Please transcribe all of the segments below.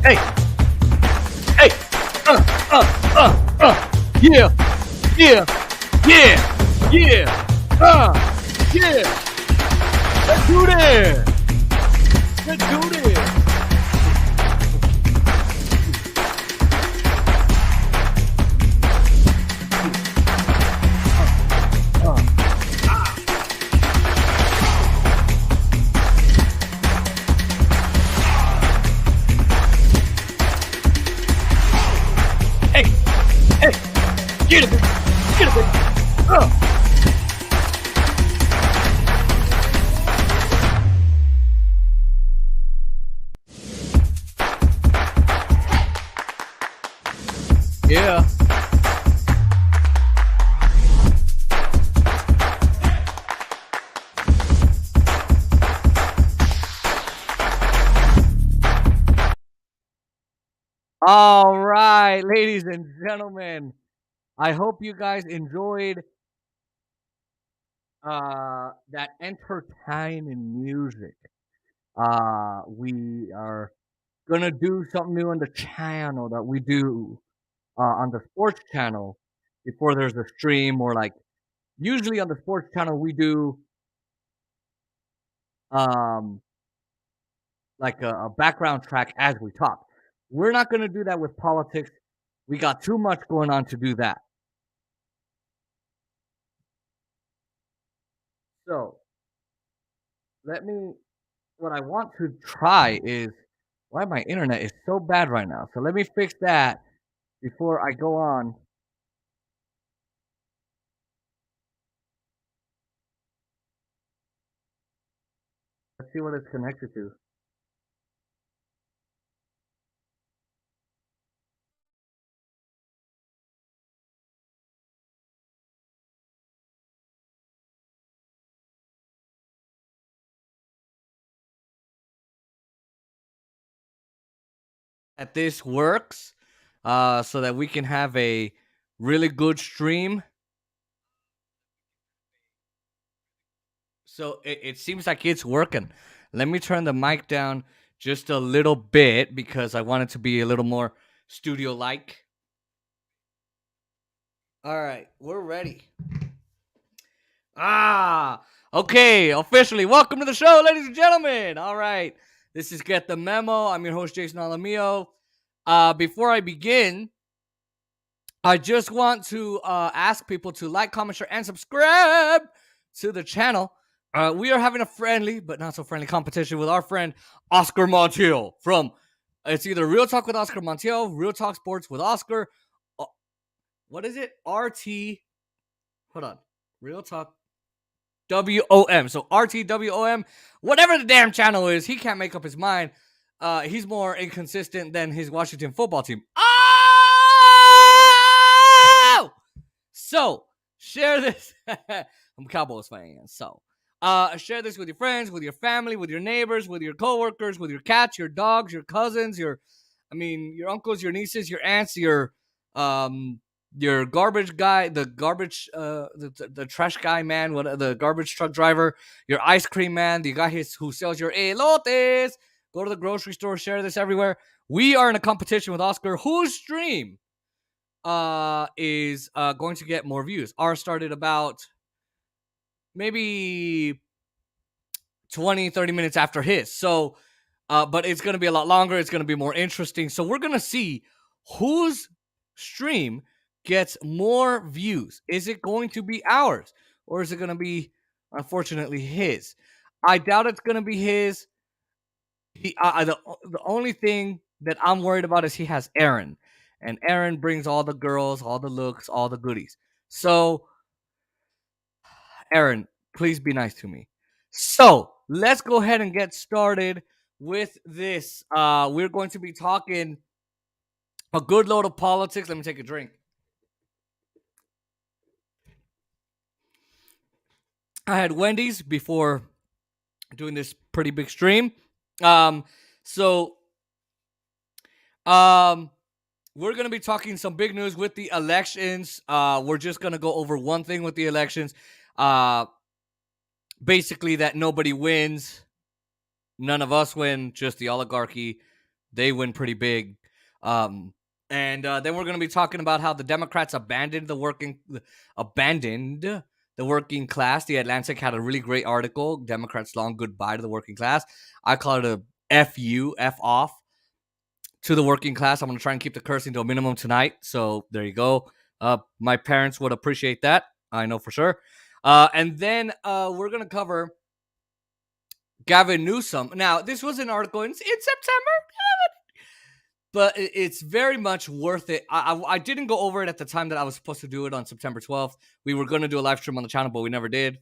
Hey, hey, yeah, yeah, yeah, yeah, yeah. Let's do this. Let's do this. Hey, hey, get it, get it. Yeah. All right, ladies and gentlemen. I hope you guys enjoyed that entertaining music. We are gonna do something new on the channel that we do on the sports channel before there's a stream, or like usually on the sports channel we do um like a background track as we talk. We're not gonna do that with politics. We got too much going on to do that. So let me what I want to try is why my internet is so bad right now. So let me fix that before I go on. Let's see what it's connected to. That this works, so that we can have a really good stream. So it seems like it's working. Let me turn the mic down just a little bit because I want it to be a little more studio like. All right, we're ready. Okay, officially, welcome to the show, ladies and gentlemen. All right, this is Get the Memo. I'm your host, Jason Alamio. Before I begin, I just want to ask people to like, comment, share, and subscribe to the channel. We are having a friendly, but not so friendly competition with our friend Oscar Montiel from, it's either Real Talk with Oscar Montiel, Real Talk Sports with Oscar. What is it? RT. Hold on. Real Talk WOM. So RTWOM. Whatever the damn channel is, he can't make up his mind. He's more inconsistent than his Washington football team. Oh! So, share this. I'm a Cowboys fan, so share this with your friends, with your family, with your neighbors, with your coworkers, with your cats, your dogs, your cousins, your uncles, your nieces, your aunts, your garbage guy, the garbage, the trash guy man, the garbage truck driver, your ice cream man, the guy who sells your elotes. Go to the grocery store, share this everywhere. We are in a competition with Oscar, whose stream is going to get more views. Ours started about maybe 20-30 minutes after his. So, but it's going to be a lot longer. It's going to be more interesting. So we're going to see whose stream gets more views. Is it going to be ours, or is it going to be, unfortunately, his? I doubt it's going to be his. The only thing that I'm worried about is he has Aaron, and Aaron brings all the girls, all the looks, all the goodies. So, Aaron, please be nice to me. So, let's go ahead and get started with this. We're going to be talking a good load of politics. Let me take a drink. I had Wendy's before doing this pretty big stream. So we're going to be talking some big news with the elections. We're just going to go over one thing with the elections. Basically that nobody wins. None of us win, just the oligarchy. they win pretty big. And then we're going to be talking about how the Democrats abandoned the working class. The Atlantic had a really great article. Democrats long goodbye to the working class. I call it a F off to the working class. I'm going to try and keep the cursing to a minimum tonight. So there you go. My parents would appreciate that. I know for sure. And then we're going to cover Gavin Newsom. Now, this was an article in September, but it's very much worth it. I didn't go over it at the time that I was supposed to do it on September 12th. We were going to do a live stream on the channel, but we never did.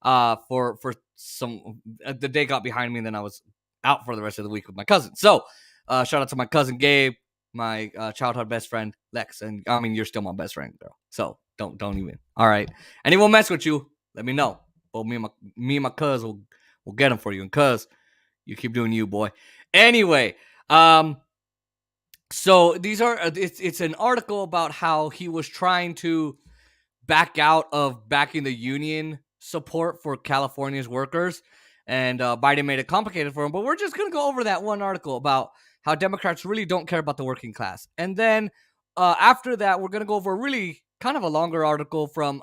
For some, the day got behind me, and then I was out for the rest of the week with my cousin. So, shout out to my cousin Gabe, my childhood best friend Lex, and I mean, you're still my best friend, girl. So don't even. All right, anyone mess with you, let me know. Well, me and my cuz will get them for you, and cuz you keep doing you, boy. Anyway, so these are it's an article about how he was trying to back out of backing the union support for California's workers, and Biden made it complicated for him. But we're just gonna go over that one article about how Democrats really don't care about the working class, and then after that, we're gonna go over a really kind of a longer article from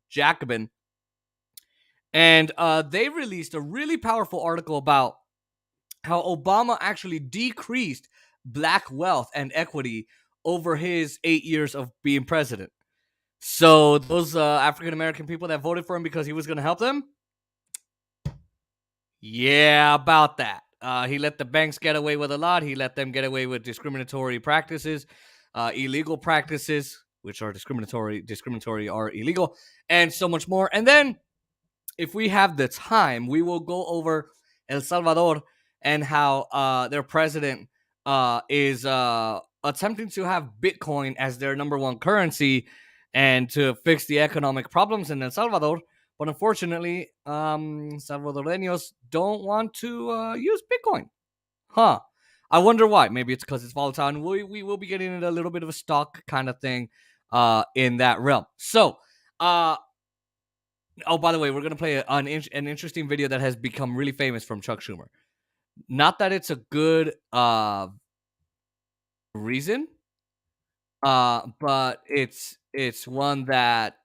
Jacobin, and they released a really powerful article about how Obama actually decreased black wealth and equity over his 8 years of being president. So those African American people that voted for him because he was going to help them, yeah, about that. He let the banks get away with a lot. He let them get away with discriminatory practices, illegal practices, which are discriminatory are illegal, and so much more. And then, if we have the time, we will go over El Salvador and how their president is attempting to have Bitcoin as their number one currency and to fix the economic problems in El Salvador. But unfortunately, Salvadoreños don't want to use Bitcoin. Huh. I wonder why. Maybe it's because it's volatile. And we will be getting into a little bit of a stock kind of thing in that realm. So, oh, by the way, we're going to play an interesting video that has become really famous from Chuck Schumer. Not that it's a good reason, but it's one that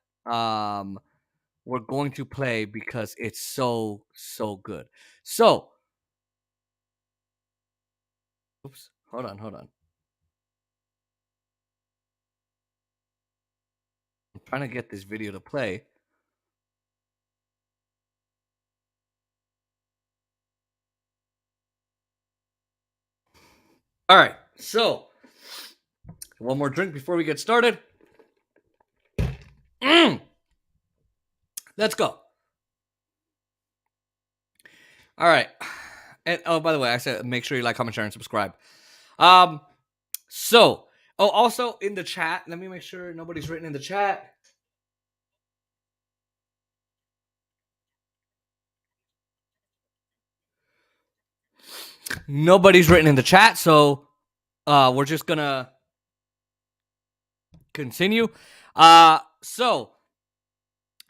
we're going to play because it's so good. So, oops, hold on. I'm trying to get this video to play. All right, so one more drink before we get started. Let's go. All right. And oh, by the way, I said make sure you like, comment, share, and subscribe. So, oh, also in the chat, let me make sure nobody's written in the chat. Nobody's written in the chat, so we're just gonna continue. So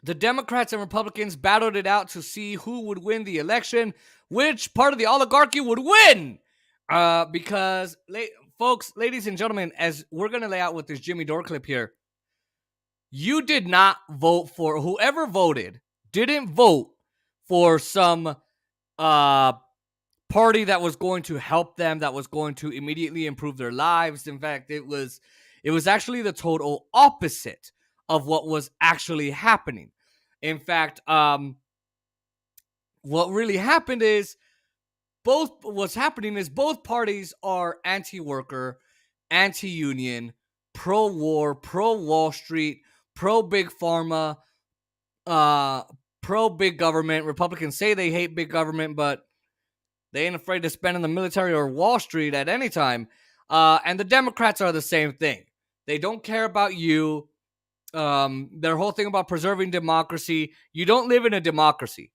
the Democrats and Republicans battled it out to see who would win the election, which part of the oligarchy would win. Because, folks, ladies and gentlemen, as we're going to lay out with this Jimmy Dore clip here, you did not vote for, whoever voted didn't vote for some party that was going to help them, that was going to immediately improve their lives. In fact, it was actually the total opposite of what was actually happening. In fact, what really happened is both parties are anti-worker, anti-union, pro-war, pro-Wall Street, pro-big pharma, pro-big government. Republicans say they hate big government, but they ain't afraid to spend in the military or Wall Street at any time. And the Democrats are the same thing. They don't care about you. Their whole thing about preserving democracy. You don't live in a democracy,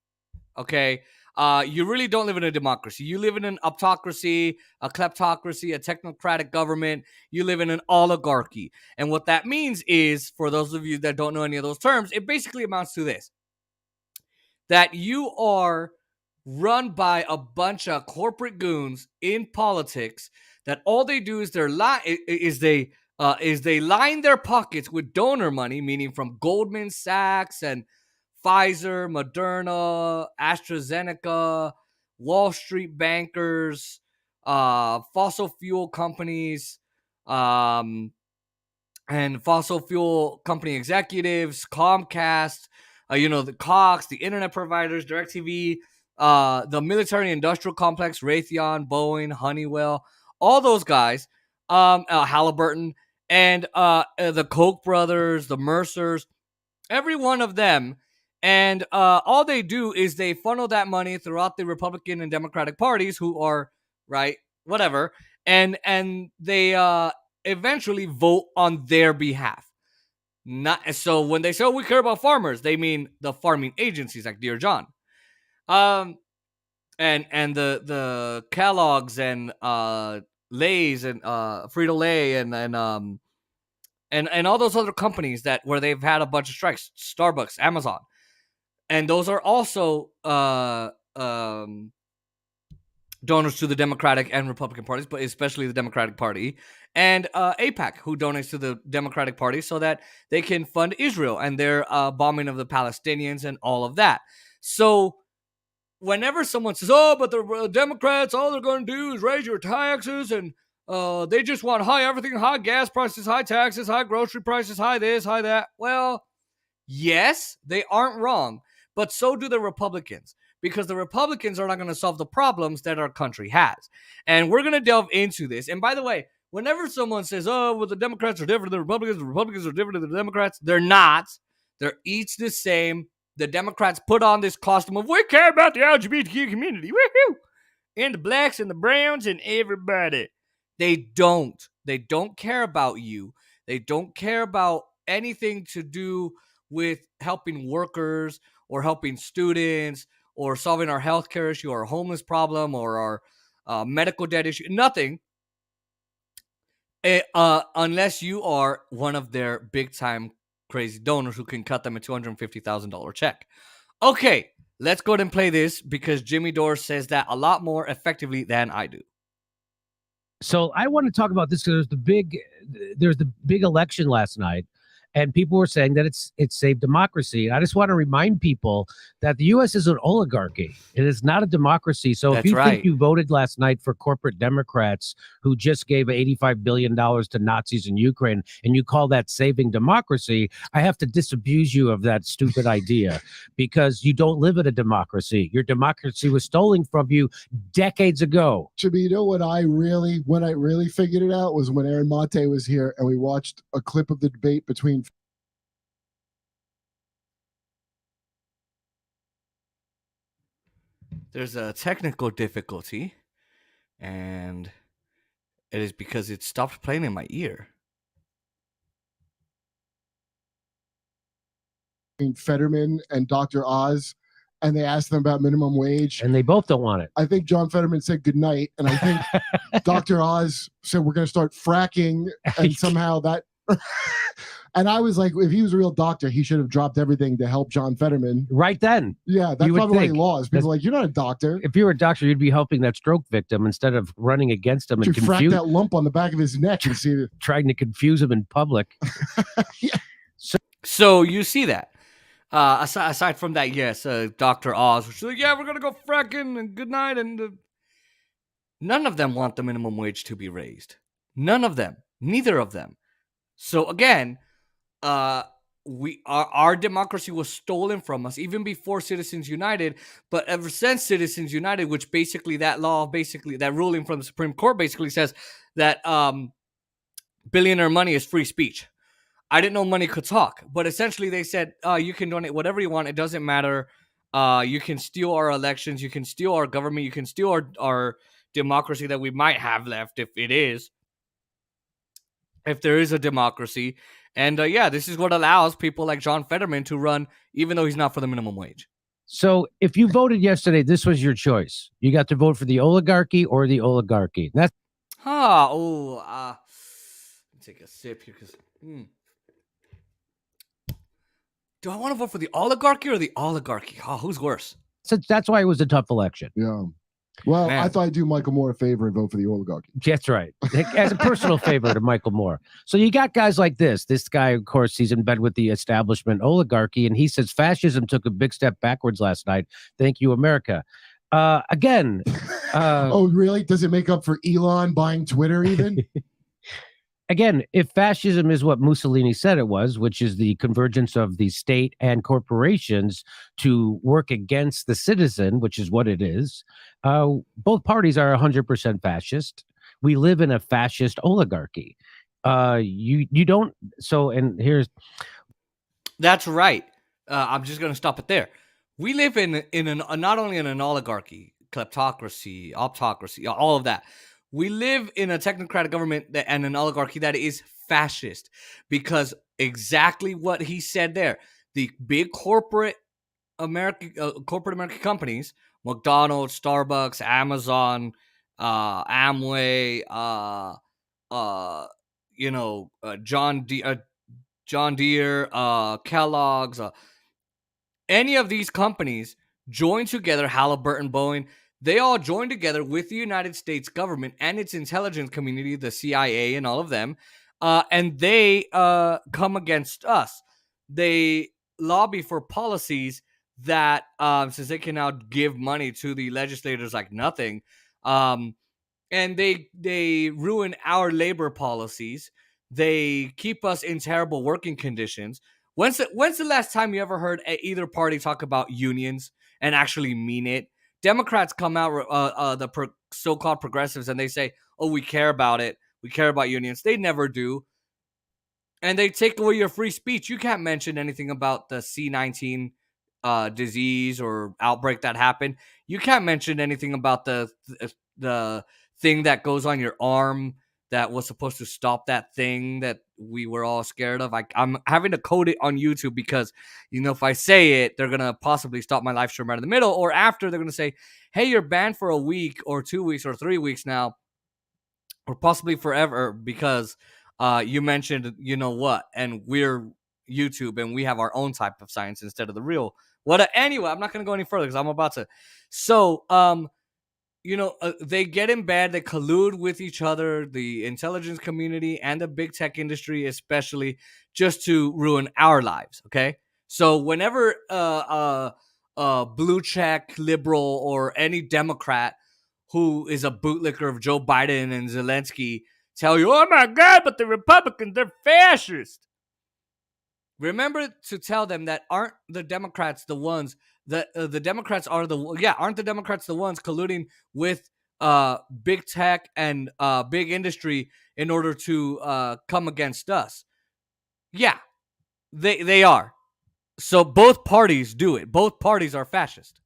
okay? You really don't live in a democracy. You live in an autocracy, a kleptocracy, a technocratic government. You live in an oligarchy. And what that means is, for those of you that don't know any of those terms, it basically amounts to this: that you are run by a bunch of corporate goons in politics that all they do is they line their pockets with donor money, meaning from Goldman Sachs and Pfizer, Moderna, AstraZeneca, Wall Street bankers, fossil fuel companies, and fossil fuel company executives, Comcast, the Cox, the internet providers, DirecTV, the military industrial complex, Raytheon, Boeing, Honeywell, all those guys, Halliburton, and the Koch brothers, the Mercers, every one of them. And all they do is they funnel that money throughout the Republican and Democratic parties, who are right, whatever, and they eventually vote on their behalf. Not so when they say, "Oh, we care about farmers," they mean the farming agencies like Dear John, and the Kellogg's and Lay's and Frito Lay and all those other companies that where they've had a bunch of strikes, Starbucks, Amazon, and those are also donors to the Democratic and Republican parties, but especially the Democratic Party, and AIPAC, who donates to the Democratic Party so that they can fund Israel and their bombing of the Palestinians and all of that. So whenever someone says, "Oh, but the Democrats, all they're going to do is raise your taxes and they just want high everything, high gas prices, high taxes, high grocery prices, high this, high that." Well, yes, they aren't wrong, but so do the Republicans, because the Republicans are not going to solve the problems that our country has. And we're going to delve into this. And by the way, whenever someone says, "Oh, well, the Democrats are different than the Republicans are different than the Democrats," they're not. They're each the same. The Democrats put on this costume of, "We care about the LGBTQ community, woohoo, and the blacks and the browns and everybody." They don't. They don't care about you. They don't care about anything to do with helping workers or helping students or solving our healthcare issue or our homeless problem or our medical debt issue. Nothing. Unless you are one of their big time crazy donors who can cut them a $250,000 check. Okay, let's go ahead and play this because Jimmy Dore says that a lot more effectively than I do. So I want to talk about this because there's the big election last night, and people were saying that it's saved democracy. I just want to remind people that the U.S. is an oligarchy. It is not a democracy. So if you think you voted last night for corporate Democrats who just gave $85 billion to Nazis in Ukraine, and you call that saving democracy, I have to disabuse you of that stupid idea, because you don't live in a democracy. Your democracy was stolen from you decades ago. Jimmy, you know when I really figured it out was when Aaron Mate was here and we watched a clip of the debate between There's a technical difficulty, and it is because it stopped playing in my ear. Fetterman and Dr. Oz, and they asked them about minimum wage. And they both don't want it. I think John Fetterman said goodnight, and I think Dr. Oz said we're going to start fracking, and somehow that... And I was like, if he was a real doctor, he should have dropped everything to help John Fetterman. Right then. Yeah, that's probably what he lost. People are like, you're not a doctor. If you were a doctor, you'd be helping that stroke victim instead of running against him and frack that lump on the back of his neck and see it. Trying to confuse him in public. Yeah. So you see that. Aside from that, yes, Dr. Oz was like, yeah, we're going to go fracking and good night. And none of them want the minimum wage to be raised. None of them. Neither of them. So again, our democracy was stolen from us even before Citizens United, but ever since Citizens United, which basically that ruling from the Supreme Court basically says that billionaire money is free speech. I didn't know money could talk, but essentially they said you can donate whatever you want. It doesn't matter. You can steal our elections. You can steal our government. You can steal our democracy that we might have left if there is a democracy. And this is what allows people like John Fetterman to run, even though he's not for the minimum wage. So if you voted yesterday, this was your choice. You got to vote for the oligarchy or the oligarchy. That's take a sip here because do I want to vote for the oligarchy or the oligarchy? Oh, who's worse? So that's why it was a tough election. Yeah. Well, Man. I thought I'd do Michael Moore a favor and vote for the oligarchy. That's right. As a personal favor to Michael Moore. So you got guys like this. This guy, of course, he's in bed with the establishment oligarchy, and he says fascism took a big step backwards last night. Thank you, America. Again. Oh, really? Does it make up for Elon buying Twitter even? Again, if fascism is what Mussolini said it was, which is the convergence of the state and corporations to work against the citizen, which is what it is, both parties are 100% fascist. We live in a fascist oligarchy. You don't. So, and here's. That's right. I'm just going to stop it there. We live in not only in an oligarchy, kleptocracy, optocracy, all of that. We live in a technocratic government and an oligarchy that is fascist, because exactly what he said there, the big corporate American companies, McDonald's, Starbucks, Amazon, Amway, John Deere, Kellogg's, any of these companies join together, Halliburton, Boeing, they all join together with the United States government and its intelligence community, the CIA and all of them, and they come against us. They lobby for policies that, since they can now give money to the legislators like nothing, and they ruin our labor policies. They keep us in terrible working conditions. When's the last time you ever heard either party talk about unions and actually mean it? Democrats come out, so-called progressives, and they say, "Oh, we care about it. We care about unions." They never do, and they take away your free speech. You can't mention anything about the C-19 disease or outbreak that happened. You can't mention anything about the thing that goes on your arm that was supposed to stop that thing that we were all scared of. I'm having to code it on YouTube because, if I say it, they're going to possibly stop my live stream right in the middle, or after they're going to say, hey, you're banned for a week or 2 weeks or 3 weeks now, or possibly forever because you mentioned, what, and we're YouTube and we have our own type of science instead of the real. Anyway, I'm not going to go any further because I'm about to. So, they get in bed, they collude with each other, the intelligence community and the big tech industry, especially, just to ruin our lives. Okay. So whenever blue check liberal or any Democrat who is a bootlicker of Joe Biden and Zelensky tell you, oh my God, but the Republicans, they're fascist. Remember to tell them that aren't the Democrats the ones that the Democrats are aren't the Democrats the ones colluding with big tech and big industry in order to come against us? Yeah, they are. So both parties do it. Both parties are fascist.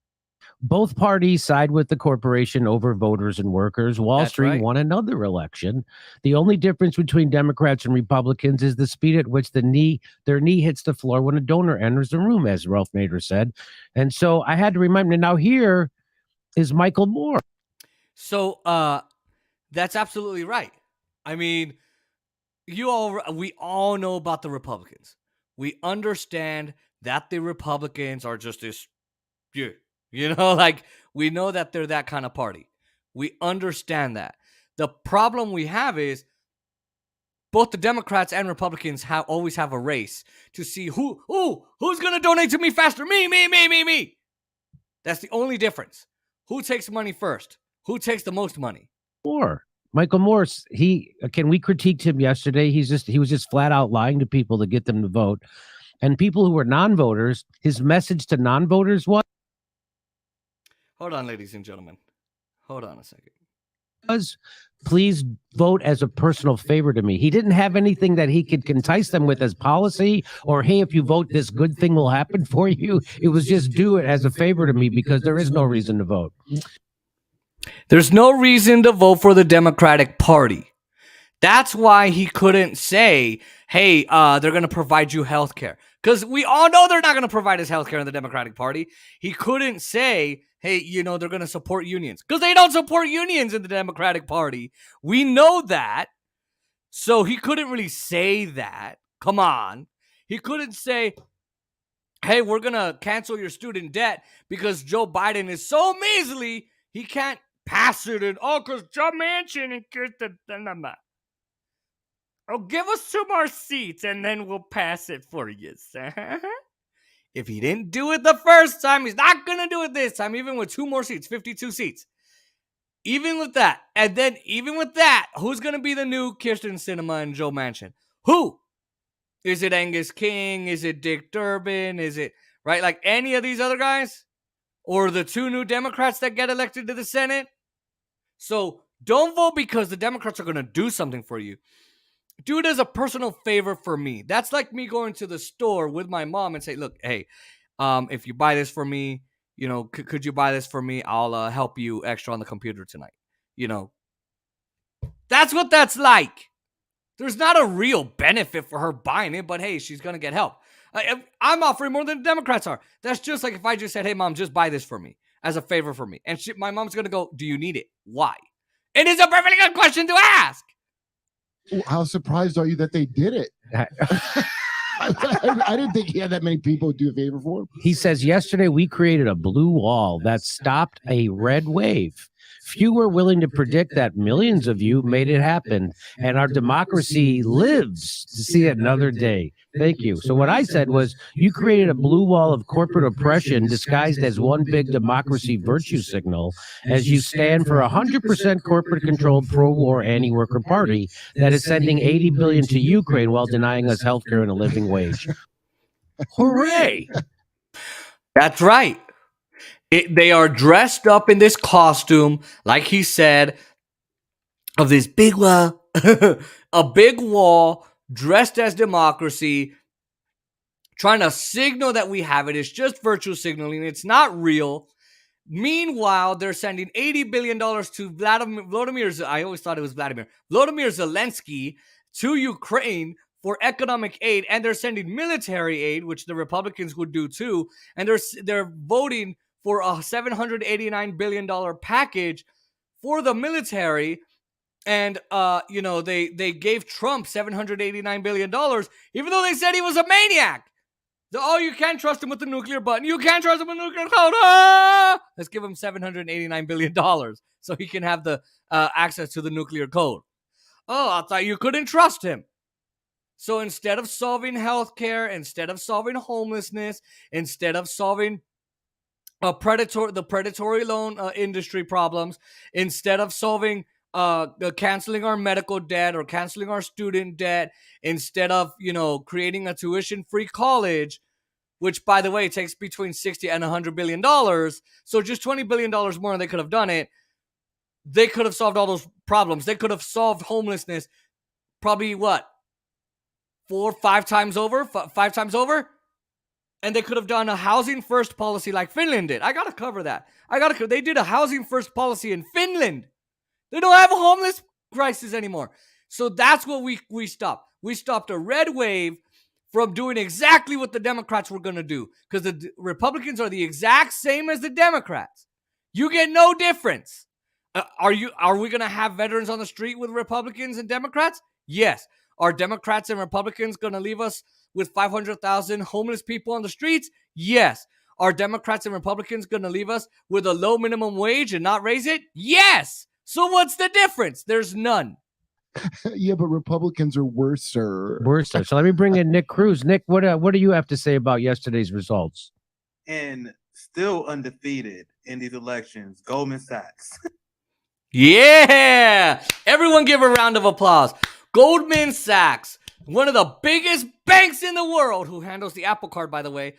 Both parties side with the corporation over voters and workers. Wall Street won another election. The only difference between Democrats and Republicans is the speed at which their knee hits the floor when a donor enters the room, as Ralph Nader said. And so I had to remind him. Now here is Michael Moore. So that's absolutely right. I mean, we all know about the Republicans. We understand that the Republicans are just this, we know that they're that kind of party. We understand that. The problem we have is both the Democrats and Republicans always have a race to see who's going to donate to me faster. Me. That's the only difference. Who takes money first? Who takes the most money? Michael Morse, can we critiqued him yesterday? He was just flat out lying to people to get them to vote. And people who were non-voters, his message to non-voters was, hold on, ladies and gentlemen. Hold on a second. Please vote as a personal favor to me. He didn't have anything that he could entice them with as policy or, hey, if you vote, this good thing will happen for you. It was just do it as a favor to me because there is no reason to vote. There's no reason to vote for the Democratic Party. That's why he couldn't say, hey, they're going to provide you health care. Because we all know they're not going to provide us health care in the Democratic Party. He couldn't say, hey, they're going to support unions. Because they don't support unions in the Democratic Party. We know that. So he couldn't really say that. Come on. He couldn't say, hey, we're going to cancel your student debt because Joe Biden is so measly, he can't pass it. And, because Joe Manchin and Kirsten. Oh, give us 2 more seats and then we'll pass it for you, sir. If he didn't do it the first time, he's not going to do it this time, even with 2 more seats, 52 seats. Even with that. And then even with that, who's going to be the new Kirsten Sinema and Joe Manchin? Who? Is it Angus King? Is it Dick Durbin? Is it, right, like any of these other guys? Or the 2 new Democrats that get elected to the Senate? So don't vote because the Democrats are going to do something for you. Do it as a personal favor for me. That's like me going to the store with my mom and say, look, hey, if you buy this for me, you know, could you buy this for me? I'll help you extra on the computer tonight. You know, that's what that's like. There's not a real benefit for her buying it, but hey, she's going to get help. I'm offering more than the Democrats are. That's just like if I just said, hey, mom, just buy this for me as a favor for me. And my mom's going to go, do you need it? Why? It is a perfectly good question to ask. How surprised are you that they did it? I didn't think he had that many people do a favor for him. He says, yesterday we created a blue wall that stopped a red wave. Few were willing to predict that millions of you made it happen, and our democracy lives to see another day. Thank you. So what I said was, you created a blue wall of corporate oppression disguised as one big democracy virtue signal as you stand for 100% corporate-controlled pro-war anti-worker party that is sending $80 billion to Ukraine while denying us healthcare and a living wage. Hooray! That's right. They are dressed up in this costume, like he said, of this big wall, a big wall dressed as democracy, trying to signal that we have it. It's just virtual signaling. It's not real. Meanwhile, they're sending $80 billion to Volodymyr Zelensky to Ukraine for economic aid, and they're sending military aid, which the Republicans would do too, and they're voting for a $789 billion package for the military. And, they gave Trump $789 billion, even though they said he was a maniac. You can't trust him with the nuclear button. You can't trust him with the nuclear code. Let's give him $789 billion so he can have the access to the nuclear code. I thought you couldn't trust him. So instead of solving healthcare, instead of solving homelessness, instead of solving the predatory loan industry problems, instead of solving canceling our medical debt or canceling our student debt, instead of creating a tuition-free college, which by the way takes between $60 and $100 billion, so just $20 billion more, and they could have done it. They could have solved all those problems. They could have solved homelessness probably 5 times over. And they could have done a housing first policy like Finland did. I got to cover that. They did a housing first policy in Finland. They don't have a homeless crisis anymore. So that's what we stopped. We stopped a red wave from doing exactly what the Democrats were going to do, because the Republicans are the exact same as the Democrats. You get no difference. Are we going to have veterans on the street with Republicans and Democrats? Yes. Are Democrats and Republicans going to leave us with 500,000 homeless people on the streets? Yes. Are Democrats and Republicans going to leave us with a low minimum wage and not raise it? Yes. So what's the difference? There's none. Yeah, but Republicans are worse, sir. So let me bring in Nick Cruz. Nick, what do you have to say about yesterday's results? And still undefeated in these elections, Goldman Sachs. Yeah. Everyone give a round of applause. Goldman Sachs, one of the biggest banks in the world, who handles the Apple Card, by the way,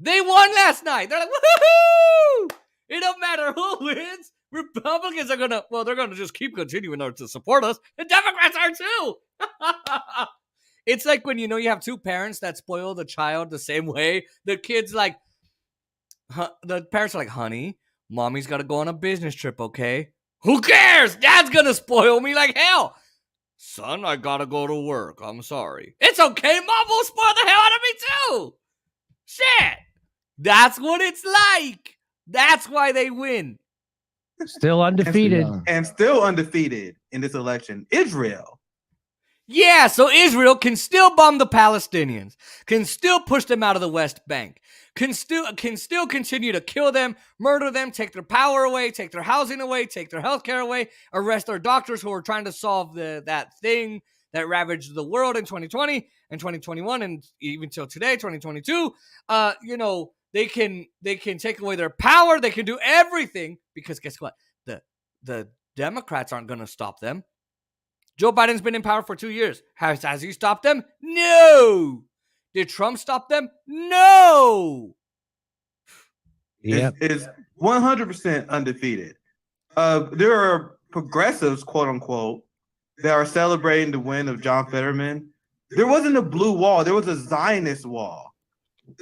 they won last night. They're like, woohoo! It don't matter who wins. Republicans are they're going to just keep continuing to support us. The Democrats are too. It's like when, you have 2 parents that spoil the child the same way. The kid's like, the parents are like, honey, mommy's got to go on a business trip, okay? Who cares? Dad's going to spoil me like hell. Son, I gotta go to work. I'm sorry. It's okay. Mom will spoil the hell out of me too. Shit. That's what it's like. That's why they win. Still undefeated. And still undefeated in this election, Israel. Yeah, so Israel can still bomb the Palestinians, can still push them out of the West Bank, can still continue to kill them, murder them, take their power away, take their housing away, take their healthcare away, arrest our doctors who are trying to solve that thing that ravaged the world in 2020 and 2021 and even till today, 2022. They can take away their power, they can do everything, because guess what? The Democrats aren't going to stop them. Joe Biden's been in power for 2 years. Has he stopped them? No. Did Trump stop them? No. Yeah. Is 100% undefeated. There are progressives, quote unquote, that are celebrating the win of John Fetterman. There wasn't a blue wall. There was a Zionist wall.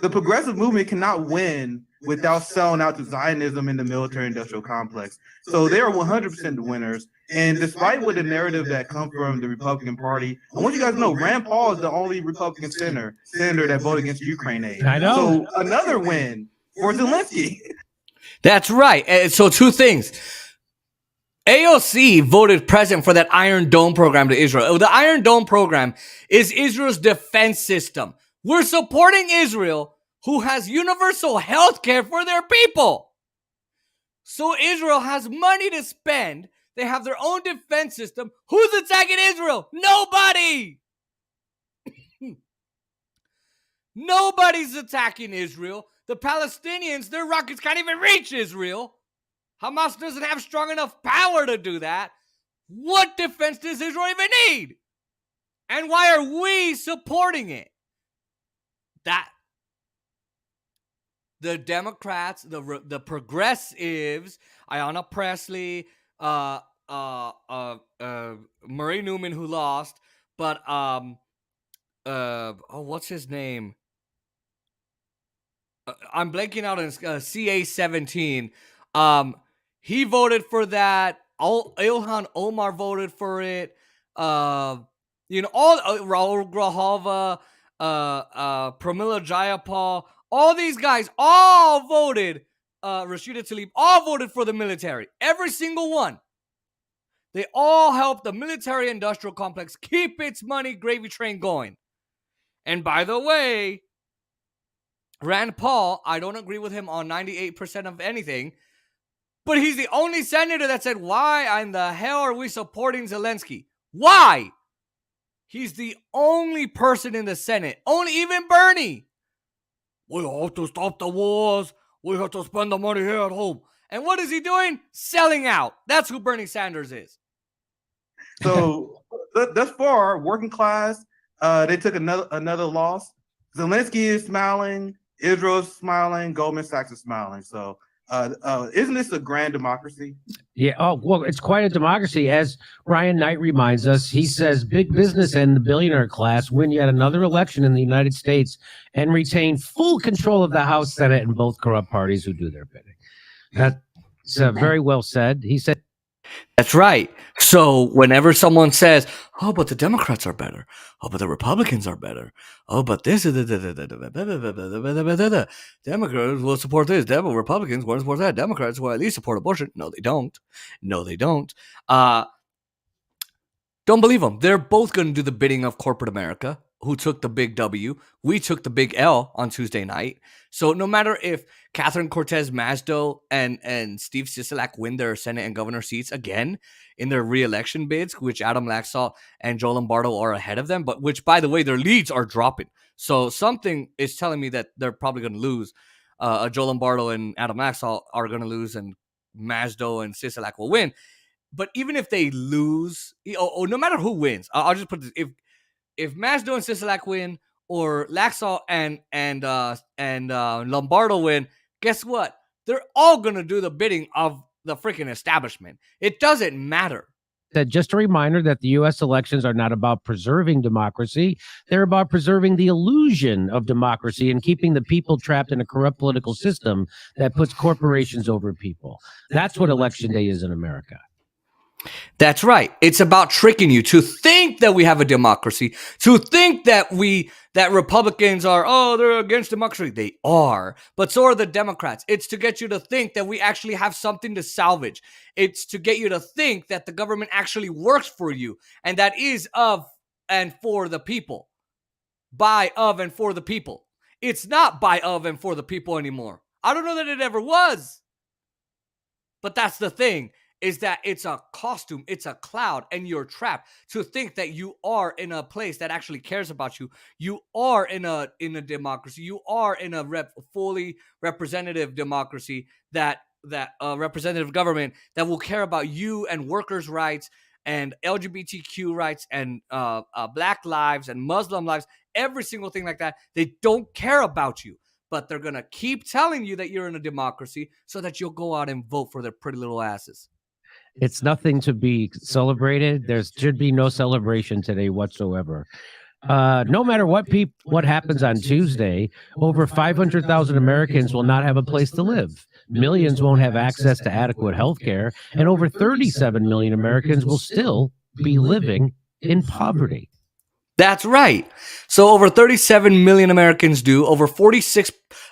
The progressive movement cannot win without selling out to Zionism in the military-industrial complex. So they are 100% the winners. And despite what the narrative that comes from the Republican Party, I want you guys to know Rand Paul is the only Republican senator that voted against Ukraine aid. I know. So another win for Zelensky. That's right. So two things. AOC voted president for that Iron Dome program to Israel. The Iron Dome program is Israel's defense system. We're supporting Israel, who has universal health care for their people. So Israel has money to spend. They have their own defense system. Who's attacking Israel? Nobody. Nobody's attacking Israel. The Palestinians, their rockets can't even reach Israel. Hamas doesn't have strong enough power to do that. What defense does Israel even need? And why are we supporting it? That the Democrats, the progressives, Ayanna Pressley, Murray Newman, who lost, but what's his name? I'm blanking out on CA17. He voted for that. Ilhan Omar voted for it. All Raul Grijalva, Pramila Jayapal, all these guys all voted. Rashida Tlaib all voted for the military. Every single one. They all helped the military-industrial complex keep its money gravy train going. And by the way, Rand Paul, I don't agree with him on 98% of anything, but he's the only senator that said, why in the hell are we supporting Zelensky? Why? He's the only person in the Senate, even Bernie. We have to stop the wars. We have to spend the money here at home. And what is he doing? Selling out. That's who Bernie Sanders is. So thus far, working class, they took another loss. Zelensky is smiling. Israel is smiling. Goldman Sachs is smiling. So isn't this a grand democracy? Yeah. Oh, well, it's quite a democracy. As Ryan Knight reminds us, he says big business and the billionaire class win yet another election in the United States and retain full control of the House, Senate, and both corrupt parties who do their bidding. That's very well said. He said, that's right. So whenever someone says, oh, but the Democrats are better. Oh, but the Republicans are better. Oh, but this is Democrats will support this. Republicans won't support that. Democrats will at least support abortion. No, they don't. Don't believe them. They're both going to do the bidding of corporate America, who took the big W. We took the big L on Tuesday night. So no matter if Catherine Cortez Masto and Steve Sisolak win their Senate and governor seats again in their re-election bids, which Adam Laxalt and Joe Lombardo are ahead of them, but which, by the way, their leads are dropping. So something is telling me that they're probably going to lose. Joe Lombardo and Adam Laxalt are going to lose, and Masto and Sisolak will win. But even if they lose, no matter who wins, I'll just put this: if Masto and Sisolak win, or Laxalt and Lombardo win, guess what? They're all gonna do the bidding of the freaking establishment. It doesn't matter. that just a reminder that the U.S. elections are not about preserving democracy. They're about preserving the illusion of democracy and keeping the people trapped in a corrupt political system that puts corporations over people. That's what Election Day is in America. That's right. It's about tricking you to think that we have a democracy, to think that Republicans are, they're against democracy. They are, but so are the Democrats. It's to get you to think that we actually have something to salvage. It's to get you to think that the government actually works for you, and that is of and for the people. By, of, and for the people. It's not by, of, and for the people anymore. I don't know that it ever was. But that's the thing, is that it's a costume, it's a cloud, and you're trapped to think that you are in a place that actually cares about you. You are in a democracy. You are in a fully representative democracy, that representative government that will care about you and workers' rights and LGBTQ rights and Black lives and Muslim lives, every single thing like that. They don't care about you. But they're going to keep telling you that you're in a democracy so that you'll go out and vote for their pretty little asses. It's nothing to be celebrated. There should be no celebration today whatsoever. No matter what happens on Tuesday, over 500,000 Americans will not have a place to live. Millions won't have access to adequate health care, and over 37 million Americans will still be living in poverty. That's right. So over 37 million Americans do. Over 46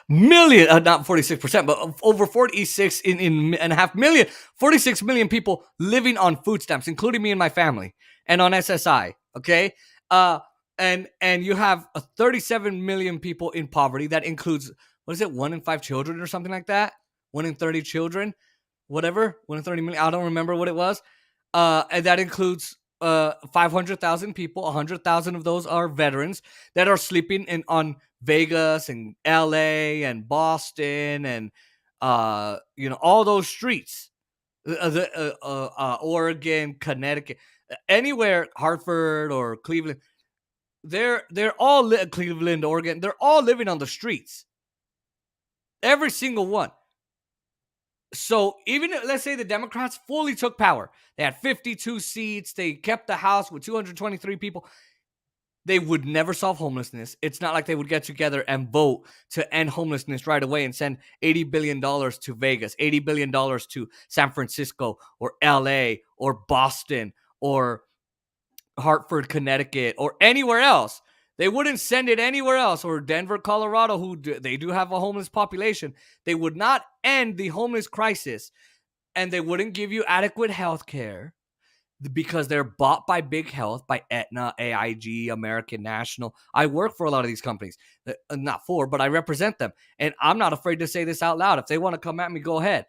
million, not 46%, but over 46 and a half million, 46 million people living on food stamps, including me and my family, and on SSI. Okay. And you have 37 million people in poverty. That includes, what is it, 1 in 5 children or something like that? 1 in 30 children, whatever. 1 in 30 million. I don't remember what it was. And that includes 500,000 people. 100,000 of those are veterans that are sleeping on Vegas and LA and Boston and all those streets, Oregon, Connecticut, anywhere, Hartford or Cleveland. They're all Cleveland, Oregon. They're all living on the streets. Every single one. So even let's say the Democrats fully took power. They had 52 seats. They kept the House with 223 people. They would never solve homelessness. It's not like they would get together and vote to end homelessness right away and send $80 billion to Vegas, $80 billion to San Francisco or LA or Boston or Hartford, Connecticut or anywhere else. They wouldn't send it anywhere else, or Denver, Colorado, they do have a homeless population. They would not end the homeless crisis, and they wouldn't give you adequate health care because they're bought by big health, by Aetna, AIG, American National. I work for a lot of these companies. Not for, but I represent them. And I'm not afraid to say this out loud. If they want to come at me, go ahead.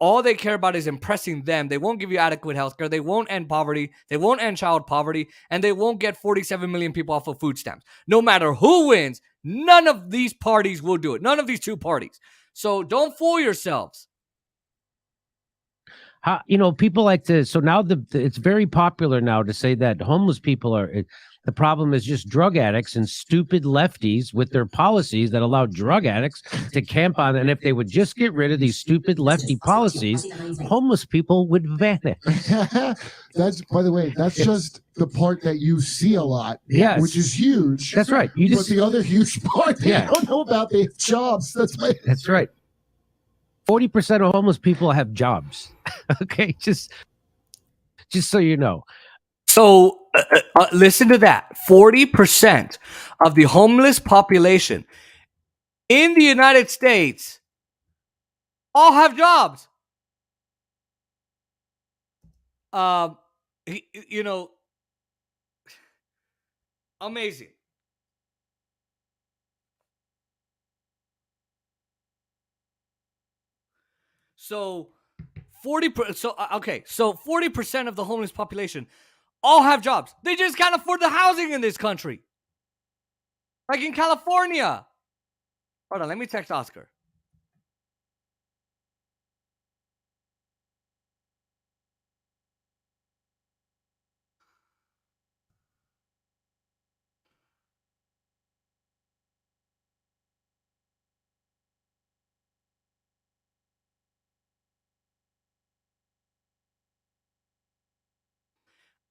All they care about is impressing them. They won't give you adequate health care. They won't end poverty. They won't end child poverty. And they won't get 47 million people off of food stamps. No matter who wins, none of these parties will do it. None of these two parties. So don't fool yourselves. People like to, so now it's very popular now to say that homeless people the problem is just drug addicts and stupid lefties with their policies that allow drug addicts to camp on. And if they would just get rid of these stupid lefty policies, homeless people would vanish. That's, by the way, that's just the part that you see a lot, yes, which is huge. That's right. But the other huge part that you don't know about, they have jobs. That's right. 40% of homeless people have jobs. Okay, just so you know. So listen to that. 40% of the homeless population in the United States all have jobs. Amazing. So 40% of the homeless population all have jobs. They just can't afford the housing in this country. Like in California. Hold on, let me text Oscar.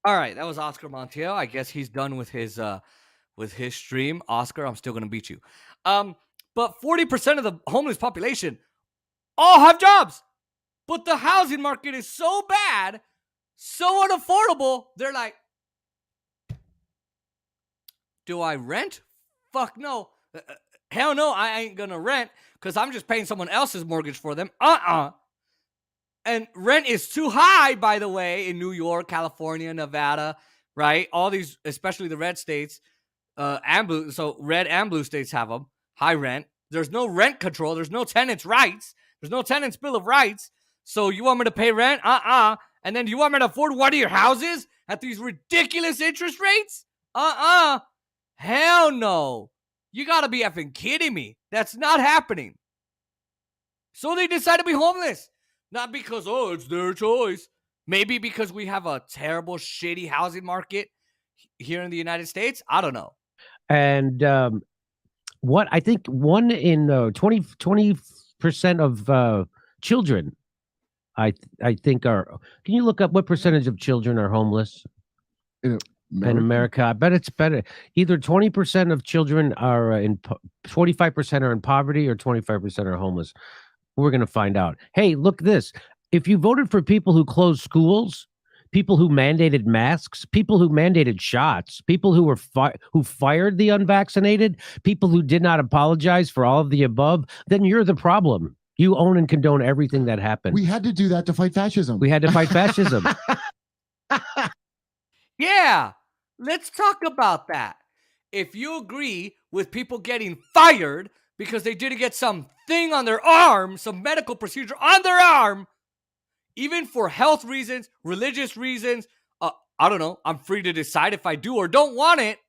All right, that was Oscar Montiel. I guess he's done with his stream. Oscar, I'm still gonna beat you. But 40% of the homeless population all have jobs. But the housing market is so bad, so unaffordable, they're like, do I rent? Fuck no. Hell no, I ain't gonna rent because I'm just paying someone else's mortgage for them. And rent is too high, by the way, in New York, California, Nevada, right? All these, especially the red states, and blue. So red and blue states have them. High rent. There's no rent control. There's no tenants' rights. There's no tenants' bill of rights. So you want me to pay rent? And then you want me to afford one of your houses at these ridiculous interest rates? Hell no. You gotta be effing kidding me. That's not happening. So they decide to be homeless. Not because, oh, it's their choice. Maybe because we have a terrible, shitty housing market here in the United States. I don't know. And what I think one in 20% of children, I think are. Can you look up what percentage of children are homeless in America? I bet it's better. Either 20% of children are 25% are in poverty, or 25% are homeless. We're going to find out. Hey, look this. If you voted for people who closed schools, people who mandated masks, people who mandated shots, people who were who fired the unvaccinated, people who did not apologize for all of the above, then you're the problem. You own and condone everything that happened. We had to do that to fight fascism. We had to fight fascism. Yeah, let's talk about that. If you agree with people getting fired because they didn't get some thing on their arm, some medical procedure on their arm, even for health reasons, religious reasons, I don't know, I'm free to decide if I do or don't want it,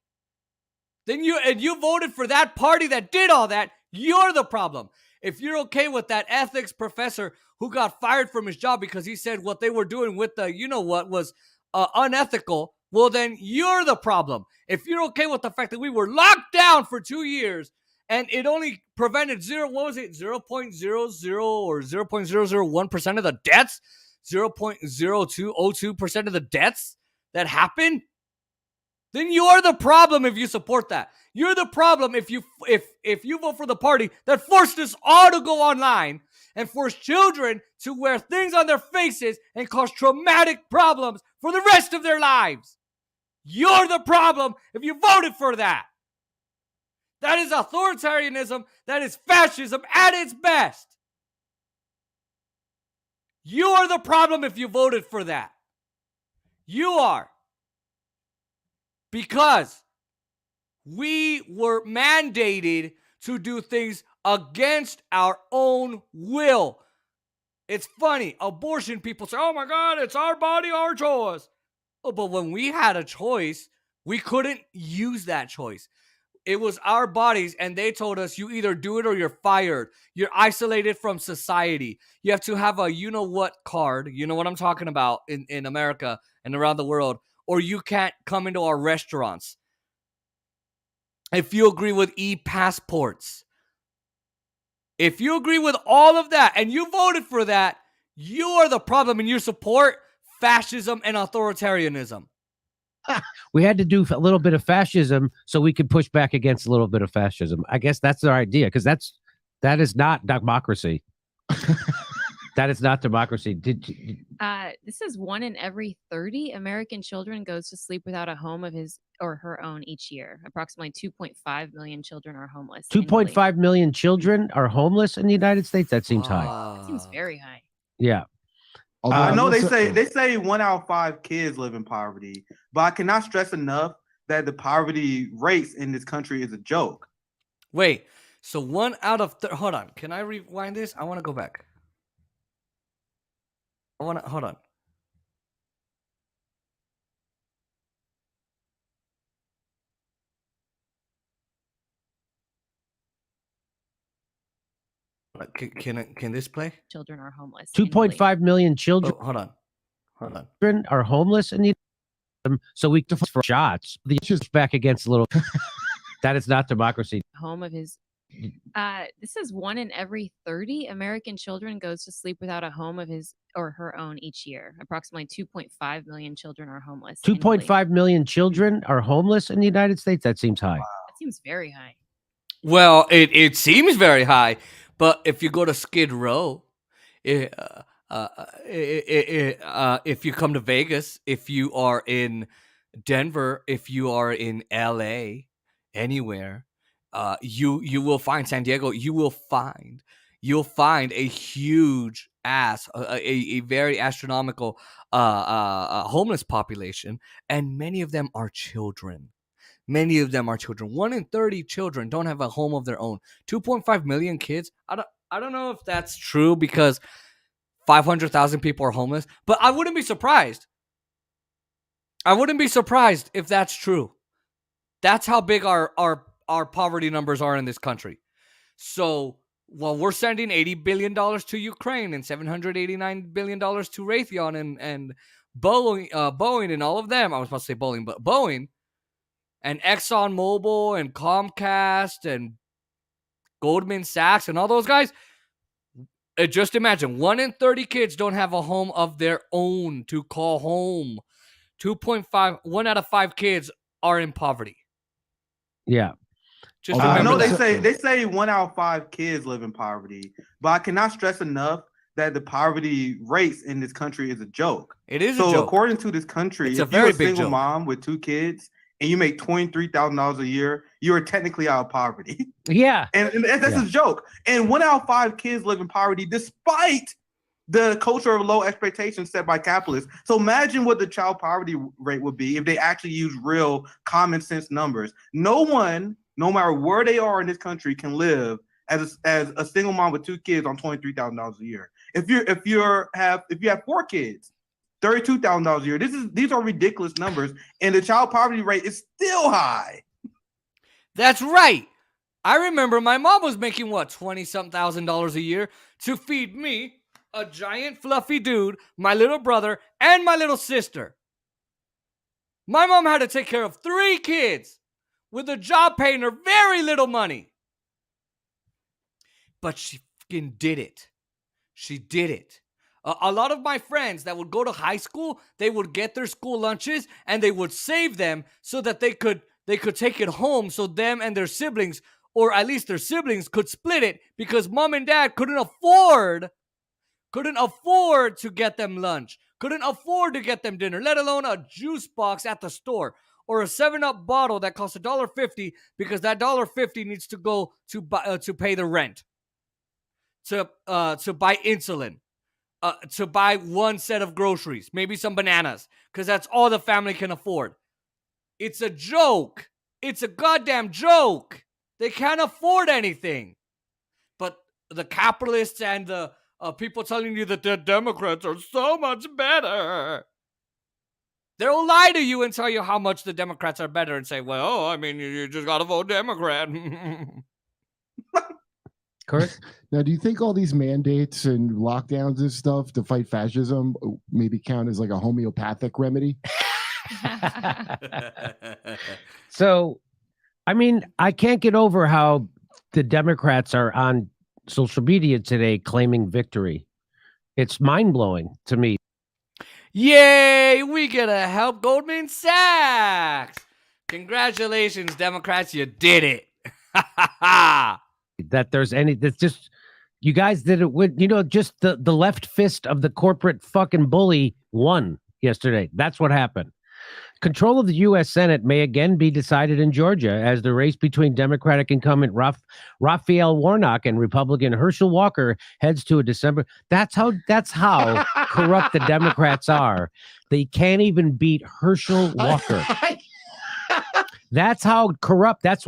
then you voted for that party that did all that, you're the problem. If you're okay with that ethics professor who got fired from his job because he said what they were doing with the, you know what, was unethical, well, then you're the problem. If you're okay with the fact that we were locked down for 2 years and it only prevented 0.00 or 0.001% of the deaths, 0.0202% of the deaths that happened, then you're the problem if you support that. You're the problem if you vote for the party that forced us all to go online and forced children to wear things on their faces and cause traumatic problems for the rest of their lives. You're the problem if you voted for that. That is authoritarianism. That is fascism at its best. You are the problem if you voted for that. You are. Because we were mandated to do things against our own will. It's funny. Abortion people say, oh my God, it's our body, our choice. Oh, but when we had a choice, we couldn't use that choice. It was our bodies, and they told us you either do it or you're fired. You're isolated from society. You have to have a you-know-what card. You know what I'm talking about in America and around the world. Or you can't come into our restaurants. If you agree with e-passports. If you agree with all of that and you voted for that, you are the problem and you support fascism and authoritarianism. We had to do a little bit of fascism so we could push back against a little bit of fascism. I guess that's our idea, because that is not democracy. That is not democracy. This is 1 in every 30 American children goes to sleep without a home of his or her own each year. Approximately 2.5 million children are homeless. 2.5 million children are homeless in the United States. That seems high. That seems very high. Yeah. I know they say 1 out of 5 kids live in poverty, but I cannot stress enough that the poverty rates in this country is a joke. Wait, so 1 out of hold on. Can I rewind this? I want to go back. Hold on. Can this play? Children are homeless. 2.5 million children. Oh, hold on. Are homeless in the so we can for shots. The issues back against a little. That is not democracy. Home of his. This is 1 in every 30 American children goes to sleep without a home of his or her own each year. Approximately 2.5 million children are homeless. 2.5 million children are homeless in the United States. That seems high. That seems very high. Well, it seems very high, but if you go to Skid Row, if you come to Vegas, if you are in Denver, if you are in LA, anywhere, you will find San Diego. You'll find a huge ass, a very astronomical homeless population, and many of them are children. Many of them are children. 1 in 30 children don't have a home of their own. 2.5 million kids. I don't know if that's true because 500,000 people are homeless, but I wouldn't be surprised. I wouldn't be surprised if that's true. That's how big our poverty numbers are in this country. So while we're sending $80 billion to Ukraine and $789 billion to Raytheon and Boeing and all of them, I was about to say Boeing, but Boeing and ExxonMobil and Comcast and Goldman Sachs and all those guys, just imagine 1 in 30 kids don't have a home of their own to call home. 2.5, 1 out of 5 kids are in poverty. Yeah. Just I remember know that. they say 1 out of 5 kids live in poverty, but I cannot stress enough that the poverty rates in this country is a joke. It is so a joke. According to this country, it's if you're a single mom with 2 kids and you make $23,000 a year, you are technically out of poverty. Yeah. And that's a joke. And 1 out of 5 kids live in poverty despite the culture of low expectations set by capitalists. So imagine what the child poverty rate would be if they actually use real common sense numbers. No one, no matter where they are in this country, can live as a single mom with 2 kids on $23,000 a year. If you have 4 kids, $32,000 a year. These are ridiculous numbers, and the child poverty rate is still high. That's right. I remember my mom was making what, $20-something thousand a year to feed me, a giant fluffy dude, my little brother, and my little sister. My mom had to take care of 3 kids with a job paying her very little money. But she fucking did it. She did it. A lot of my friends that would go to high school, they would get their school lunches and they would save them so that they could take it home so them and their siblings, or at least their siblings, could split it because mom and dad couldn't afford to get them lunch, couldn't afford to get them dinner, let alone a juice box at the store or a 7-Up bottle that costs $1.50 because that $1.50 needs to go to pay the rent, to buy insulin, to buy 1 set of groceries, maybe some bananas, because that's all the family can afford. It's a joke. It's a goddamn joke. They can't afford anything. But the capitalists and the people telling you that the Democrats are so much better, they'll lie to you and tell you how much the Democrats are better and say, well, I mean, you just got to vote Democrat. Correct. Now, do you think all these mandates and lockdowns and stuff to fight fascism maybe count as like a homeopathic remedy? So, I mean, I can't get over how the Democrats are on social media today claiming victory. It's mind-blowing to me. Yay, we get to help Goldman Sachs. Congratulations, Democrats, you did it. That there's any, that's just, you guys did it with, just the left fist of the corporate fucking bully won yesterday. That's what happened. Control of the U.S. Senate may again be decided in Georgia as the race between Democratic incumbent Raphael Warnock and Republican Herschel Walker heads to a December. That's how corrupt the Democrats are. They can't even beat Herschel Walker. That's how corrupt. That's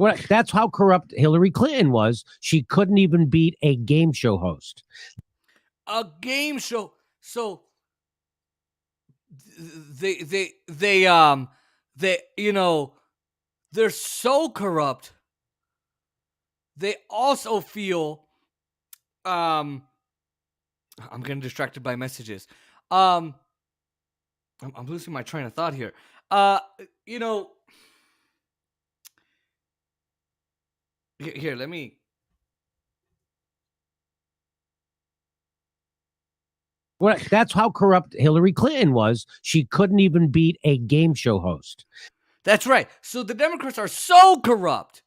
how corrupt Hillary Clinton was. She couldn't even beat a game show host. A game show. So they they're so corrupt. They also feel I'm getting distracted by messages. I'm losing my train of thought here. Here, let me. Well, that's how corrupt Hillary Clinton was. She couldn't even beat a game show host. That's right. So the Democrats are so corrupt.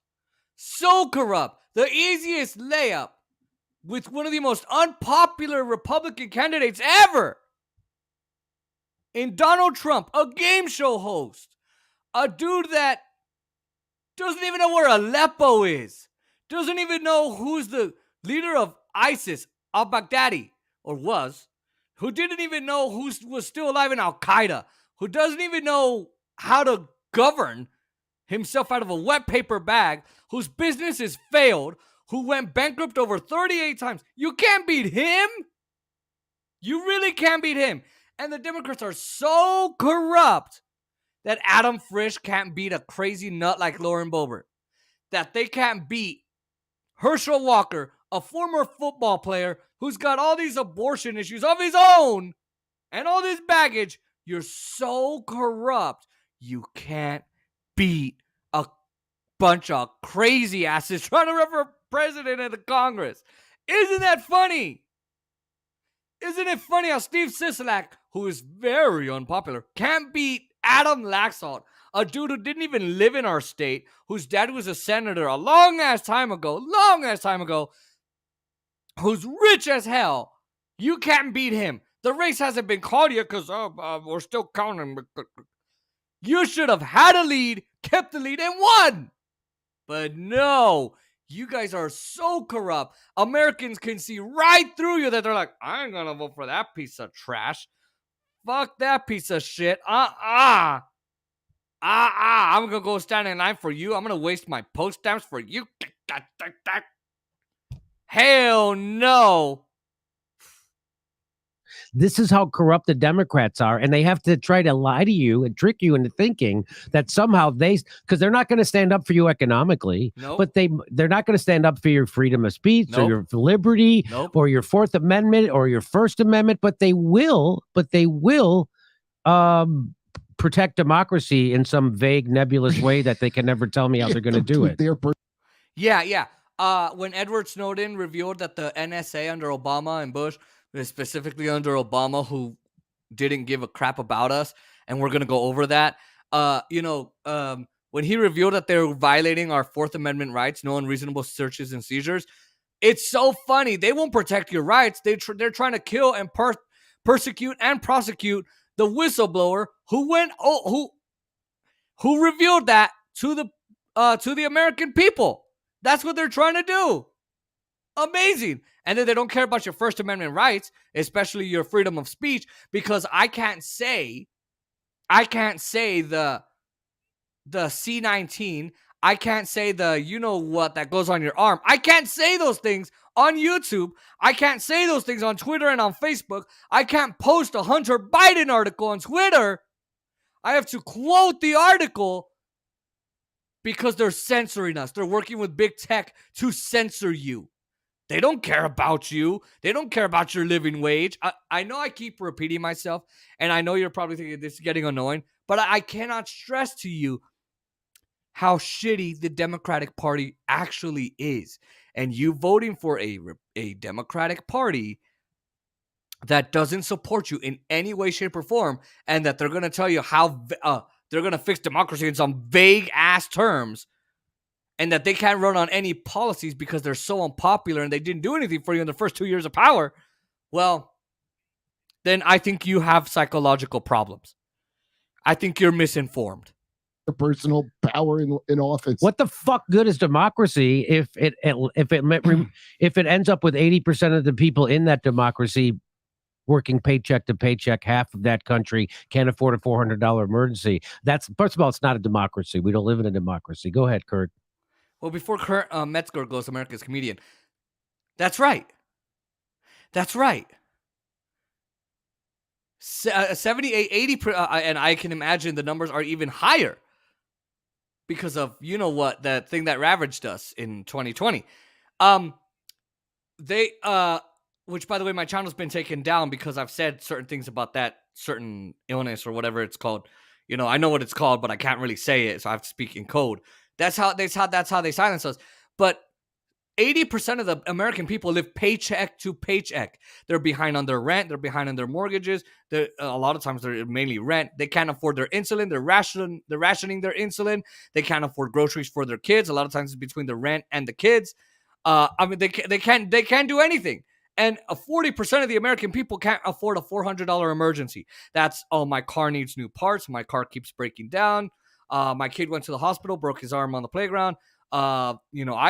So corrupt. The easiest layup with one of the most unpopular Republican candidates ever in Donald Trump, a game show host, a dude that doesn't even know where Aleppo is, doesn't even know who's the leader of ISIS, al-Baghdadi, or was, who didn't even know who was still alive in Al-Qaeda, who doesn't even know how to govern himself out of a wet paper bag, whose business has failed, who went bankrupt over 38 times. You can't beat him. You really can't beat him. And the Democrats are so corrupt that Adam Frisch can't beat a crazy nut like Lauren Boebert, that they can't beat Herschel Walker, a former football player who's got all these abortion issues of his own and all this baggage. You're so corrupt, you can't beat a bunch of crazy asses trying to run for president of the Congress. Isn't that funny? Isn't it funny how Steve Sisolak, who is very unpopular, can't beat Adam Laxalt, a dude who didn't even live in our state, whose dad was a senator a long-ass time ago, who's rich as hell. You can't beat him. The race hasn't been called yet because we're still counting. You should have had a lead, kept the lead, and won. But no, you guys are so corrupt. Americans can see right through you that they're like, I ain't gonna vote for that piece of trash. Fuck that piece of shit. I'm gonna go stand in line for you. I'm gonna waste my post stamps for you. Hell no. This is how corrupt the Democrats are, and they have to try to lie to you and trick you into thinking that somehow because they're not going to stand up for you economically, Nope. but they're not going to stand up for your freedom of speech or Nope. your liberty Nope. or your Fourth Amendment or your First Amendment, but they will protect democracy in some vague, nebulous way that they can never tell me how they're going to do it. Yeah. When Edward Snowden revealed that the NSA under Obama and Bush, specifically under Obama, who didn't give a crap about us, and we're going to go over that, when he revealed that they're violating our Fourth Amendment rights, no unreasonable searches and seizures, it's so funny. They won't protect your rights. They're trying to kill and persecute and prosecute the whistleblower who revealed that to the American people. That's what they're trying to do. Amazing. And then they don't care about your First Amendment rights, especially your freedom of speech, because I can't say the C-19. I can't say the you-know-what that goes on your arm. I can't say those things on YouTube. I can't say those things on Twitter and on Facebook. I can't post a Hunter Biden article on Twitter. I have to quote the article because they're censoring us. They're working with big tech to censor you. They don't care about you. They don't care about your living wage. I know I keep repeating myself, and I know you're probably thinking this is getting annoying, but I cannot stress to you how shitty the Democratic Party actually is. And you voting for a Democratic Party that doesn't support you in any way, shape, or form, and that they're going to tell you how they're going to fix democracy in some vague-ass terms, and that they can't run on any policies because they're so unpopular and they didn't do anything for you in the first 2 years of power, well, then I think you have psychological problems. I think you're misinformed. Personal power in office. What the fuck good is democracy if it ends up with 80% of the people in that democracy working paycheck to paycheck? Half of that country can't afford a $400 emergency. That's, first of all, it's not a democracy. We don't live in a democracy. Go ahead, Kurt. Well, before Kurt Metzger goes, America's comedian. That's right. 78, 80, and I can imagine the numbers are even higher because of, you know what, that thing that ravaged us in 2020. Which, by the way, my channel's been taken down because I've said certain things about that certain illness or whatever it's called. You know, I know what it's called, but I can't really say it, so I have to speak in code. That's how they silence us. But 80% of the American people live paycheck to paycheck. They're behind on their rent. They're behind on their mortgages. A lot of times they're mainly rent. They can't afford their insulin. They're rationing their insulin. They can't afford groceries for their kids. A lot of times it's between the rent and the kids. They can't do anything. And 40% of the American people can't afford a $400 emergency. That's, oh, my car needs new parts. My car keeps breaking down. My kid went to the hospital, broke his arm on the playground. I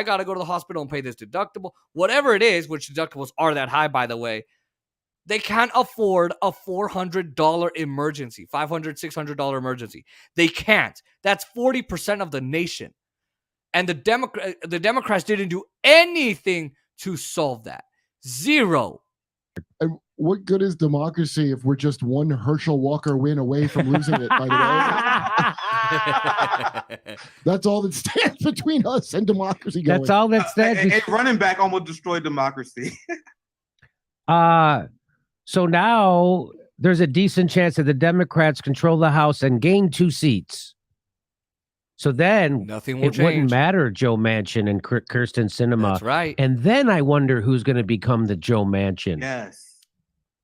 got to go to the hospital and pay this deductible. Whatever it is, which deductibles are that high, by the way. They can't afford a $400 emergency, $500, $600 emergency. They can't. That's 40% of the nation. And the Democrats didn't do anything to solve that. Zero. And what good is democracy if we're just one Herschel Walker win away from losing it, by the way? That's all that stands between us and democracy going. That's all that stands. A running back almost destroyed democracy. So now there's a decent chance that the Democrats control the House and gain 2 seats. So then nothing will it change. Wouldn't matter Joe Manchin and Kirsten Sinema. That's right. And then I wonder who's going to become the Joe Manchin. Yes.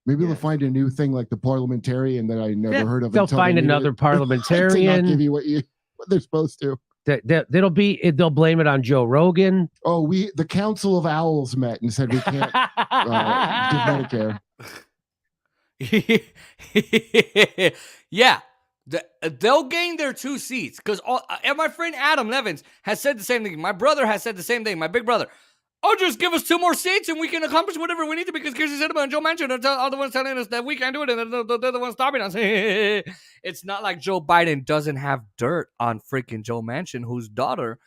Maybe they'll find a new thing like the parliamentarian that I never heard of. They'll find another parliamentarian. To not give you what they're supposed to. They'll blame it on Joe Rogan. Oh, the Council of Owls met and said we can't give Medicare. Yeah. They'll gain their 2 seats because and my friend Adam Levins has said the same thing. My brother has said the same thing. My big brother. Oh, just give us 2 more seats and we can accomplish whatever we need to because Kirsten Sinema and Joe Manchin are the ones telling us that we can't do it and they're the ones stopping us. It's not like Joe Biden doesn't have dirt on freaking Joe Manchin, whose daughter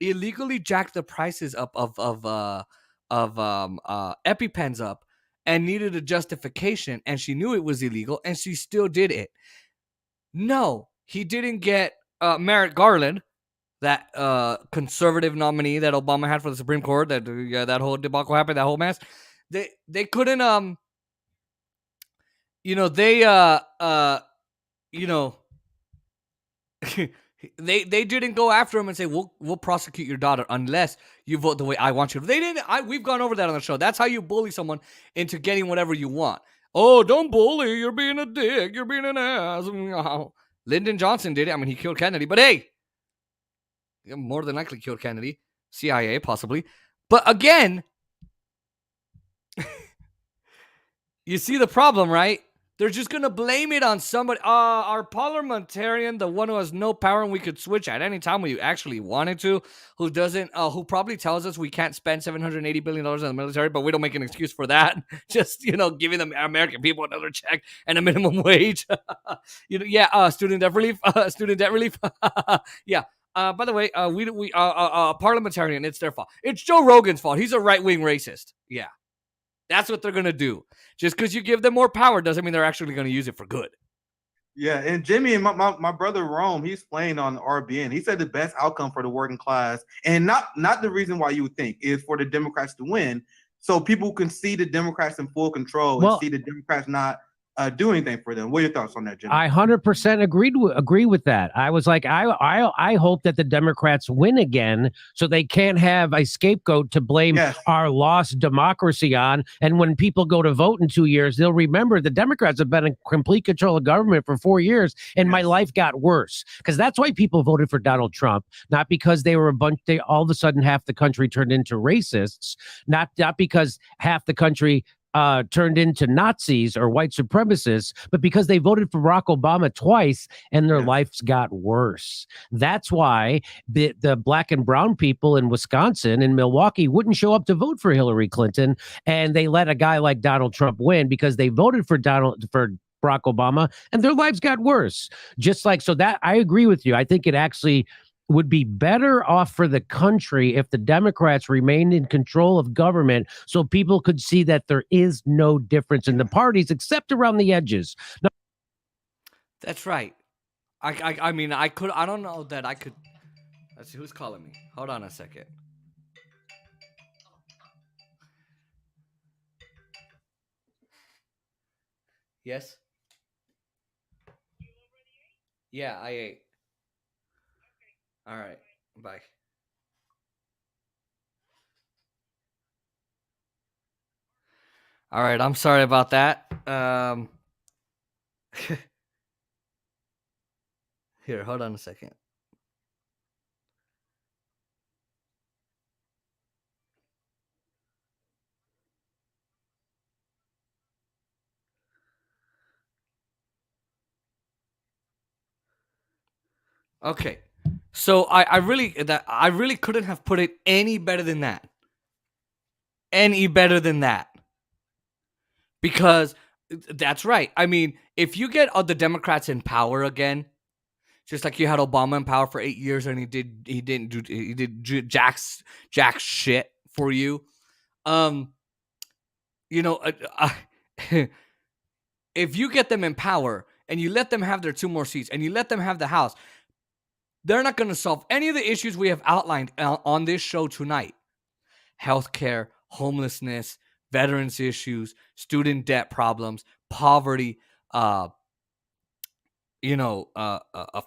illegally jacked the prices up of EpiPens up and needed a justification, and she knew it was illegal and she still did it. No, he didn't get Merrick Garland, that conservative nominee that Obama had for the Supreme Court. That whole debacle happened, that whole mess. They couldn't they didn't go after him and say we'll prosecute your daughter unless you vote the way I want you to. They didn't. We've gone over that on the show. That's how you bully someone into getting whatever you want. Oh, don't bully. You're being a dick. You're being an ass. Lyndon Johnson did it. I mean, he killed Kennedy. But hey, more than likely killed Kennedy. CIA, possibly. But again, you see the problem, right? They're just going to blame it on somebody. Our parliamentarian, the one who has no power and we could switch at any time we actually wanted to, who doesn't, who probably tells us we can't spend $780 billion in the military, but we don't make an excuse for that. Just, giving the American people another check and a minimum wage. Student debt relief. Yeah. By the way, we parliamentarian, it's their fault. It's Joe Rogan's fault. He's a right-wing racist. Yeah. That's what they're going to do. Just because you give them more power doesn't mean they're actually going to use it for good. Yeah, and Jimmy and my brother Rome, he's playing on RBN. He said the best outcome for the working class, and not the reason why you would think, is for the Democrats to win, so people can see the Democrats in full control and see the Democrats not do anything for them. What are your thoughts on that, Jimmy? I 100% agree with that. I was like, I hope that the Democrats win again, so they can't have a scapegoat to blame our lost democracy on. And when people go to vote in 2 years, they'll remember the Democrats have been in complete control of government for 4 years, and my life got worse. Because that's why people voted for Donald Trump, not because they were all of a sudden half the country turned into racists, not because half the country turned into Nazis or white supremacists, but because they voted for Barack Obama twice and their lives got worse. That's why the black and brown people in Wisconsin and Milwaukee wouldn't show up to vote for Hillary Clinton, and they let a guy like Donald Trump win because they voted for Barack Obama and their lives got worse. So that I agree with you. I think it actually would be better off for the country if the Democrats remained in control of government so people could see that there is no difference in the parties except around the edges. No. That's right. I mean, I don't know that I could. Let's see, who's calling me? Hold on a second. Yes? Yeah, I ate. All right. Bye. All right. I'm sorry about that. Here, hold on a second. Okay. So I really couldn't have put it any better than that. Any better than that. Because that's right. I mean, if you get the Democrats in power again, just like you had Obama in power for 8 years and he did jack shit for you. You know, if you get them in power and you let them have their 2 more seats and you let them have the House, they're not going to solve any of the issues we have outlined on this show tonight. Healthcare, homelessness, veterans issues, student debt problems, poverty, a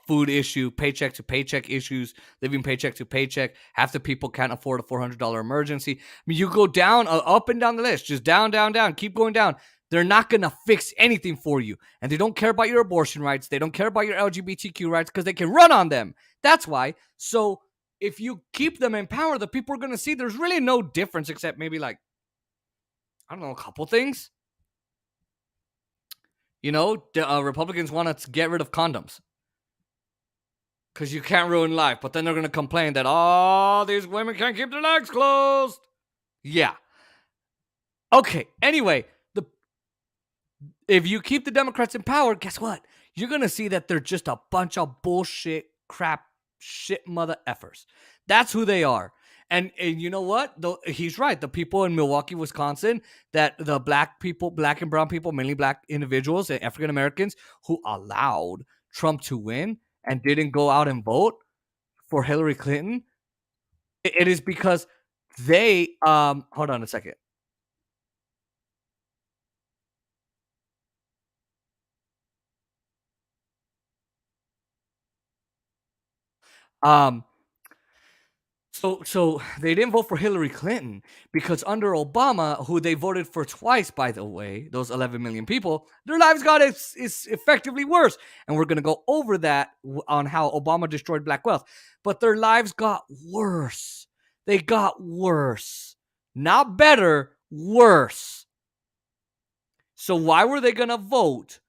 food issue, paycheck to paycheck issues, living paycheck to paycheck. Half the people can't afford a $400 emergency. I mean, you go down, up and down the list, just down, keep going down. They're not going to fix anything for you. And they don't care about your abortion rights. They don't care about your LGBTQ rights because they can run on them. That's why. So if you keep them in power, the people are going to see there's really no difference except maybe like, I don't know, a couple things. You know, Republicans want to get rid of condoms because you can't ruin life. But then they're going to complain that, oh, these women can't keep their legs closed. Yeah. Okay. Anyway, if you keep the Democrats in power, guess what? You're going to see that they're just a bunch of bullshit, crap, shit mother effers. That's who they are. And you know what? He's right. The people in Milwaukee, Wisconsin, that the black and brown people, mainly black individuals and African Americans who allowed Trump to win and didn't go out and vote for Hillary Clinton, it is because they, hold on a second. So they didn't vote for Hillary Clinton because under Obama, who they voted for twice, by the way, those 11 million people, their lives got is effectively worse. And we're going to go over that on how Obama destroyed black wealth. But their lives got worse. They got worse. Not better, worse. So why were they going to vote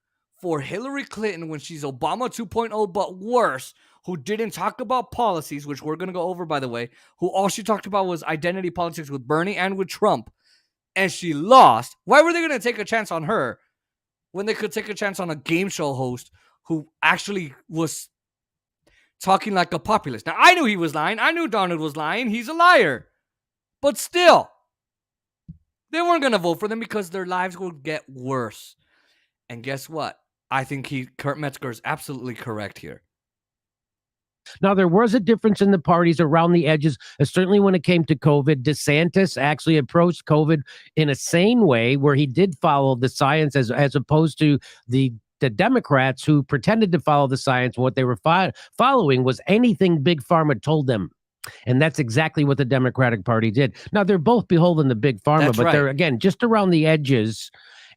for Hillary Clinton when she's Obama 2.0, but worse, who didn't talk about policies, which we're going to go over, by the way, who all she talked about was identity politics with Bernie and with Trump, and she lost? Why were they going to take a chance on her when they could take a chance on a game show host who actually was talking like a populist? Now, I knew he was lying. I knew Donald was lying. He's a liar. But still, they weren't going to vote for them because their lives would get worse. And guess what? I think Kurt Metzger is absolutely correct here. Now, there was a difference in the parties around the edges, certainly when it came to COVID. DeSantis actually approached COVID in a sane way where he did follow the science as opposed to the Democrats who pretended to follow the science. What they were following was anything Big Pharma told them. And that's exactly what the Democratic Party did. Now, they're both beholden to Big Pharma, That's but right. they're, again, just around the edges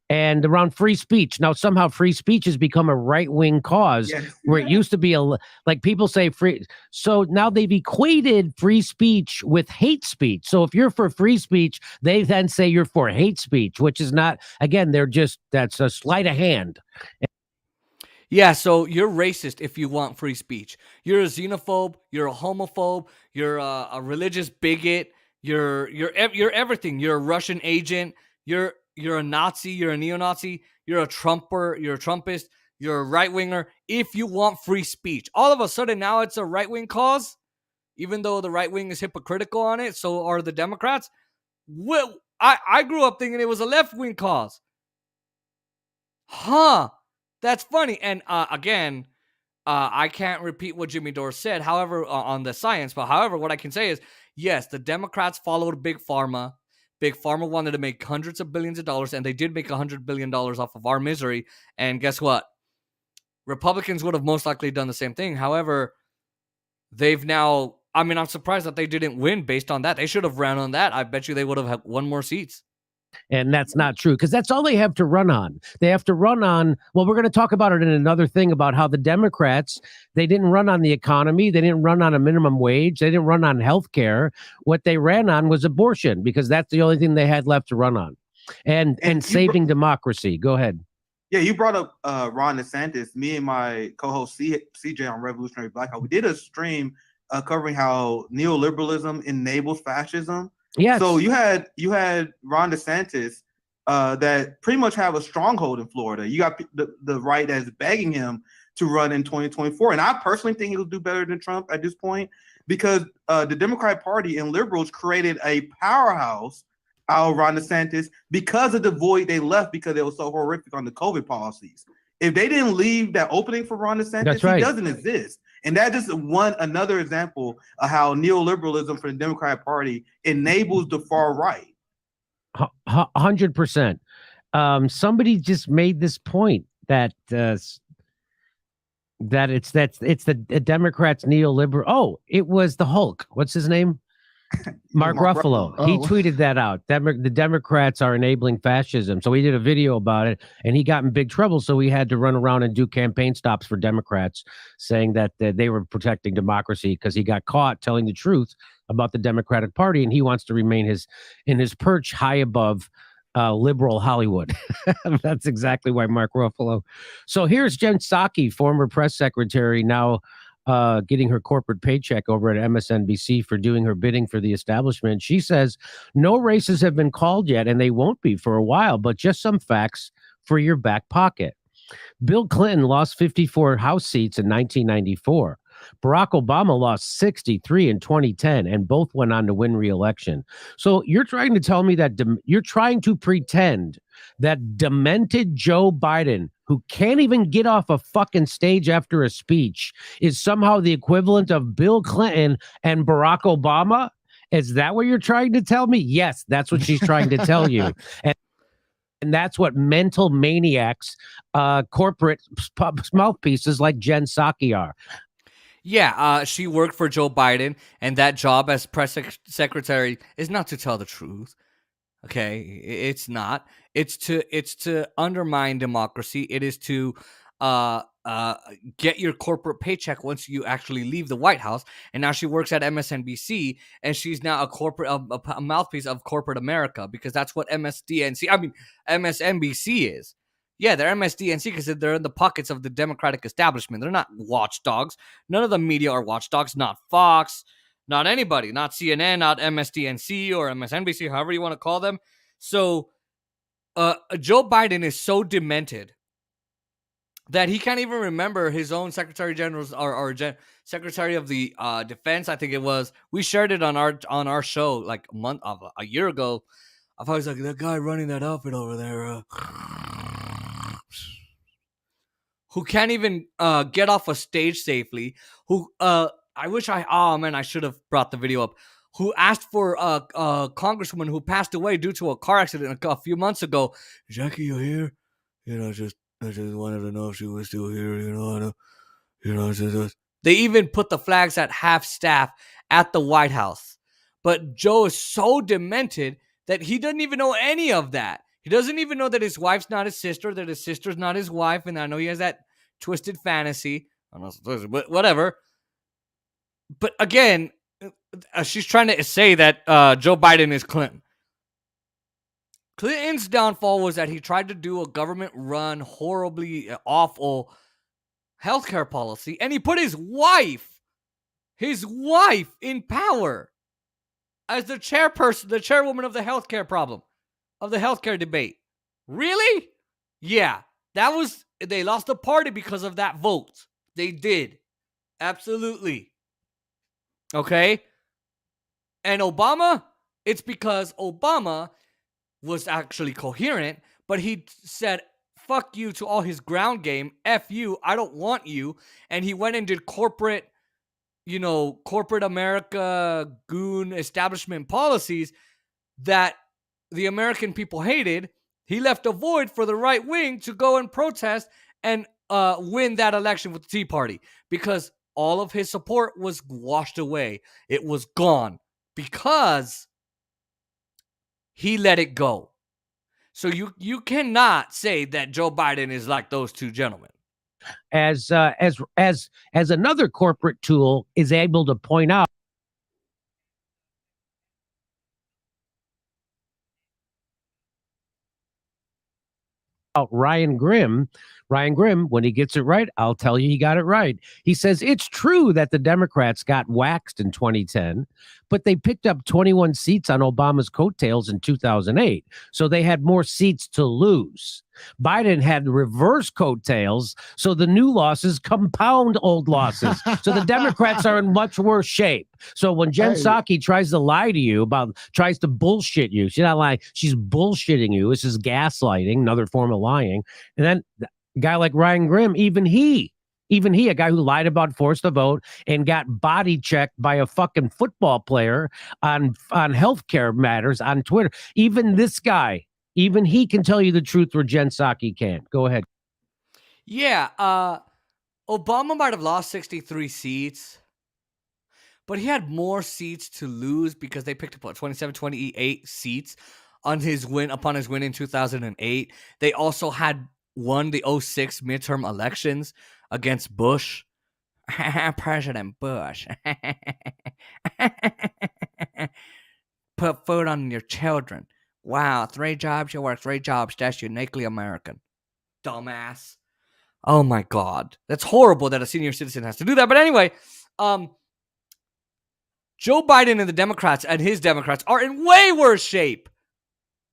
and around free speech. Now, somehow free speech has become a right-wing cause where it used to be like people say free. So now they've equated free speech with hate speech. So if you're for free speech, they then say you're for hate speech, which is not, again, that's a sleight of hand. Yeah, so you're racist if you want free speech. You're a xenophobe. You're a homophobe. You're a religious bigot. You're everything. You're a Russian agent. You're a Nazi. You're a neo-Nazi. You're a Trumper. You're a Trumpist. You're a right-winger. If you want free speech, all of a sudden now it's a right-wing cause, even though the right wing is hypocritical on it. So are the Democrats. Well, I grew up thinking it was a left-wing cause. Huh. That's funny. And again, I can't repeat what Jimmy Dore said, however, on the science. But however, what I can say is, yes, the Democrats followed Big Pharma. Big Pharma wanted to make hundreds of billions of dollars, and they did make $100 billion off of our misery. And guess what? Republicans would have most likely done the same thing. However, they've now, I mean, I'm surprised that they didn't win based on that. They should have ran on that. I bet you they would have had one more seats. And that's not true because that's all they have to run on. They have to run on. Well, we're going to talk about it in another thing about how the Democrats, they didn't run on the economy. They didn't run on a minimum wage. They didn't run on health care. What they ran on was abortion because that's the only thing they had left to run on. And saving democracy. Go ahead. Yeah, you brought up Ron DeSantis. Me and my co-host CJ on Revolutionary Blackout, we did a stream covering how neoliberalism enables fascism. Yes. So you had Ron DeSantis that pretty much have a stronghold in Florida. You got the right that's begging him to run in 2024. And I personally think he'll do better than Trump at this point because the Democratic Party and liberals created a powerhouse out of Ron DeSantis because of the void they left because it was so horrific on the COVID policies. If they didn't leave that opening for Ron DeSantis, right. He doesn't exist. And that is another example of how neoliberalism for the Democratic Party enables the far right. 100%. Somebody just made this point that it's the Democrats neoliberal. Oh, it was the Hulk. What's his name? Mark Ruffalo. He tweeted that out. The Democrats are enabling fascism. So he did a video about it, and he got in big trouble. So he had to run around and do campaign stops for Democrats, saying that they were protecting democracy because he got caught telling the truth about the Democratic Party, and he wants to remain in his perch high above liberal Hollywood. That's exactly why Mark Ruffalo. So here's Jen Psaki, former press secretary, now getting her corporate paycheck over at MSNBC for doing her bidding for the establishment. She says no races have been called yet, and they won't be for a while, but just some facts for your back pocket. Bill Clinton lost 54 House seats in 1994. Barack Obama lost 63 in 2010, and both went on to win re-election. So you're trying to tell me that you're trying to pretend that demented Joe Biden, who can't even get off a fucking stage after a speech, is somehow the equivalent of Bill Clinton and Barack Obama? Is that what you're trying to tell me? Yes, that's what she's trying to tell you. And that's what mental maniacs, corporate mouthpieces like Jen Psaki are. Yeah, she worked for Joe Biden, and that job as press secretary is not to tell the truth. Okay, it's not. It's to undermine democracy. It is to get your corporate paycheck once you actually leave the White House. And now she works at MSNBC, and she's now a mouthpiece of corporate America, because that's what MSNBC is. Yeah, they're MSDNC because they're in the pockets of the Democratic establishment. They're not watchdogs. None of the media are watchdogs. Not Fox, not anybody, not CNN, not MSDNC or MSNBC, however you want to call them. So Joe Biden is so demented that he can't even remember his own Secretary General's or Secretary of the Defense. I think it was. We shared it on our show like a year ago. I was like, that guy running that outfit over there, who can't even get off a stage safely. Who I should have brought the video up. Who asked for a congresswoman who passed away due to a car accident a few months ago. Jackie, you here? I just wanted to know if she was still here. They even put the flags at half staff at the White House. But Joe is so demented that he doesn't even know any of that. He doesn't even know that his wife's not his sister, that his sister's not his wife, and I know he has that twisted fantasy. I don't know, but whatever. But again, she's trying to say that Joe Biden is Clinton. Clinton's downfall was that he tried to do a government-run, horribly awful healthcare policy, and he put his wife in power as the chairperson, the chairwoman of the healthcare problem, of the healthcare debate. Really? Yeah, they lost the party because of that vote. They did. Absolutely. Okay? And Obama, it's because Obama was actually coherent, but he said, fuck you to all his ground game. F you, I don't want you. And he went and did corporate America goon establishment policies that the American people hated. He left a void for the right wing to go and protest and win that election with the Tea Party, because all of his support was washed away. It was gone because he let it go. So you cannot say that Joe Biden is like those two gentlemen. As another corporate tool is able to point out. Ryan Grimm. Ryan Grimm, when he gets it right, I'll tell you he got it right. He says it's true that the Democrats got waxed in 2010, but they picked up 21 seats on Obama's coattails in 2008. So they had more seats to lose. Biden had reverse coattails, so the new losses compound old losses. So the Democrats are in much worse shape. So when Jen Psaki tries to lie to you tries to bullshit you, she's not lying, she's bullshitting you. This is gaslighting, another form of lying. And then a guy like Ryan Grimm, even he, a guy who lied about forced to vote and got body checked by a fucking football player on healthcare matters on Twitter. Even this guy, even he can tell you the truth where Jen Psaki can't. Go ahead. Yeah, Obama might have lost 63 seats, but he had more seats to lose because they picked up 27, 28 seats upon his win in 2008. They also had won the 06 midterm elections against Bush. President Bush. Put food on your children. Wow, 3 jobs, you work 3 jobs. That's uniquely American. Dumbass. Oh my God. That's horrible that a senior citizen has to do that. But anyway, Joe Biden and the Democrats and his Democrats are in way worse shape.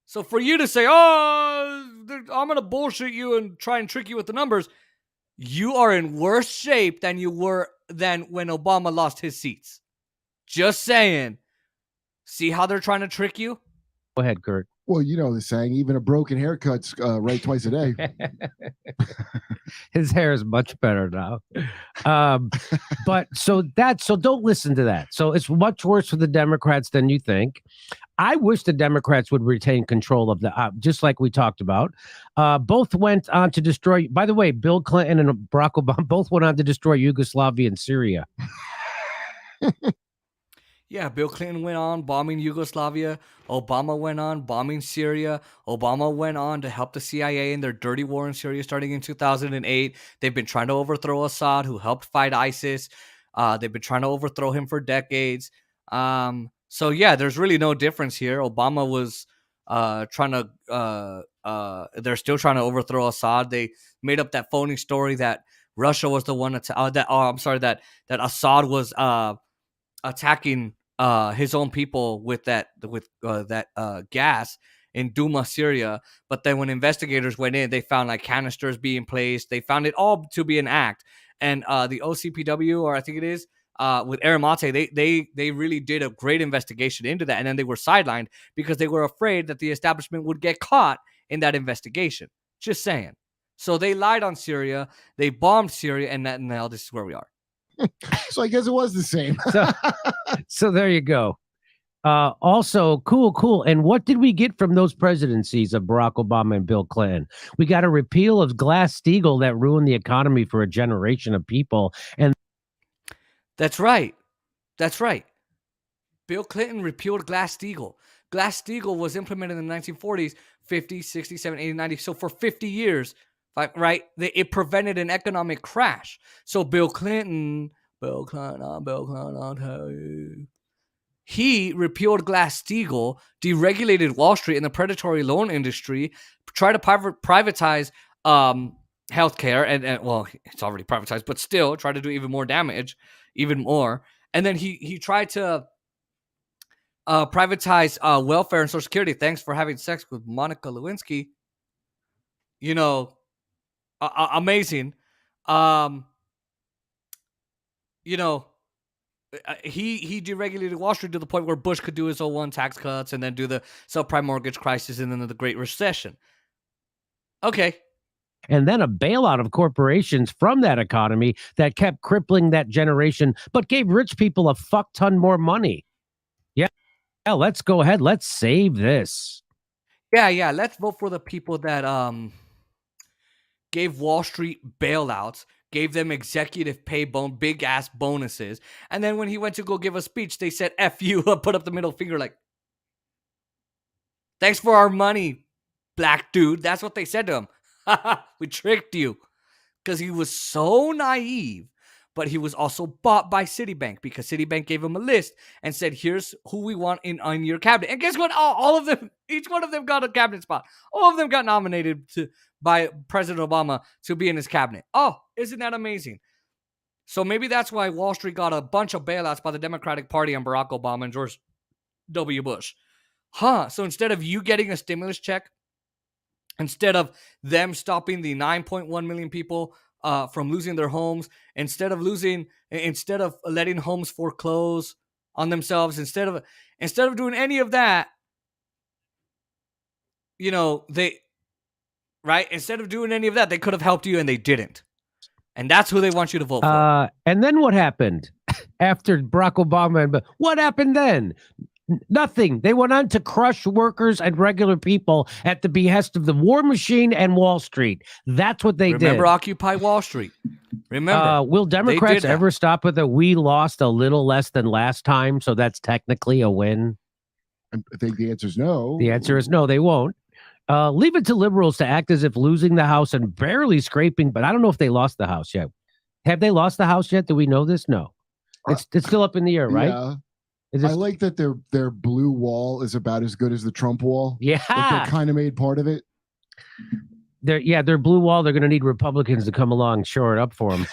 So for you to say, oh, I'm going to bullshit you and try and trick you with the numbers, you are in worse shape than you were than when Obama lost his seats. Just saying. See how they're trying to trick you? Go ahead, Kurt. Well, you know the saying, even a broken haircut's right twice a day. His hair is much better now. But so don't listen to that. So it's much worse for the Democrats than you think. I wish the Democrats would retain control of the, just like we talked about. Both went on to destroy, by the way, Bill Clinton and Barack Obama both went on to destroy Yugoslavia and Syria. Yeah, Bill Clinton went on bombing Yugoslavia. Obama went on bombing Syria. Obama went on to help the CIA in their dirty war in Syria starting in 2008. They've been trying to overthrow Assad, who helped fight ISIS. They've been trying to overthrow him for decades. So, yeah, there's really no difference here. Obama was they're still trying to overthrow Assad. They made up that phony story that Russia was the one that Assad was attacking his own people with that gas in Duma, Syria. But then when investigators went in, they found like canisters being placed. They found it all to be an act. And the OCPW, or I think it is, with Aramate, they really did a great investigation into that. And then they were sidelined because they were afraid that the establishment would get caught in that investigation. Just saying. So they lied on Syria. They bombed Syria. And now this is where we are. So I guess it was the same. So there you go. Also, cool. And what did we get from those presidencies of Barack Obama and Bill Clinton? We got a repeal of Glass-Steagall that ruined the economy for a generation of people. And that's right. Bill Clinton repealed Glass-Steagall. Glass-Steagall was implemented in the 1940s, 50s, 60s, 70s, 80s, 90s. So for 50 years, right, it prevented an economic crash. So Bill Clinton, I'll tell you. He repealed Glass-Steagall, deregulated Wall Street and the predatory loan industry, tried to privatize healthcare, and well, it's already privatized, but still tried to do even more damage, even more. And then he tried to privatize welfare and Social Security. Thanks for having sex with Monica Lewinsky. You know, amazing. You know, he deregulated Wall Street to the point where Bush could do his 01 tax cuts and then do the subprime mortgage crisis and then the Great Recession. Okay. And then a bailout of corporations from that economy that kept crippling that generation, but gave rich people a fuck ton more money. Yeah, let's go ahead. Let's save this. Yeah. Let's vote for the people that gave Wall Street bailouts, gave them executive pay big ass bonuses. And then when he went to go give a speech, they said, F you, put up the middle finger like, thanks for our money, black dude. That's what they said to him. We tricked you. Because he was so naive. but he was also bought by Citibank because Citibank gave him a list and said, here's who we want on your cabinet. And guess what? All of them, each one of them got a cabinet spot. All of them got nominated by President Obama to be in his cabinet. Oh, isn't that amazing? So maybe that's why Wall Street got a bunch of bailouts by the Democratic Party and Barack Obama and George W. Bush. So instead of you getting a stimulus check, instead of them stopping the 9.1 million people from losing their homes, instead of letting homes foreclose on themselves, instead of doing any of that, instead of doing any of that, they could have helped you and they didn't. And that's who they want you to vote for. And then what happened after Barack Obama? What happened then? Nothing. They went on to crush workers and regular people at the behest of the war machine and Wall Street. That's what they did. Remember Occupy Wall Street. Remember. Will Democrats ever stop with we lost a little less than last time, so that's technically a win? I think the answer is no. The answer is no, they won't. Leave it to liberals to act as if losing the House and barely scraping, but I don't know if they lost the House yet. Have they lost the House yet? Do we know this? No. It's still up in the air, right? Yeah. I like that their blue wall is about as good as the Trump wall. Yeah. Like they kind of made part of it. Their blue wall, they're going to need Republicans to come along, shore it up for them.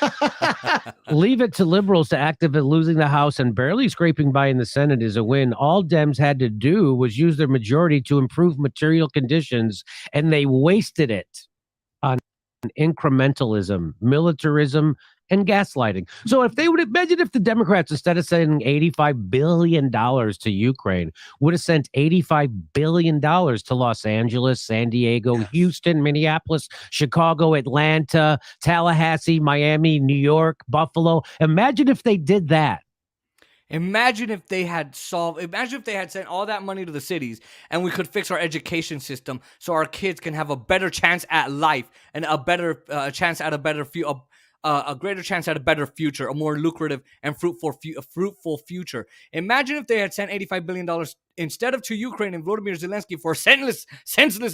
Leave it to liberals to act as if losing the House and barely scraping by in the Senate is a win. All Dems had to do was use their majority to improve material conditions, and they wasted it on incrementalism, militarism, and gaslighting. So if they would imagine if the Democrats, instead of sending $85 billion to Ukraine, would have sent $85 billion to Los Angeles, San Diego, Houston, Minneapolis, Chicago, Atlanta, Tallahassee, Miami, New York, Buffalo. Imagine if they did that. Imagine if they had sent all that money to the cities and we could fix our education system so our kids can have a better chance at life and a better chance at a better a greater chance at a better future, a more lucrative and fruitful future. Imagine if they had sent $85 billion instead of to Ukraine and Volodymyr Zelensky for senseless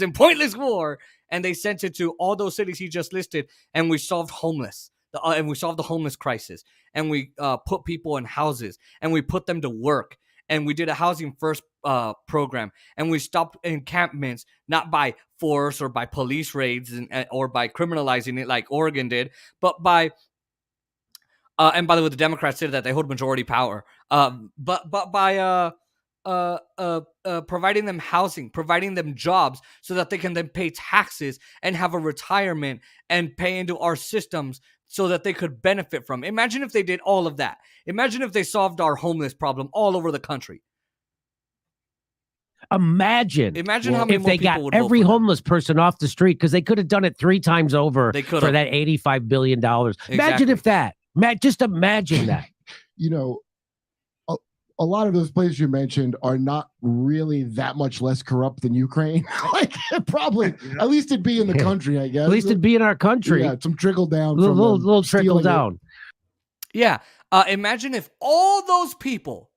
and pointless war, and they sent it to all those cities he just listed, and we solved the homeless crisis, and we put people in houses, and we put them to work, and we did a housing first program, and we stopped encampments, not by force or by police raids or by criminalizing it like Oregon did, but by and by the way, the Democrats did that. They hold majority power, but by providing them housing, providing them jobs so that they can then pay taxes and have a retirement and pay into our systems so that they could benefit from. Imagine if they did all of that. Imagine if they solved our homeless problem all over the country. Imagine how many if more they got people would every vote for homeless person off the street, because they could have done it 3 times over for that $85 billion. Exactly. Imagine if that. Just imagine that. A lot of those places you mentioned are not really that much less corrupt than Ukraine. Like probably, at least it'd be in the country, I guess. At least it'd be in our country. Yeah, some trickle down. Little trickle down. Yeah. Imagine if all those people,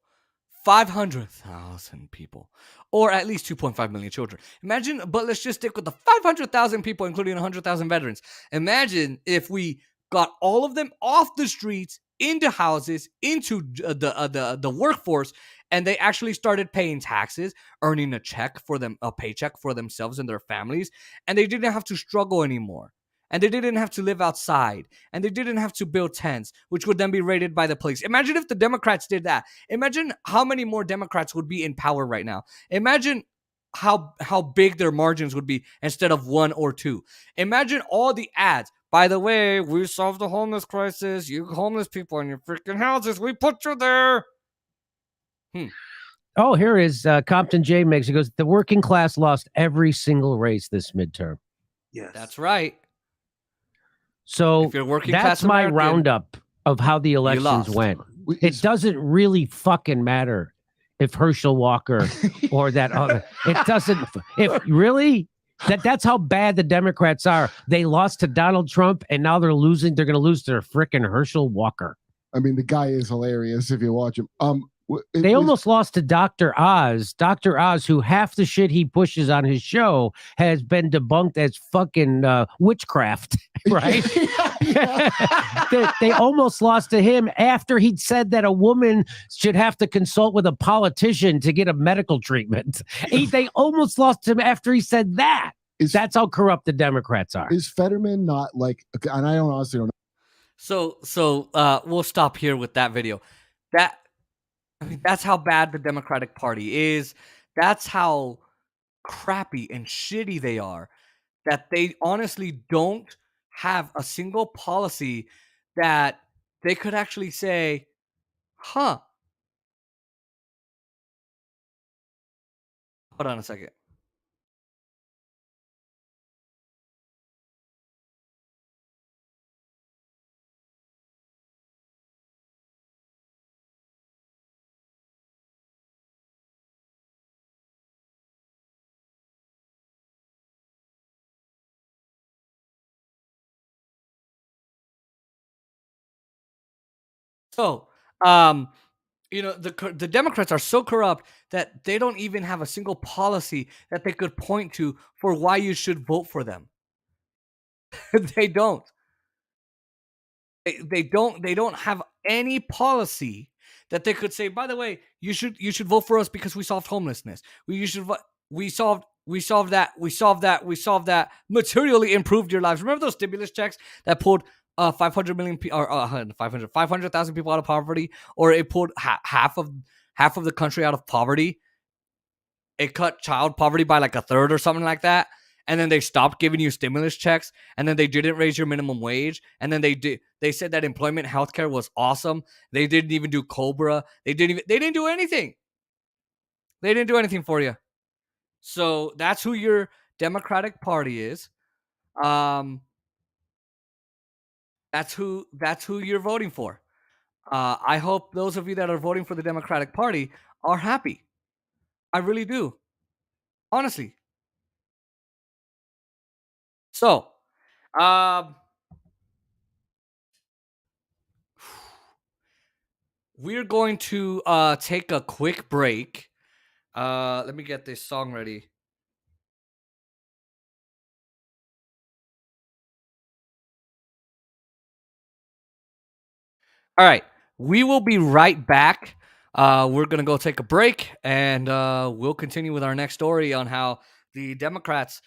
500,000 people, or at least 2.5 million children. Imagine, but let's just stick with the 500,000 people, including 100,000 veterans. Imagine if we got all of them off the streets, into houses, into the workforce, and they actually started paying taxes, earning a paycheck for themselves and their families, and they didn't have to struggle anymore. And they didn't have to live outside, and they didn't have to build tents, which would then be raided by the police. Imagine if the Democrats did that. Imagine how many more Democrats would be in power right now. Imagine how big their margins would be instead of 1 or 2. Imagine all the ads. By the way, we solved the homeless crisis. You homeless people in your freaking houses, we put you there. Oh, here is Compton J makes. He goes, the working class lost every single race this midterm. Yes, that's right. So if you're working that's class my American, roundup of how the elections went. It doesn't really fucking matter if Herschel Walker or that other. It doesn't. If really. That's how bad the Democrats are. They lost to Donald Trump, and now they're losing. They're going to lose to frickin' Herschel Walker. I mean, the guy is hilarious if you watch him. They almost lost to Dr. Oz. Dr. Oz, who half the shit he pushes on his show has been debunked as fucking witchcraft, right? They almost lost to him after he'd said that a woman should have to consult with a politician to get a medical treatment. They almost lost to him after he said that. That's how corrupt the Democrats are. Is Fetterman not like, and I honestly don't know. So we'll stop here with that video. That's how bad the Democratic Party is. That's how crappy and shitty they are. That they honestly don't have a single policy that they could actually say, huh. Hold on a second. So, the Democrats are so corrupt that they don't even have a single policy that they could point to for why you should vote for them. They don't. They don't have any policy that they could say, by the way, you should vote for us because we solved homelessness. We solved that, materially improved your lives. Remember those stimulus checks that pulled 500,000 people out of poverty, or it pulled half of the country out of poverty? It cut child poverty by like a third or something like that. And then they stopped giving you stimulus checks, and then they didn't raise your minimum wage, and then they said that employment healthcare was awesome. They didn't even do COBRA. They didn't do anything. They didn't do anything for you. So that's who your Democratic Party is. That's who you're voting for. I hope those of you that are voting for the Democratic Party are happy. I really do. Honestly. So, we're going to take a quick break. Let me get this song ready. All right, we will be right back. We're going to go take a break, and we'll continue with our next story on how the Democrats,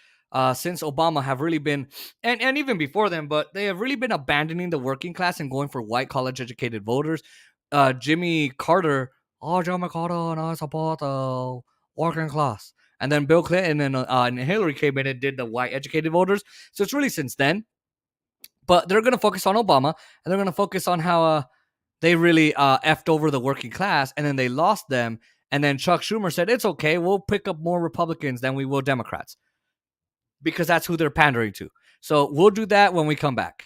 since Obama, have really been, and even before them, but they have really been abandoning the working class and going for white college-educated voters. Jimmy Carter, and I support the working class. And then Bill Clinton and Hillary came in and did the white educated voters. So it's really since then. But they're going to focus on Obama, and they're going to focus on how they really effed over the working class, and then they lost them. And then Chuck Schumer said, it's okay, we'll pick up more Republicans than we will Democrats, because that's who they're pandering to. So we'll do that when we come back.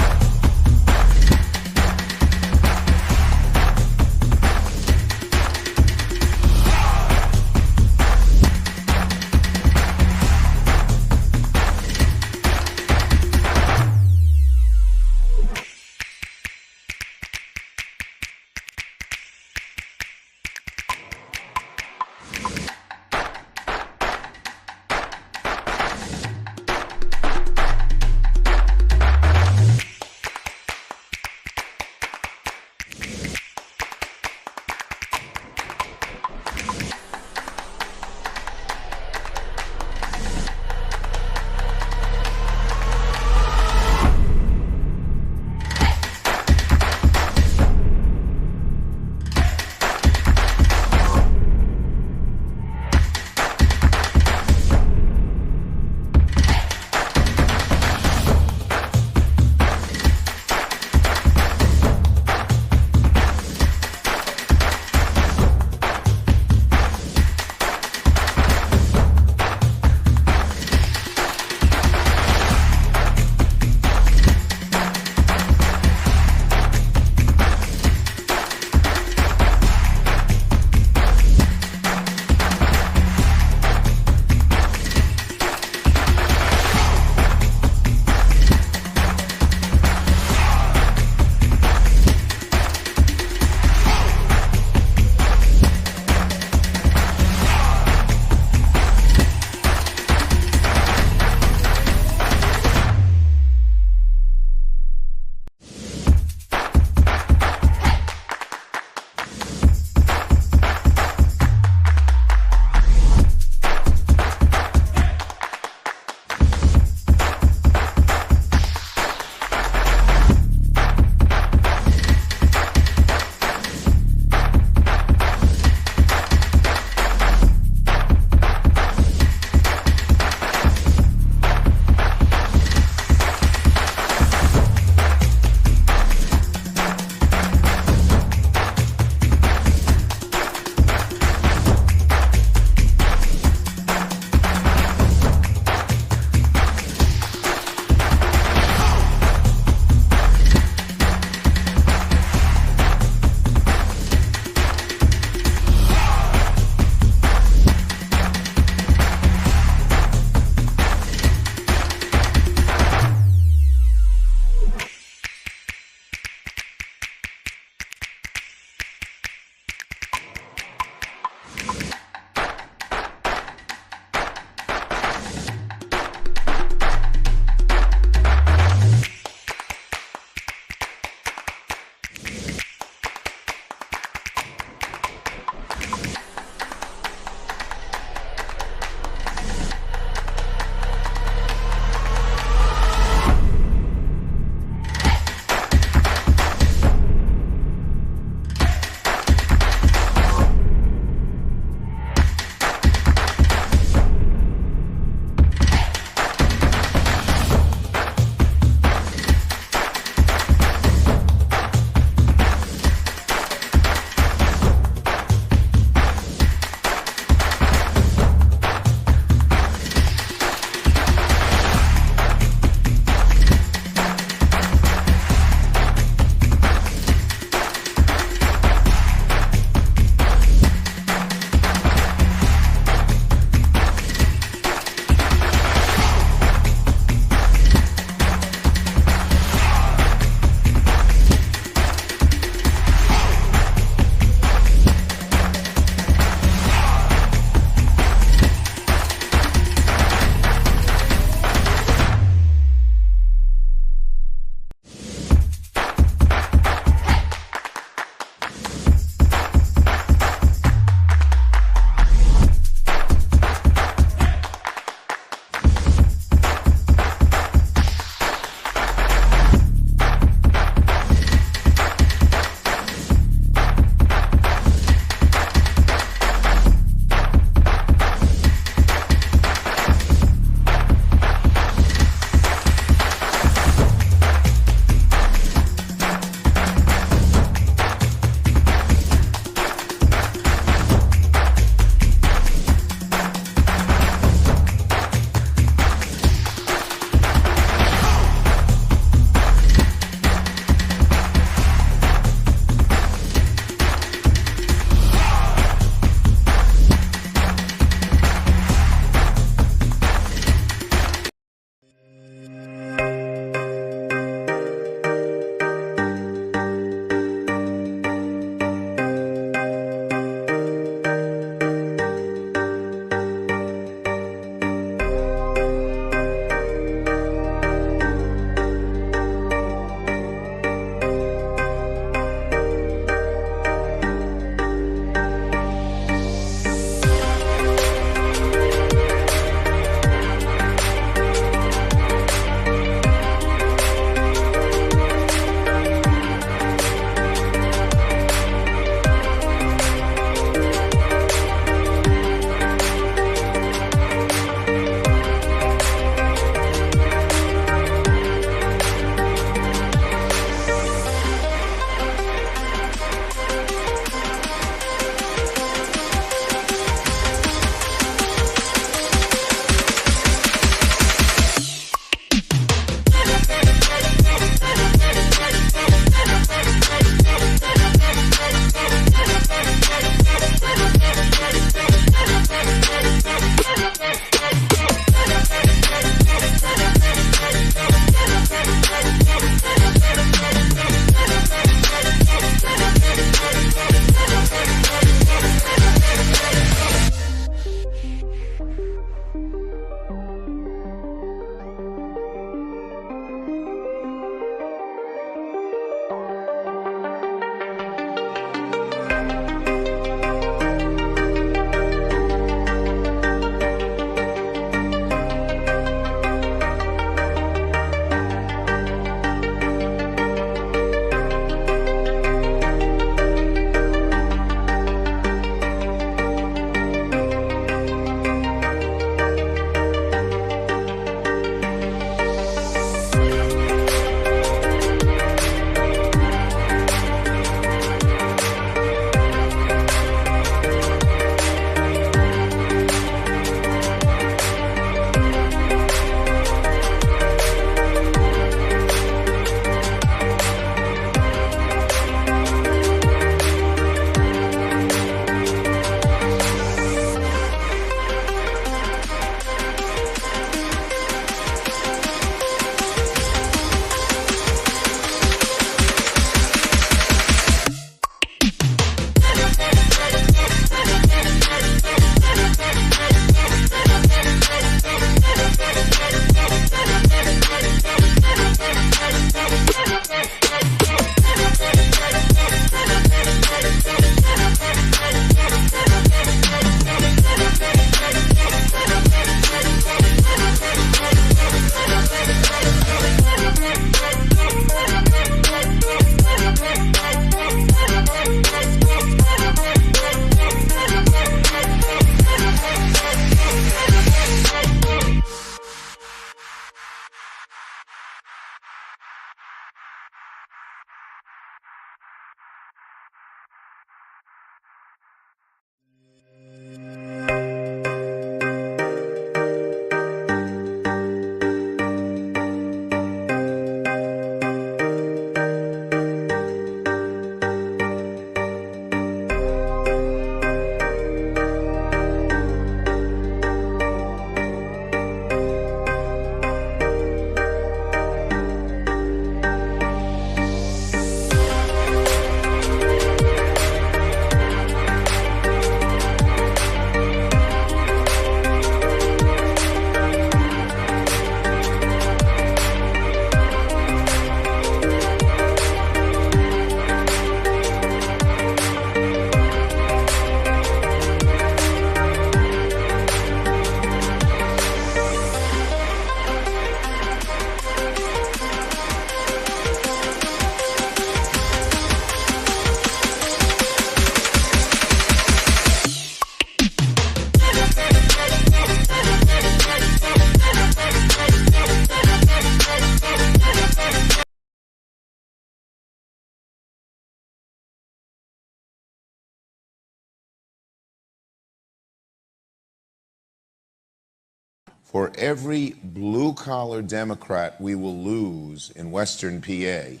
For every blue-collar Democrat we will lose in Western PA,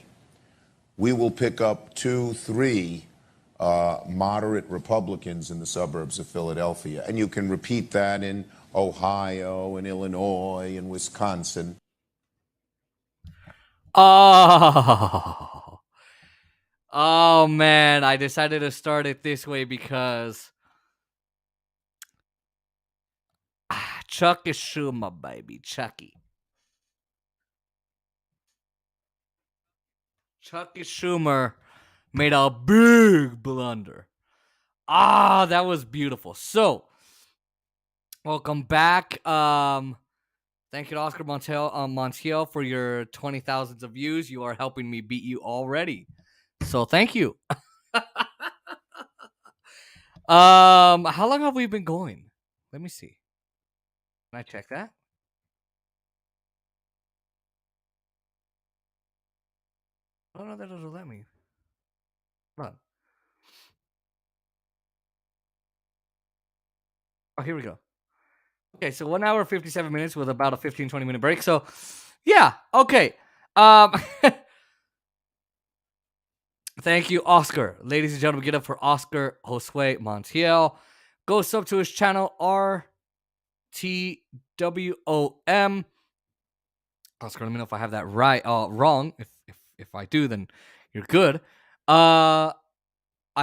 we will pick up 2, 3 moderate Republicans in the suburbs of Philadelphia. And you can repeat that in Ohio and Illinois and Wisconsin. Oh. Oh man, I decided to start it this way because Chuck is Schumer, baby. Chucky. Chucky Schumer made a big blunder. That was beautiful. So, welcome back. Thank you to Oscar Montiel for your 20,000 of views. You are helping me beat you already. So, thank you. How long have we been going? Let me see. Can I check that? Oh no, that doesn't let me. Hold on. Oh, here we go. Okay, so 1 hour 57 minutes with about a 15-20 minute break. So, yeah, okay. Thank you, Oscar. Ladies and gentlemen, get up for Oscar Josue Montiel. Go sub to his channel, RTWOM. Oscar, let me know if I have that right, wrong. If I do, then you're good. I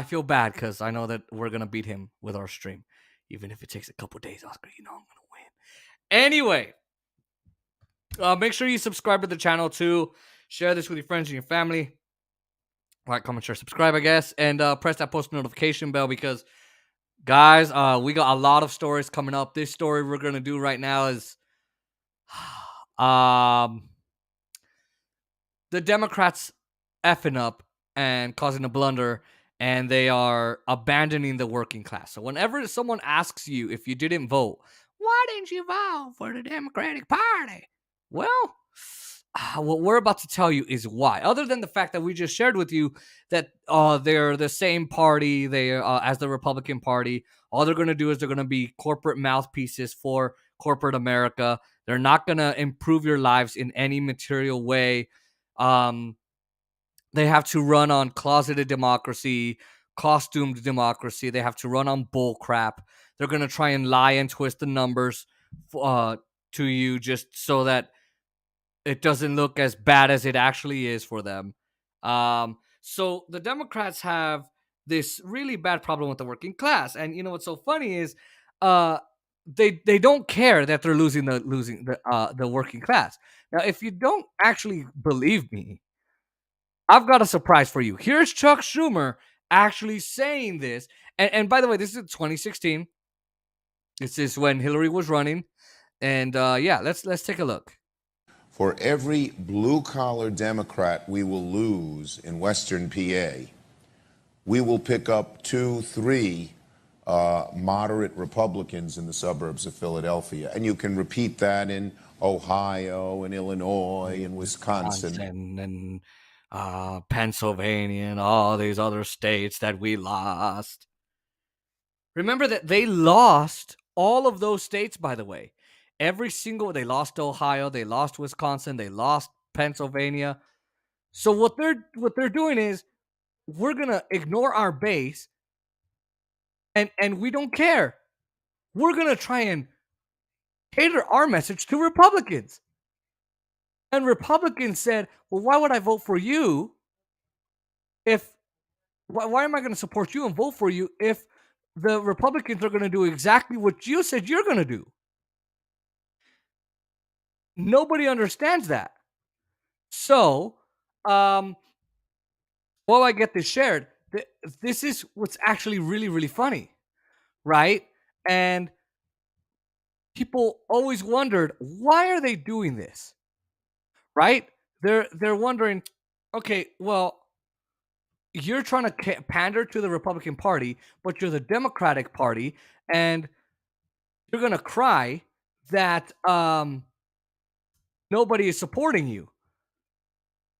feel bad because I know that we're gonna beat him with our stream, even if it takes a couple days. Oscar, you know I'm gonna win. Anyway, make sure you subscribe to the channel too. Share this with your friends and your family. Like, comment, share, subscribe, I guess, and press that post notification bell because, guys, we got a lot of stories coming up. This story we're gonna do right now is, the Democrats effing up and causing a blunder, and they are abandoning the working class. So whenever someone asks you if you didn't vote, why didn't you vote for the Democratic Party? Well, what we're about to tell you is why. Other than the fact that we just shared with you that they're the same party as the Republican Party. All they're going to do is they're going to be corporate mouthpieces for corporate America. They're not going to improve your lives in any material way. They have to run on closeted democracy, costumed democracy. They have to run on bull crap. They're going to try and lie and twist the numbers to you just so that it doesn't look as bad as it actually is for them. So the Democrats have this really bad problem with the working class. And you know what's so funny is they don't care that they're losing the working class. Now, if you don't actually believe me, I've got a surprise for you. Here's Chuck Schumer actually saying this. And by the way, this is 2016. This is when Hillary was running. And yeah, let's take a look. For every blue-collar Democrat we will lose in Western PA, we will pick up 2, 3 moderate Republicans in the suburbs of Philadelphia. And you can repeat that in Ohio and Illinois and Wisconsin. And Pennsylvania and all these other states that we lost. Remember that they lost all of those states, by the way. They lost Ohio, they lost Wisconsin, they lost Pennsylvania. So what they're doing is we're gonna ignore our base and we don't care. We're gonna try and cater our message to Republicans. And Republicans said, well, why would I vote for you why am I going to support you and vote for you if the Republicans are going to do exactly what you said you're going to do? Nobody understands that. So, while I get this shared, this is what's actually really, really funny, right? And people always wondered, why are they doing this? Right? They're wondering, okay, well, you're trying to pander to the Republican Party, but you're the Democratic Party, and you're going to cry that nobody is supporting you.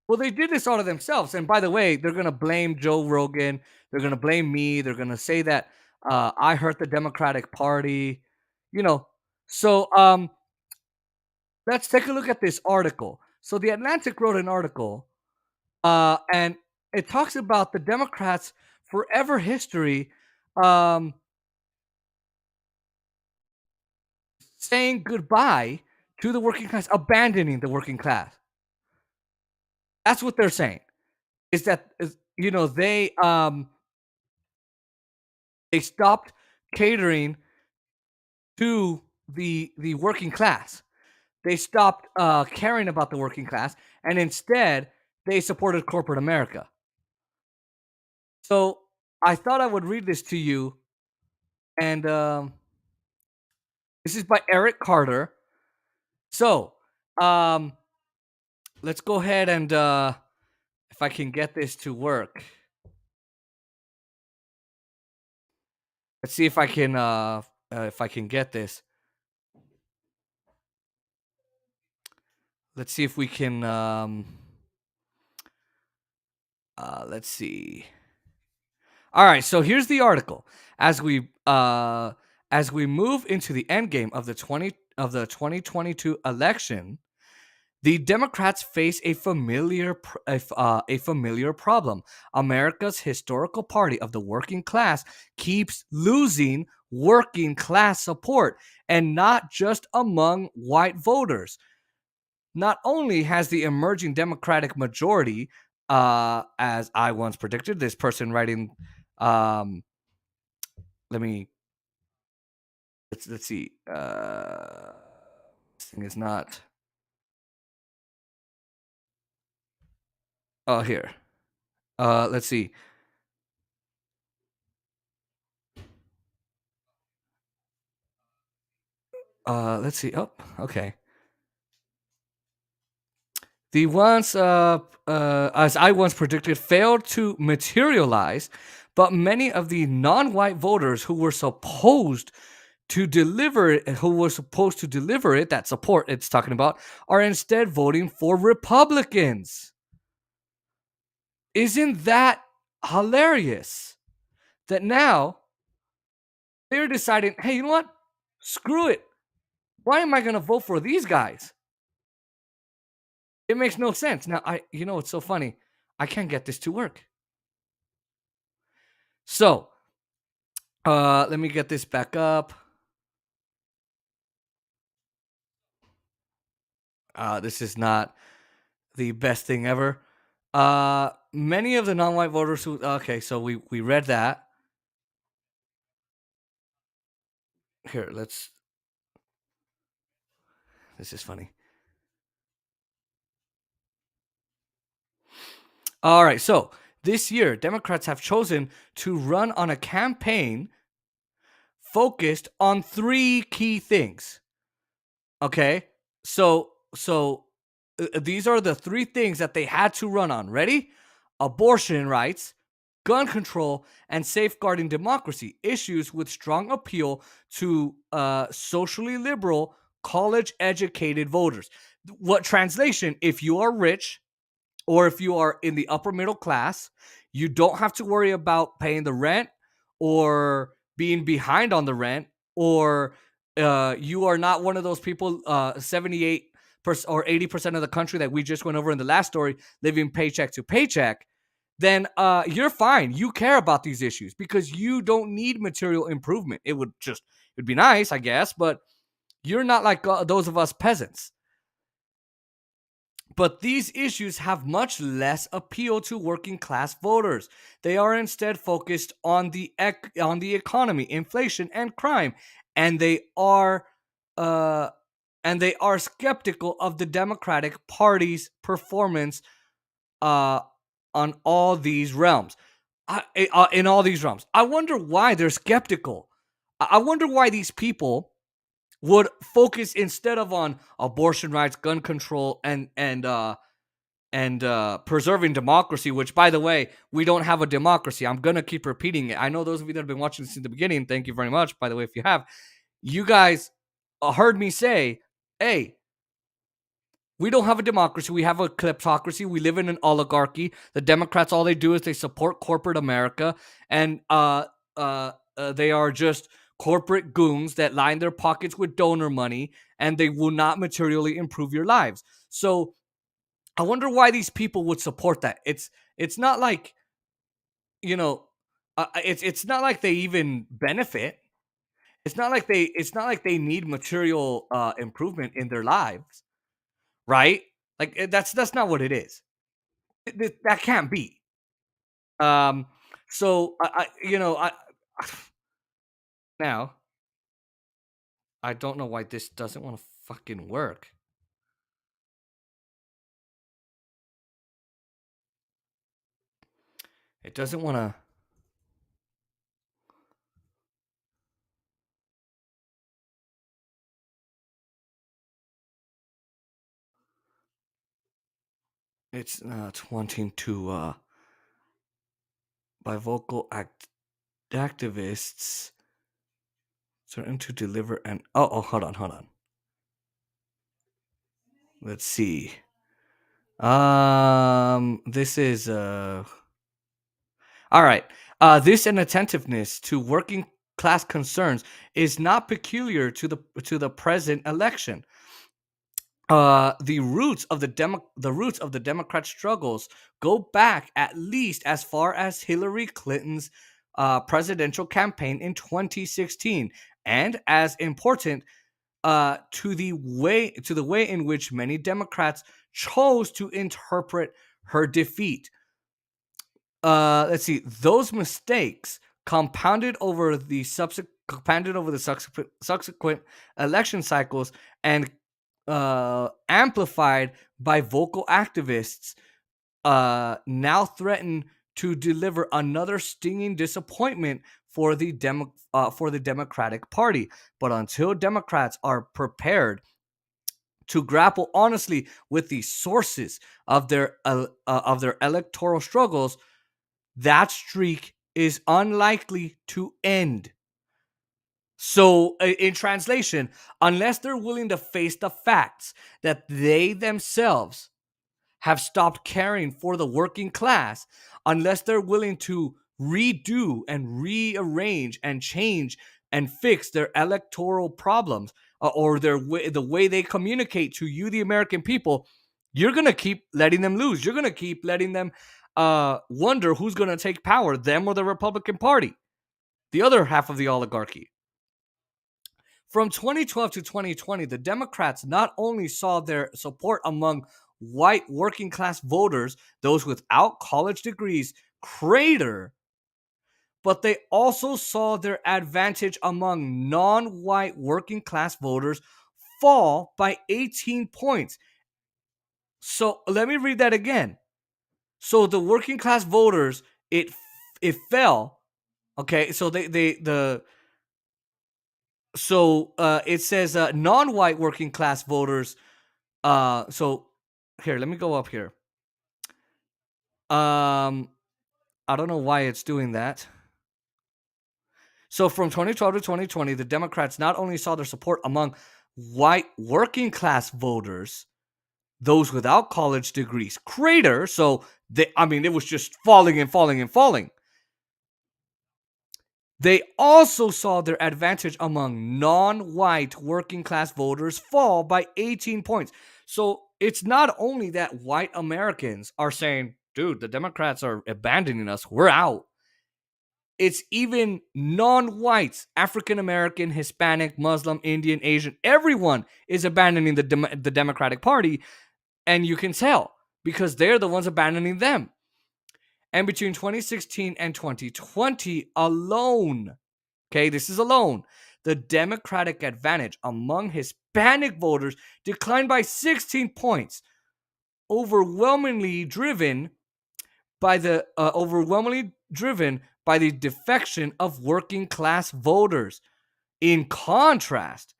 Well, they did this all to themselves. And by the way, they're going to blame Joe Rogan. They're going to blame me. They're going to say that I hurt the Democratic Party. You know, so let's take a look at this article. So the Atlantic wrote an article, and it talks about the Democrats' forever history saying goodbye to the working class, abandoning the working class. That's what they're saying. Is that they stopped catering to the working class. They stopped caring about the working class, and instead they supported corporate America. So I thought I would read this to you, and this is by Eric Carter. So let's go ahead and if I can get this to work. Let's see if I can get this. Let's see if we can let's see. All right, so here's the article. As we move into the end game of the 2022 election, the Democrats face a familiar problem. America's historical party of the working class keeps losing working class support, and not just among white voters. Not only has the emerging Democratic majority, as I once predicted, this person writing, let's see, this thing is not. Oh, here. Let's see. Let's see. Oh, okay. The ones, as I once predicted, failed to materialize, but many of the non-white voters who were supposed to deliver it, that support it's talking about, are instead voting for Republicans. Isn't that hilarious? That now they're deciding, hey, you know what? Screw it. Why am I going to vote for these guys? It makes no sense. Now, it's so funny. I can't get this to work. So, let me get this back up. This is not the best thing ever. Many of the non-white voters who, okay, so we read that. Here, this is funny. All right, so this year, Democrats have chosen to run on a campaign focused on 3 key things. Okay, so these are the 3 things that they had to run on. Ready? Abortion rights, gun control, and safeguarding democracy. Issues with strong appeal to socially liberal, college-educated voters. What translation? If you are rich, or if you are in the upper middle class, you don't have to worry about paying the rent or being behind on the rent, or you are not one of those people, 78% or 80% of the country that we just went over in the last story, living paycheck to paycheck, then you're fine. You care about these issues because you don't need material improvement. It'd be nice, I guess, but you're not like those of us peasants. But these issues have much less appeal to working class voters. They are instead focused on the economy, inflation, and crime, and they are skeptical of the Democratic Party's performance on all these realms. In all these realms, I wonder why they're skeptical. I wonder why these people would focus instead of on abortion rights, gun control, and preserving democracy, which, by the way, we don't have a democracy. I'm going to keep repeating it. I know those of you that have been watching this in the beginning, thank you very much. By the way, if you have, you guys heard me say, hey, we don't have a democracy. We have a kleptocracy. We live in an oligarchy. The Democrats, all they do is they support corporate America, and they are just corporate goons that line their pockets with donor money, and they will not materially improve your lives. So I wonder why these people would support that. It's not like, it's not like they even benefit. It's not like they need material improvement in their lives, right? Like that's not what it is. That can't be. Um, so I now I don't know why this doesn't want to fucking work. It doesn't want to. It's wanting to by vocal activists certain to deliver an hold on. Let's see. This is all right. This inattentiveness to working class concerns is not peculiar to the present election. The roots of the Democrat struggles go back at least as far as Hillary Clinton's presidential campaign in 2016, and as important to the way in which many Democrats chose to interpret her defeat. Let's see. Those mistakes compounded over the subsequent election cycles and amplified by vocal activists now threaten to deliver another stinging disappointment for the Democratic Party. But until Democrats are prepared to grapple honestly with the sources of their electoral struggles, that streak is unlikely to end. So, in translation, unless they're willing to face the facts that they themselves have stopped caring for the working class, unless they're willing to redo and rearrange and change and fix their electoral problems, or the way they communicate to you, the American people, you're going to keep letting them lose. You're going to keep letting them wonder who's going to take power, them or the Republican Party, the other half of the oligarchy. From 2012 to 2020, the Democrats not only saw their support among white working class voters, those without college degrees, crater, but they also saw their advantage among non-white working class voters fall by 18 points. So let me read that again. So the working class voters, it fell. Okay, so it says non-white working class voters. So here, let me go up here. I don't know why it's doing that. So from 2012 to 2020, the Democrats not only saw their support among white working class voters, those without college degrees, crater. So it was just falling and falling and falling. They also saw their advantage among non-white working class voters fall by 18 points. So it's not only that white Americans are saying, dude, the Democrats are abandoning us, we're out. It's even non-whites, African American, Hispanic, Muslim, Indian, Asian, everyone is abandoning the Democratic Party, and you can tell because they're the ones abandoning them. And between 2016 and 2020 alone, okay, this is alone, the Democratic advantage among Hispanic voters declined by 16 points, overwhelmingly driven by the defection of working class voters. In contrast,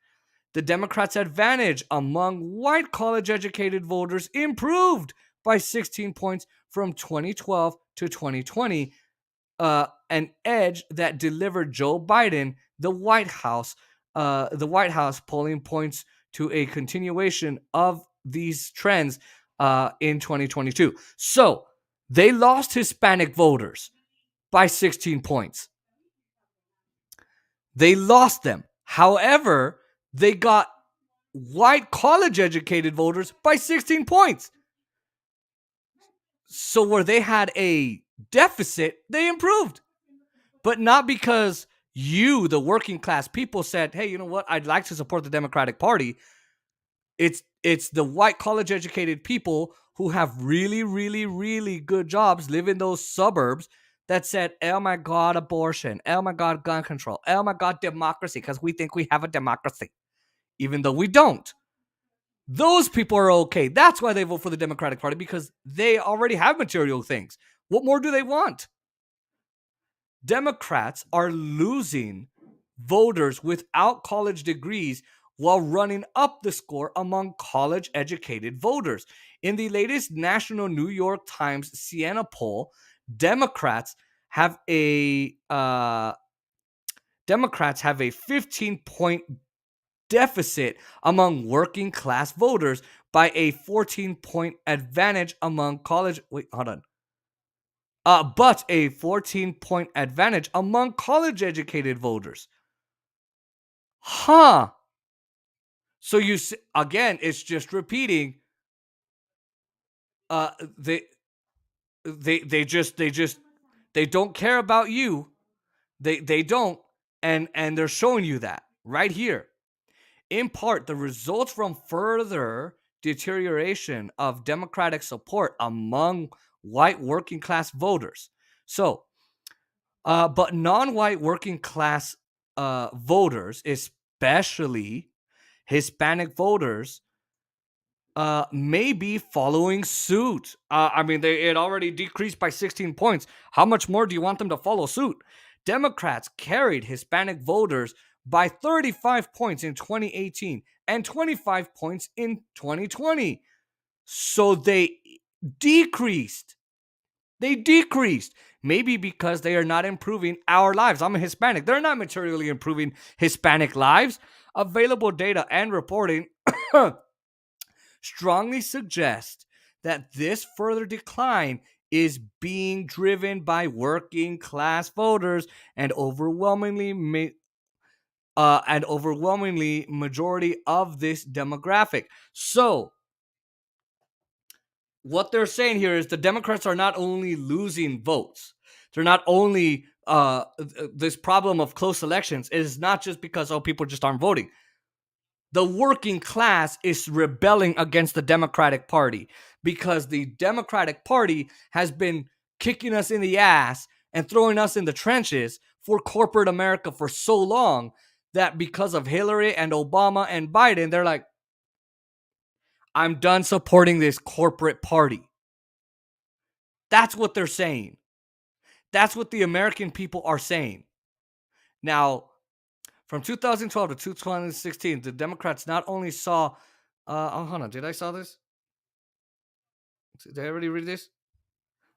the Democrats' advantage among white college-educated voters improved by 16 points from 2012 to 2020, an edge that delivered Joe Biden the White House. The White House polling points to a continuation of these trends in 2022. So they lost Hispanic voters by 16 points. They lost them. However, they got white college-educated voters by 16 points. So where they had a deficit, they improved. But not because you, the working class people, said, hey, you know what? I'd like to support the Democratic Party. It's the white college-educated people who have really, really, really good jobs, live in those suburbs, that said, oh my God, abortion. Oh my God, gun control. Oh my God, democracy, because we think we have a democracy, even though we don't. Those people are okay. That's why they vote for the Democratic Party, because they already have material things. What more do they want? Democrats are losing voters without college degrees while running up the score among college-educated voters. In the latest National New York Times Siena poll, Democrats have a 15-point deficit among working class voters by a 14-point advantage among college. Wait, hold on. But a 14-point advantage among college-educated voters. Huh. So you see, again, it's just repeating. They don't care about you. They don't, and they're showing you that right here. In part, the results from further deterioration of Democratic support among white working class voters. So, but non-white working class voters, especially Hispanic voters, may be following suit. I mean, it already decreased by 16 points. How much more do you want them to follow suit? Democrats carried Hispanic voters by 35 points in 2018 and 25 points in 2020. So they decreased. They decreased. Maybe because they are not improving our lives. I'm a Hispanic. They're not materially improving Hispanic lives. Available data and reporting strongly suggest that this further decline is being driven by working class voters and overwhelmingly majority of this demographic. So what they're saying here is the Democrats are not only losing votes, they're not only this problem of close elections is not just because people just aren't voting. The working class is rebelling against the Democratic Party because the Democratic Party has been kicking us in the ass and throwing us in the trenches for corporate America for so long that because of Hillary and Obama and Biden, they're like, I'm done supporting this corporate party. That's what they're saying. That's what the American people are saying. Now, from 2012 to 2016, the Democrats not only saw, hold on, did I saw this? Did I already read this?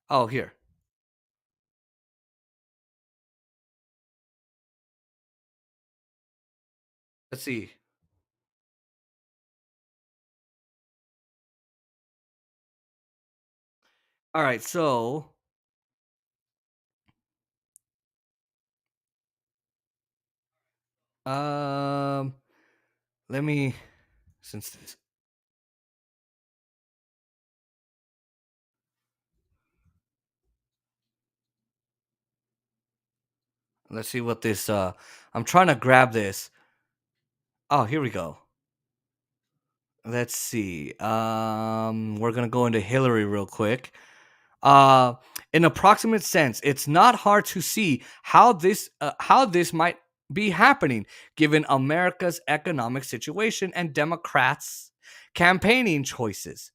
Oh, here. Let's see. All right, so let me, since this, let's see what this, I'm trying to grab this. Oh, here we go. Let's see. We're gonna go into Hillary real quick. In approximate sense, it's not hard to see how this might be happening given America's economic situation and Democrats' campaigning choices.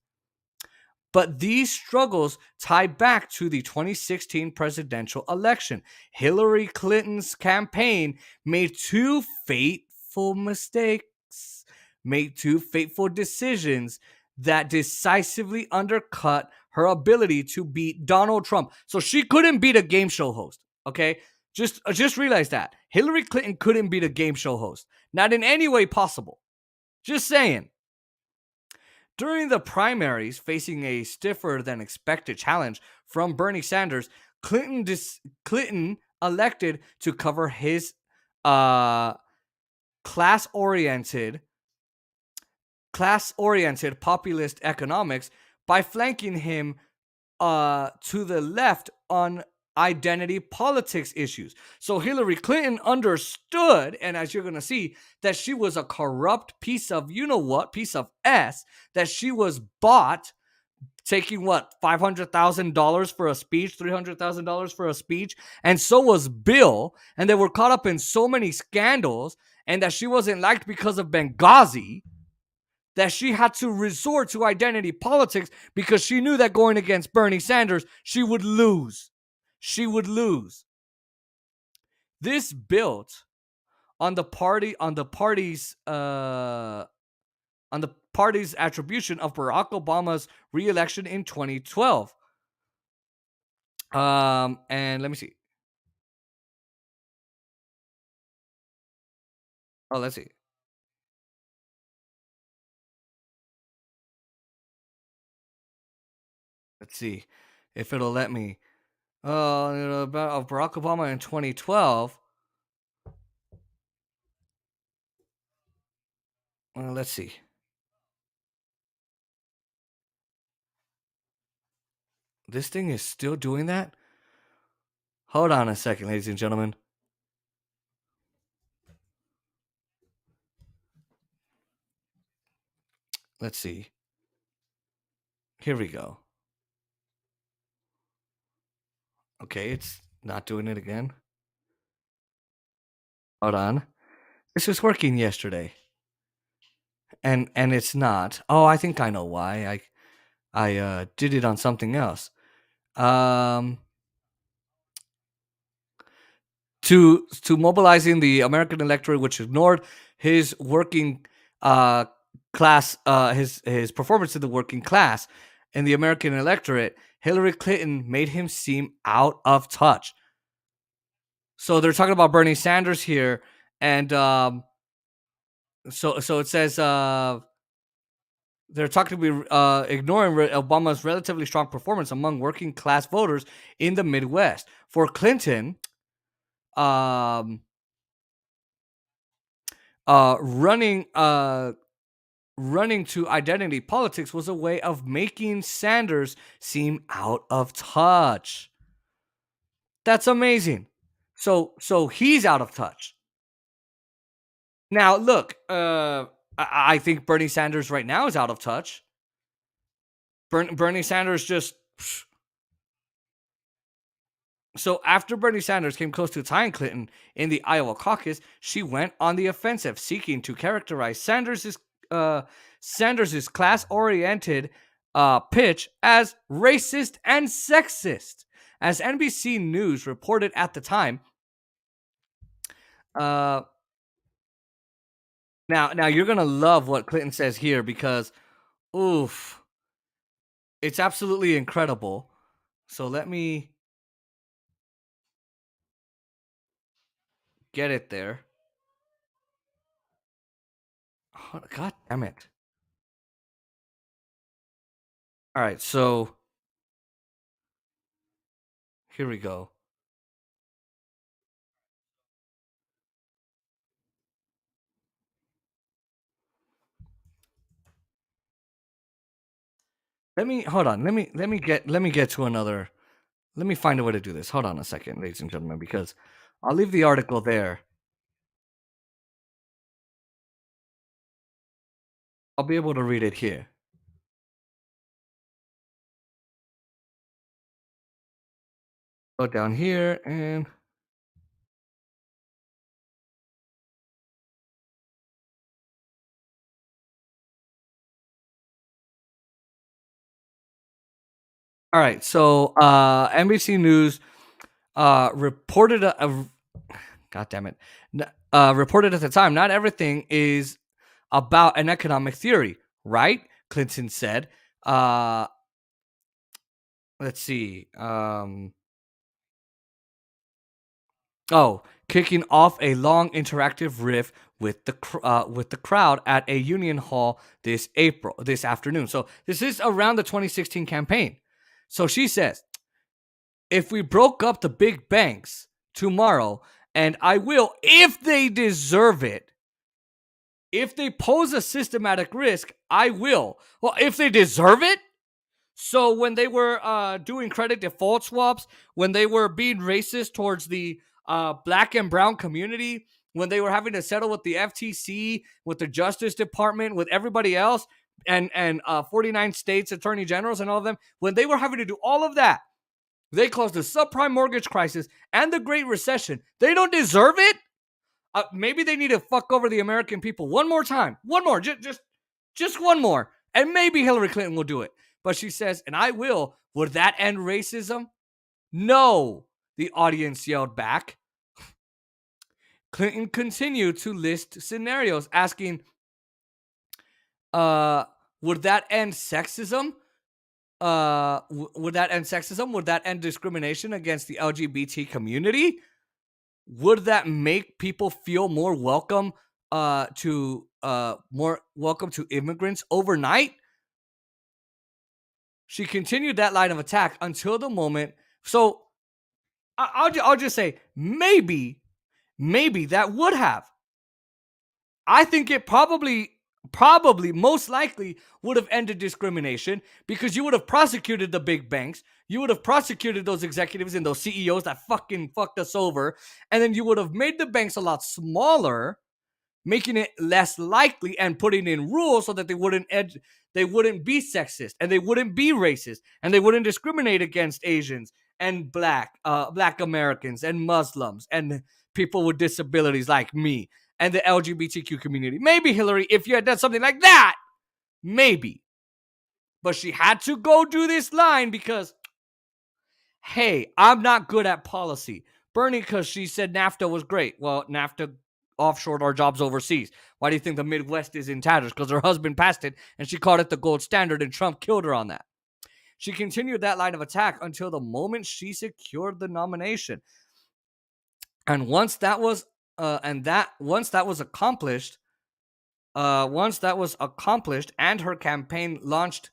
But these struggles tie back to the 2016 presidential election. Hillary Clinton's campaign made two fateful mistakes, made two fateful decisions that decisively undercut her ability to beat Donald Trump. So she couldn't beat a game show host, okay? Just realize that. Hillary Clinton couldn't beat a game show host. Not in any way possible. Just saying. During the primaries, facing a stiffer than expected challenge from Bernie Sanders, Clinton elected to cover his class-oriented populist economics by flanking him to the left on identity politics issues. So Hillary Clinton understood, and as you're going to see, that she was a corrupt piece of piece of S, that she was bought, taking what, $500,000 for a speech, $300,000 for a speech, and so was Bill, and they were caught up in so many scandals, and that she wasn't liked because of Benghazi, that she had to resort to identity politics because she knew that going against Bernie Sanders, she would lose. She would lose. This built on the party's attribution of Barack Obama's re-election in 2012. And let me see. Oh, let's see. Let's see if it'll let me. About Barack Obama in 2012. Let's see. This thing is still doing that? Hold on a second, ladies and gentlemen. Let's see. Here we go. Okay, it's not doing it again. Hold on. This was working yesterday. And it's not. Oh, I think I know why. I did it on something else. To mobilizing the American electorate, which ignored his working class, his performance to the working class in the American electorate, Hillary Clinton made him seem out of touch. So they're talking about Bernie Sanders here, and so it says they're talking to be ignoring Obama's relatively strong performance among working class voters in the Midwest. For Clinton, running to identity politics was a way of making Sanders seem out of touch. That's amazing. So he's out of touch. Now, look, I think Bernie Sanders right now is out of touch. Bernie Sanders just... So after Bernie Sanders came close to tying Clinton in the Iowa caucus, she went on the offensive, seeking to characterize Sanders's class-oriented pitch as racist and sexist. As NBC News reported at the time, now you're gonna love what Clinton says here because, oof, it's absolutely incredible. So let me get it there. Oh, God damn it. All right, so here we go. Let me get to another. Let me find a way to do this. Hold on a second, ladies and gentlemen, because I'll leave the article there. I'll be able to read it here. Go down here and all right. So NBC News reported God damn it. Reported at the time, not everything is about an economic theory, right? Clinton said. Let's see. Kicking off a long interactive riff with the crowd at a union hall this afternoon. So this is around the 2016 campaign. So she says, if we broke up the big banks tomorrow And I will, if they deserve it. If they pose a systematic risk, I will. Well, if they deserve it. So when they were doing credit default swaps, when they were being racist towards the black and brown community, when they were having to settle with the FTC, with the Justice Department, with everybody else, and 49 states attorney generals and all of them, when they were having to do all of that, they caused the subprime mortgage crisis and the Great Recession. They don't deserve it. Maybe they need to fuck over the American people one more time. One more. Just one more. And maybe Hillary Clinton will do it. But she says, and I will. Would that end racism? No, the audience yelled back. Clinton continued to list scenarios, asking, would that end sexism? Would that end sexism? Would that end discrimination against the LGBT community? Would that make people feel more welcome to immigrants overnight? She continued that line of attack until the moment. So I'll just say maybe that would have. I think it probably most likely would have ended discrimination because you would have prosecuted the big banks. You would have prosecuted those executives and those CEOs that fucking fucked us over. And then you would have made the banks a lot smaller, making it less likely and putting in rules so that they wouldn't be sexist and they wouldn't be racist and they wouldn't discriminate against Asians and black Americans and Muslims and people with disabilities like me and the LGBTQ community. Maybe, Hillary, if you had done something like that, maybe. But she had to go do this line because, hey, I'm not good at policy. Bernie, because she said NAFTA was great. Well, NAFTA offshored our jobs overseas. Why do you think the Midwest is in tatters? Because her husband passed it and she called it the gold standard and Trump killed her on that. She continued that line of attack until the moment she secured the nomination. And once that was accomplished and her campaign launched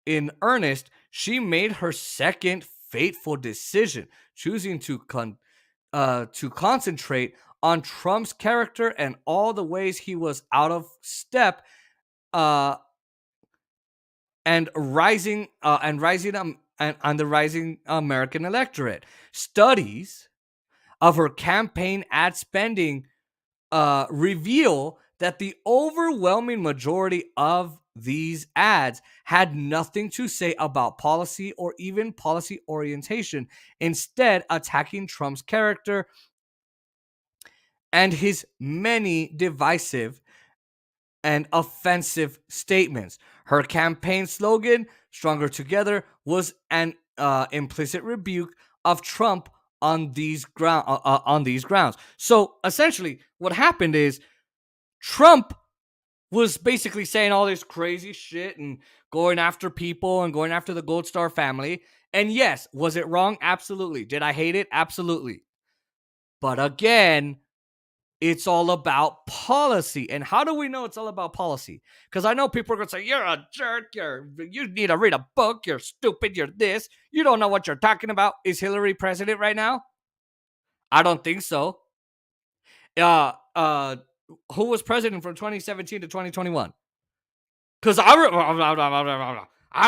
in earnest, she made her second fateful decision, choosing to concentrate on Trump's character and all the ways he was out of step and rising on the rising American electorate. Studies of her campaign ad spending reveal that the overwhelming majority of these ads had nothing to say about policy or even policy orientation, instead attacking Trump's character and his many divisive and offensive statements. Her campaign slogan, "Stronger Together," was an implicit rebuke of Trump on these grounds. So essentially, what happened is Trump was basically saying all this crazy shit and going after people and going after the Gold Star family. And yes, was it wrong? Absolutely. Did I hate it? Absolutely. But again, it's all about policy. And how do we know it's all about policy? Because I know people are going to say, you're a jerk, you need to read a book, you're stupid, you're this, you don't know what you're talking about. Is Hillary president right now? I don't think so. Who was president from 2017 to 2021? Because I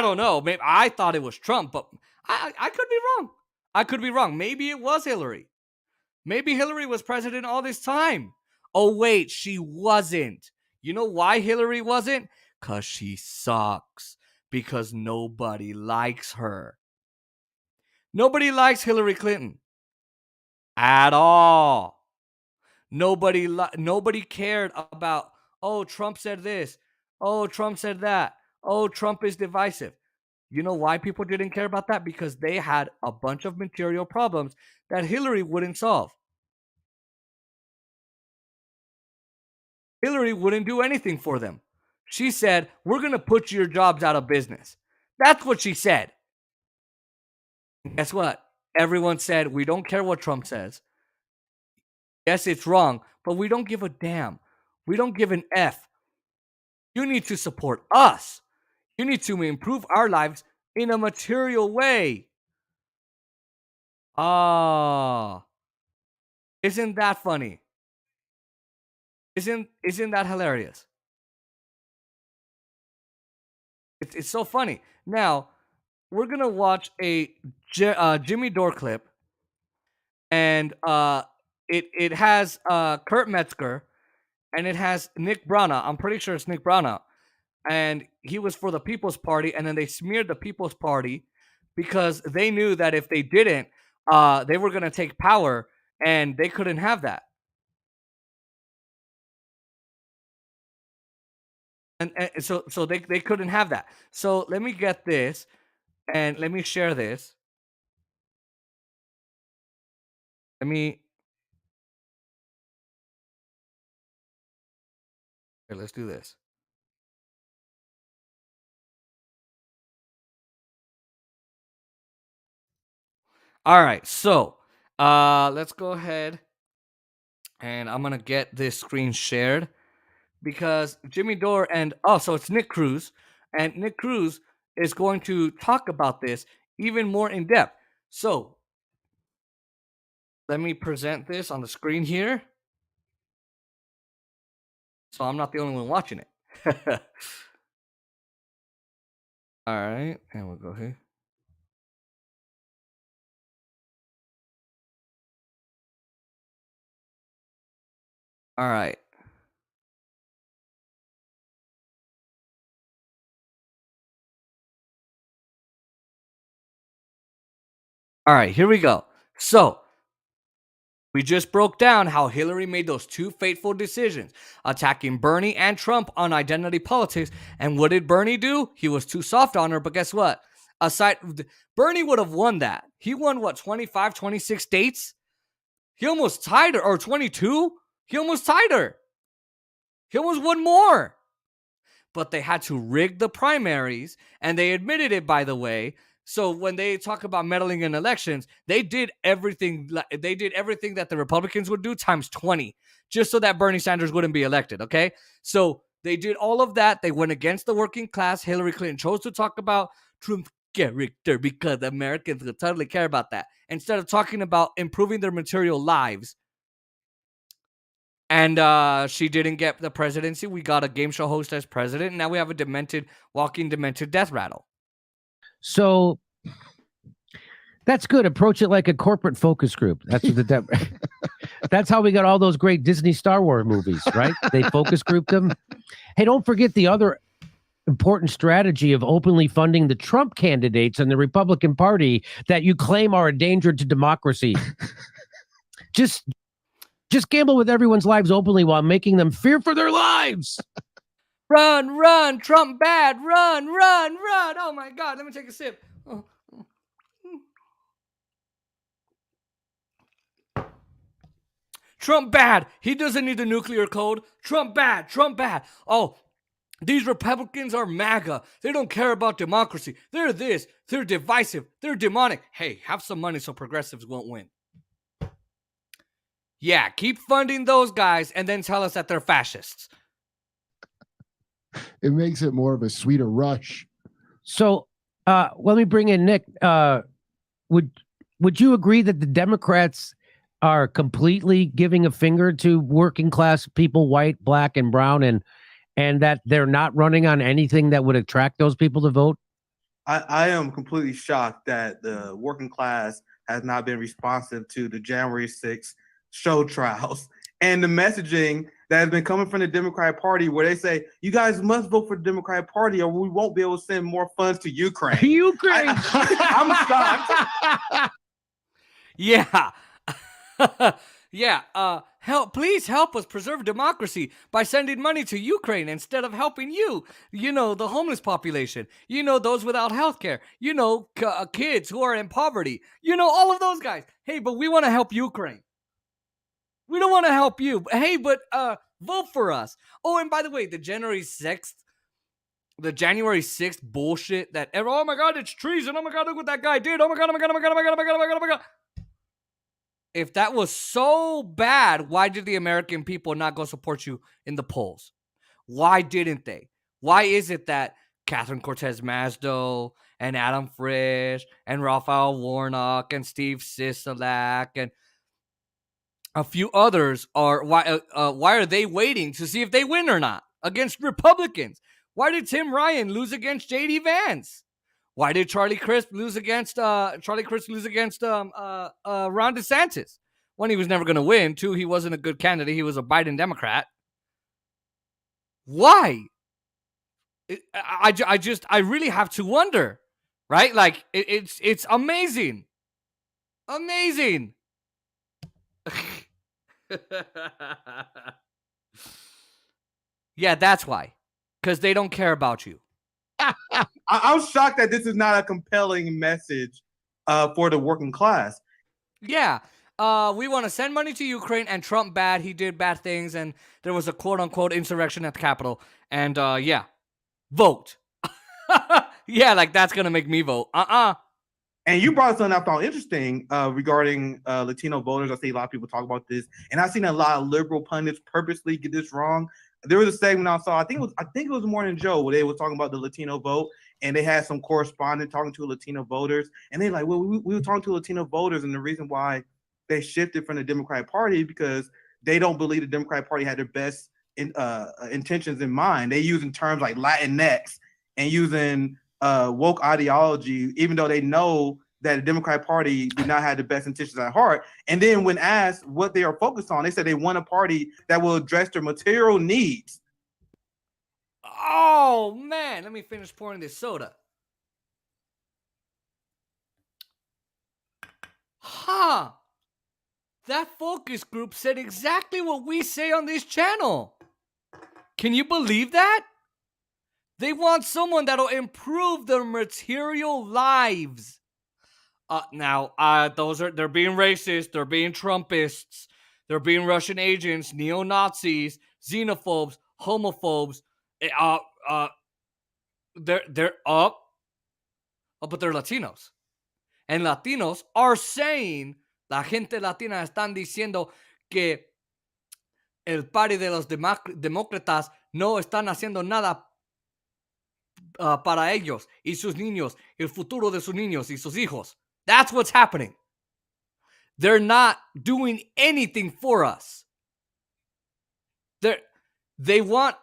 don't know. Maybe I thought it was Trump, but I could be wrong. I could be wrong. Maybe it was Hillary. Maybe Hillary was president all this time. Oh, wait, she wasn't. You know why Hillary wasn't? Because she sucks. Because nobody likes her. Nobody likes Hillary Clinton. At all. Nobody cared about, oh, Trump said this. Oh, Trump said that. Oh, Trump is divisive. You know why people didn't care about that? Because they had a bunch of material problems that Hillary wouldn't solve. Hillary wouldn't do anything for them. She said, we're going to put your jobs out of business. That's what she said. And guess what? Everyone said, we don't care what Trump says. Yes, it's wrong, but we don't give a damn. We don't give an F. You need to support us. You need to improve our lives in a material way. Isn't that funny? Isn't that hilarious? It's so funny. Now, we're gonna watch a Jimmy Dore clip, and it has Kurt Metzger, and it has Nick Brana. I'm pretty sure it's Nick Brana, and he was for the People's Party, and then they smeared the People's Party because they knew that if they didn't, they were gonna take power, and they couldn't have that. And so they couldn't have that. So let me get this, and let me share this. Let me. Here, let's do this. All right, so let's go ahead, and I'm gonna get this screen shared because Jimmy Dore and so it's Nick Cruz, and Nick Cruz is going to talk about this even more in depth. So let me present this on the screen here, so I'm not the only one watching it. All right, and we'll go here. All right. All right, here we go. So, we just broke down how Hillary made those two fateful decisions, attacking Bernie and Trump on identity politics. And what did Bernie do? He was too soft on her, but guess what? Bernie would have won that. He won, what, 25, 26 states? He almost tied her, or 22? He almost tied her. He almost won more. But they had to rig the primaries, and they admitted it, by the way. So when they talk about meddling in elections, they did everything. They did everything that the Republicans would do times 20, just so that Bernie Sanders wouldn't be elected. Okay, so they did all of that. They went against the working class. Hillary Clinton chose to talk about Trump's character because Americans would totally care about that instead of talking about improving their material lives. And she didn't get the presidency. We got a game show host as president. And now we have a walking demented death rattle. So that's good. Approach it like a corporate focus group. That's what that's how we got all those great Disney Star Wars movies, right? They focus grouped them. Hey, don't forget the other important strategy of openly funding the Trump candidates in the Republican Party that you claim are a danger to democracy. Just gamble with everyone's lives openly while making them fear for their lives. Run, run, Trump bad. Run, run, run. Oh my God. Let me take a sip. Oh. Trump bad. He doesn't need the nuclear code. Trump bad. Trump bad. Oh, these Republicans are MAGA. They don't care about democracy. They're this. They're divisive. They're demonic. Hey, have some money so progressives won't win. Yeah, keep funding those guys and then tell us that they're fascists. It makes it more of a sweeter rush. So let me bring in Nick. Would you agree that the Democrats are completely giving a finger to working class people, white, black, and brown, and that they're not running on anything that would attract those people to vote? I am completely shocked that the working class has not been responsive to the January 6th show trials and the messaging that has been coming from the Democratic Party, where they say, you guys must vote for the Democratic Party or we won't be able to send more funds to Ukraine. I'm shocked. Yeah. Yeah. Please help us preserve democracy by sending money to Ukraine instead of helping you. You know, the homeless population. You know, those without health care. You know, kids who are in poverty. You know, all of those guys. Hey, but we want to help Ukraine. We don't want to help you. Hey, but vote for us. Oh, and by the way, the January 6th bullshit that, oh my God, it's treason. Oh my God, look what that guy did. Oh my God, oh my God, oh my God, oh my God, oh my God, oh my God, oh my God. If that was so bad, why did the American people not go support you in the polls? Why didn't they? Why is it that Catherine Cortez Masto and Adam Frisch and Raphael Warnock and Steve Sisolak and a few others are why are they waiting to see if they win or not against Republicans? Why did Tim Ryan lose against J.D. Vance? Why did Charlie Crist lose against Ron DeSantis? One, he was never going to win. Two, he wasn't a good candidate. He was a Biden Democrat. Why? I really have to wonder, right? Like it's amazing, amazing. Yeah, that's why, because they don't care about you. I'm shocked that this is not a compelling message for the working class. Yeah. We want to send money to Ukraine, and Trump bad. He did bad things, and there was a quote-unquote insurrection at the Capitol. And yeah, vote. Yeah, like that's going to make me vote. And you brought something I found interesting regarding Latino voters. I see a lot of people talk about this, and I've seen a lot of liberal pundits purposely get this wrong. There was a segment I saw, I think it was Morning Joe, where they were talking about the Latino vote, and they had some correspondent talking to Latino voters, and they're like, well, we were talking to Latino voters, and the reason why they shifted from the Democratic Party because they don't believe the Democratic Party had their best intentions in mind. They using terms like Latinx and using woke ideology, even though they know that the Democratic Party did not have the best intentions at heart. And then when asked what they are focused on, they said they want a party that will address their material needs. Oh, man. Let me finish pouring this soda. Huh. That focus group said exactly what we say on this channel. Can you believe that? They want someone that'll improve their material lives. They're being racist, they're being Trumpists, they're being Russian agents, neo-Nazis, xenophobes, homophobes. They're up, but they're Latinos. And Latinos are saying, la gente latina están diciendo que el party de los demócratas no están haciendo nada para ellos y sus niños, el futuro de sus niños y sus hijos. That's what's happening. They're not doing anything for us. We want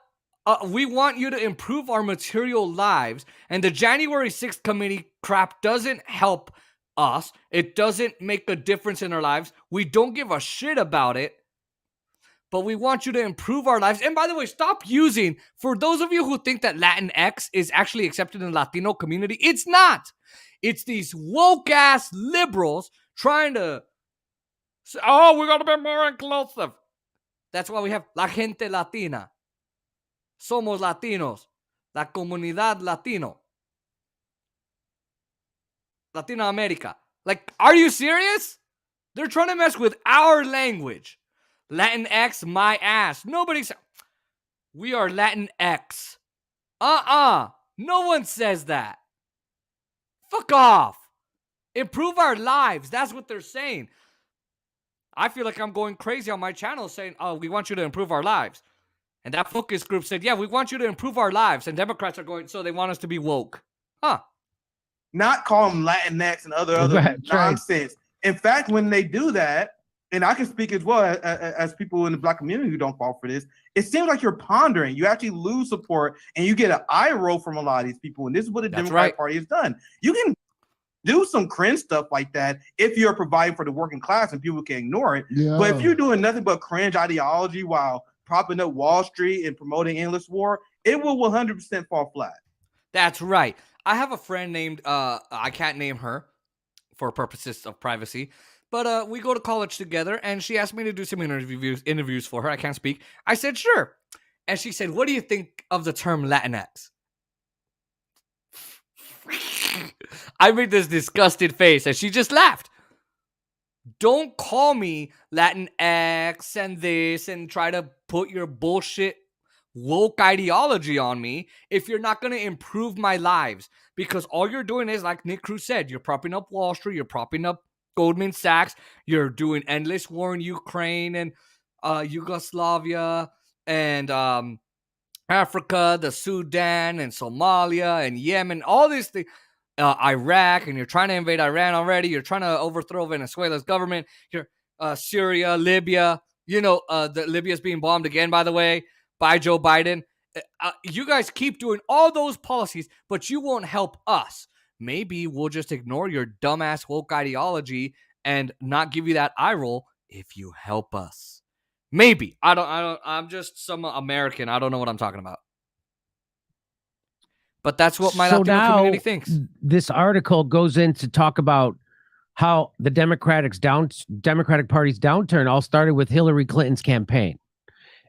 you to improve our material lives, and the January 6th committee crap doesn't help us. It doesn't make a difference in our lives. We don't give a shit about it. But we want you to improve our lives. And by the way, stop using, for those of you who think that Latinx is actually accepted in the Latino community, it's not. It's these woke-ass liberals trying to say, oh, we're going to be more inclusive. That's why we have la gente latina. Somos latinos. La comunidad latino. Latino America. Like, are you serious? They're trying to mess with our language. Latinx, my ass. Nobody's. We are Latinx. No one says that. Fuck off. Improve our lives. That's what they're saying. I feel like I'm going crazy on my channel saying, oh, we want you to improve our lives. And that focus group said, yeah, we want you to improve our lives. And Democrats are going, so they want us to be woke. Huh. Not call them Latinx and other nonsense. In fact, when they do that, and I can speak as well as people in the Black community who don't fall for this, it seems like you're pondering. You actually lose support, and you get an eye roll from a lot of these people. And this is what the Democratic Party has done. You can do some cringe stuff like that if you're providing for the working class and people can ignore it. Yeah. But if you're doing nothing but cringe ideology while propping up Wall Street and promoting endless war, it will 100% fall flat. That's right. I have a friend named, I can't name her for purposes of privacy, but we go to college together, and she asked me to do some interviews for her. I can't speak. I said, sure. And she said, what do you think of the term Latinx? I made this disgusted face, and she just laughed. Don't call me Latinx and this and try to put your bullshit woke ideology on me if you're not going to improve my lives. Because all you're doing is, like Nick Cruz said, you're propping up Wall Street, you're propping up Goldman Sachs, you're doing endless war in Ukraine and Yugoslavia and Africa, the Sudan and Somalia and Yemen, all these things, Iraq, and you're trying to invade Iran already, you're trying to overthrow Venezuela's government. Syria, Libya. Libya's being bombed again, by the way, by Joe Biden. You guys keep doing all those policies, but you won't help us. Maybe we'll just ignore your dumbass woke ideology and not give you that eye roll if you help us. Maybe. I'm just some American. I don't know what I'm talking about. But that's what my Latino community thinks. This article goes in to talk about how the Democratic Party's downturn all started with Hillary Clinton's campaign.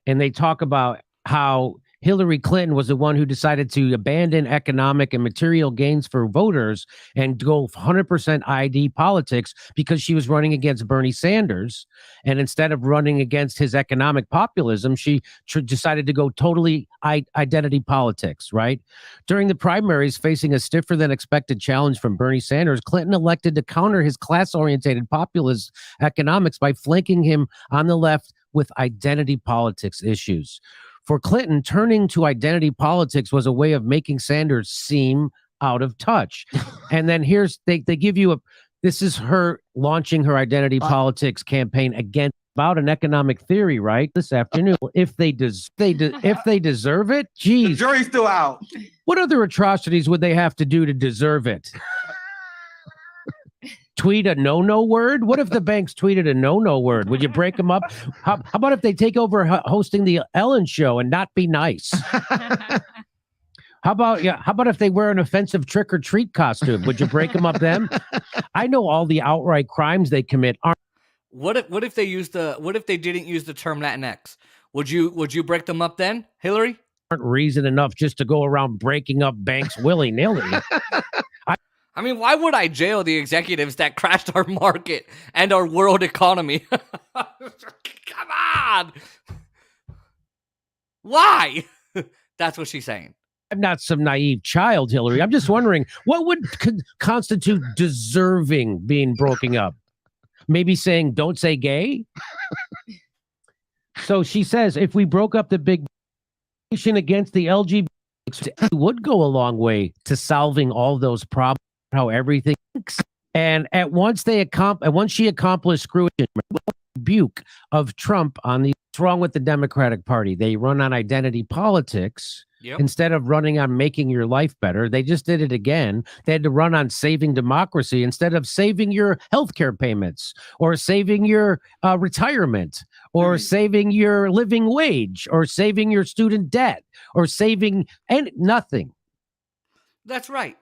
And they talk about how Hillary Clinton was the one who decided to abandon economic and material gains for voters and go 100% ID politics because she was running against Bernie Sanders. And instead of running against his economic populism, she decided to go totally identity politics, right? During the primaries, facing a stiffer than expected challenge from Bernie Sanders, Clinton elected to counter his class-oriented populist economics by flanking him on the left with identity politics issues. For Clinton, turning to identity politics was a way of making Sanders seem out of touch. And then they give you this is her launching her identity politics campaign against about an economic theory, right? This afternoon. If they deserve it, geez. The jury's still out. What other atrocities would they have to do to deserve it? Tweet a no word? What if the banks tweeted a no word? Would you break them up? How about if they take over hosting the Ellen show and not be nice? How about if they wear an offensive trick or treat costume? Would you break them up then? I know all the outright crimes they commit aren't. What if they didn't use the term Latinx? Would you break them up then, Hillary? Aren't reason enough just to go around breaking up banks willy-nilly. I mean, why would I jail the executives that crashed our market and our world economy? Come on. Why? That's what she's saying. I'm not some naive child, Hillary. I'm just wondering, what would constitute deserving being broken up? Maybe saying, don't say gay? So she says, if we broke up the big against the LGBT, it would go a long way to solving all those problems. How everything and once she accomplished screwing rebuke of Trump on what's wrong with the Democratic Party. They run on identity politics instead of running on making your life better. They just did it again. They had to run on saving democracy instead of saving your healthcare payments or saving your retirement or saving your living wage or saving your student debt or saving nothing. That's right.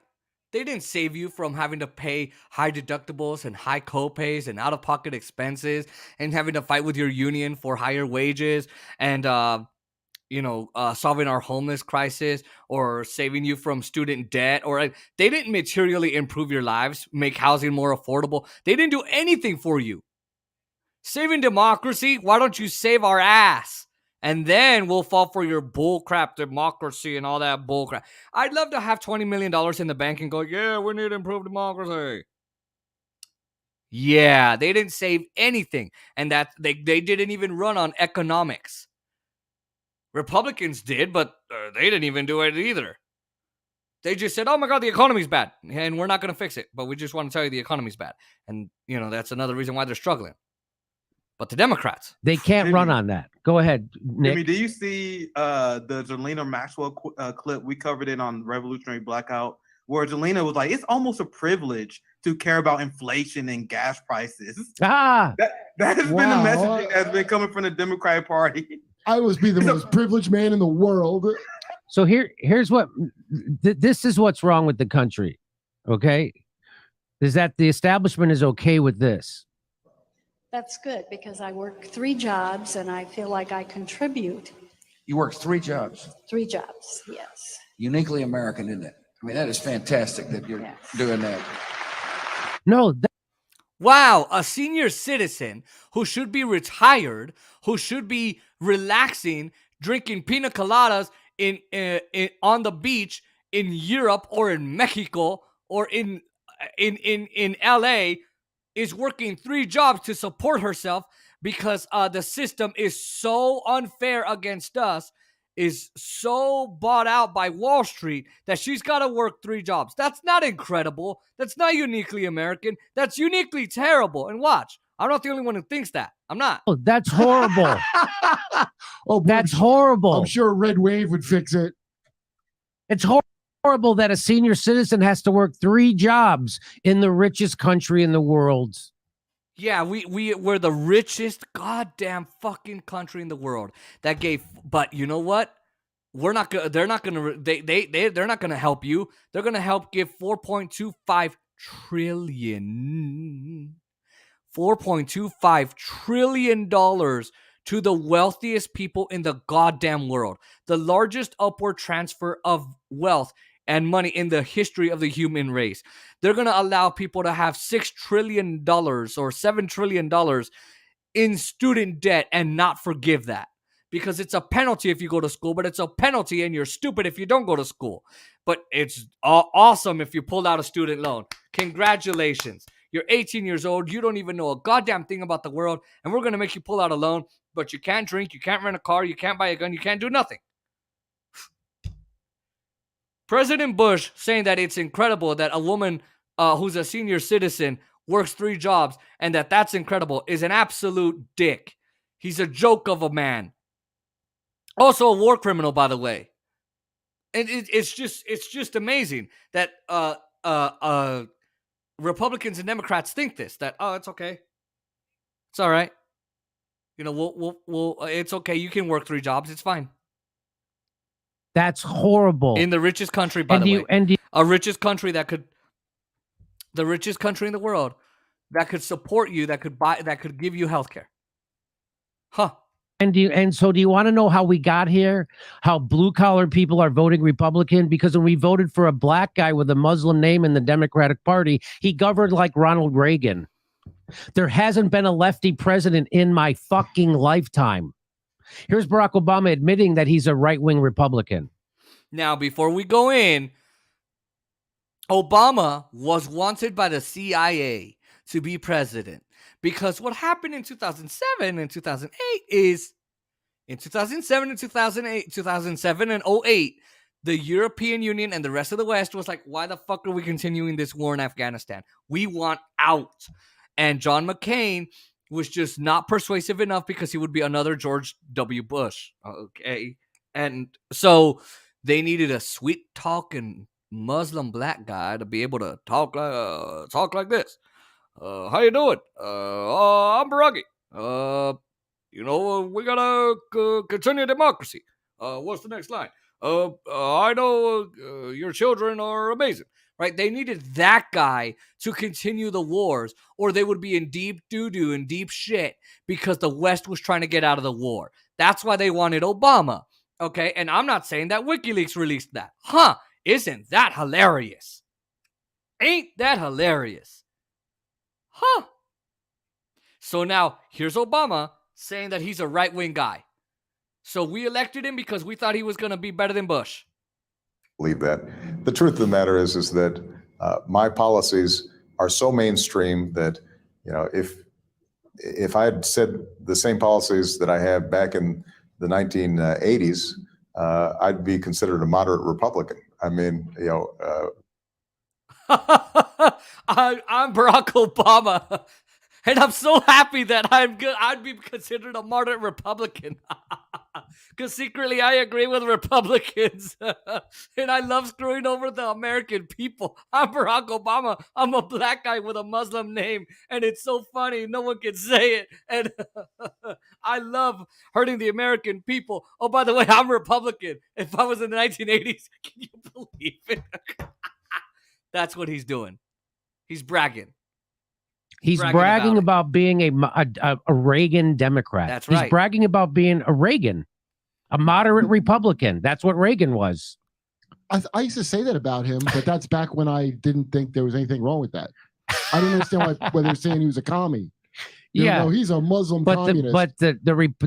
They didn't save you from having to pay high deductibles and high copays and out-of-pocket expenses and having to fight with your union for higher wages and, solving our homeless crisis or saving you from student debt. Or they didn't materially improve your lives, make housing more affordable. They didn't do anything for you. Saving democracy? Why don't you save our ass? And then we'll fall for your bullcrap democracy and all that bullcrap. I'd love to have $20 million in the bank and go, yeah, we need to improve democracy. Yeah, they didn't save anything. And that they didn't even run on economics. Republicans did, but they didn't even do it either. They just said, oh my God, the economy's bad. And we're not going to fix it. But we just want to tell you the economy's bad. And, that's another reason why they're struggling. But the Democrats, they can't run on that. Go ahead, Nick. Jimmy, do you see the Jelena Maxwell clip? We covered it on Revolutionary Blackout, where Jelena was like, it's almost a privilege to care about inflation and gas prices. That has been the messaging that's been coming from the Democratic Party. I was the most privileged man in the world. So here's what this is what's wrong with the country. Okay, is that the establishment is okay with this. That's good because I work 3 jobs and I feel like I contribute. You work 3 jobs. 3 jobs, yes. Uniquely American, isn't it? I mean, that is fantastic that you're doing that. No. Wow, a senior citizen who should be retired, who should be relaxing, drinking pina coladas in on the beach in Europe or in Mexico or in LA, is working 3 jobs to support herself because the system is so unfair against us, is so bought out by Wall Street that she's got to work 3 jobs. That's not incredible. That's not uniquely American. That's uniquely terrible. And watch, I'm not the only one who thinks that. I'm not. Oh, that's horrible. Oh, boy, That's horrible. I'm sure Red Wave would fix it. It's horrible that a senior citizen has to work 3 jobs in the richest country in the world. Yeah, we're the richest goddamn fucking country in the world that gave. But you know what? We're not gonna. They're not gonna. They're not gonna help you. They're gonna help give 4.25 trillion. $4.25 trillion to the wealthiest people in the goddamn world. The largest upward transfer of wealth and money in the history of the human race. They're going to allow people to have $6 trillion or $7 trillion in student debt and not forgive that. Because it's a penalty if you go to school, but it's a penalty and you're stupid if you don't go to school. But it's awesome if you pulled out a student loan. Congratulations. You're 18 years old. You don't even know a goddamn thing about the world. And we're going to make you pull out a loan. But you can't drink. You can't rent a car. You can't buy a gun. You can't do nothing. President Bush saying that it's incredible that a woman who's a senior citizen works 3 jobs and that's incredible is an absolute dick. He's a joke of a man. Also a war criminal, by the way. And it's just amazing that Republicans and Democrats think this, that, oh, it's okay. It's all right. You know, we'll it's okay. You can work 3 jobs. It's fine. That's horrible. In the richest country, by the way. The richest country in the world that could support you, that could give you healthcare. Huh. And so do you want to know how we got here? How blue-collar people are voting Republican? Because when we voted for a black guy with a Muslim name in the Democratic Party, he governed like Ronald Reagan. There hasn't been a lefty president in my fucking lifetime. Here's Barack Obama admitting that he's a right-wing Republican. Now, before we go in, Obama was wanted by the CIA to be president. Because what happened in 2007 and 2008 is, in 2007 and 2007 and 08, the European Union and the rest of the West was like, why the fuck are we continuing this war in Afghanistan? We want out. And John McCain was just not persuasive enough because he would be another George W. Bush. Okay. And so they needed a sweet-talking Muslim black guy to be able to talk like this. How you doing? I'm Baragi. We gotta continue democracy. What's the next line? I know your children are amazing. Right? They needed that guy to continue the wars, or they would be in deep doo-doo and deep shit because the West was trying to get out of the war. That's why they wanted Obama. Okay? And I'm not saying that WikiLeaks released that. Huh? Isn't that hilarious? Ain't that hilarious? Huh. So now, here's Obama saying that he's a right-wing guy. So we elected him because we thought he was going to be better than Bush. Believe that. The truth of the matter is that my policies are so mainstream that, if I had said the same policies that I have back in the 1980s, I'd be considered a moderate Republican. I mean, I'm Barack Obama, and I'm so happy that I'm good. I'd be considered a moderate Republican because secretly I agree with Republicans, and I love screwing over the American people. I'm Barack Obama. I'm a black guy with a Muslim name, and it's so funny. No one can say it, and I love hurting the American people. Oh, by the way, I'm Republican. If I was in the 1980s, can you believe it? That's what he's doing. He's bragging. He's bragging about being a Reagan Democrat. That's right. He's bragging about being a Reagan, a moderate Republican. That's what Reagan was. I used to say that about him, but that's back when I didn't think there was anything wrong with that. I didn't understand why they're saying he was a commie. No, he's a Muslim communist. But the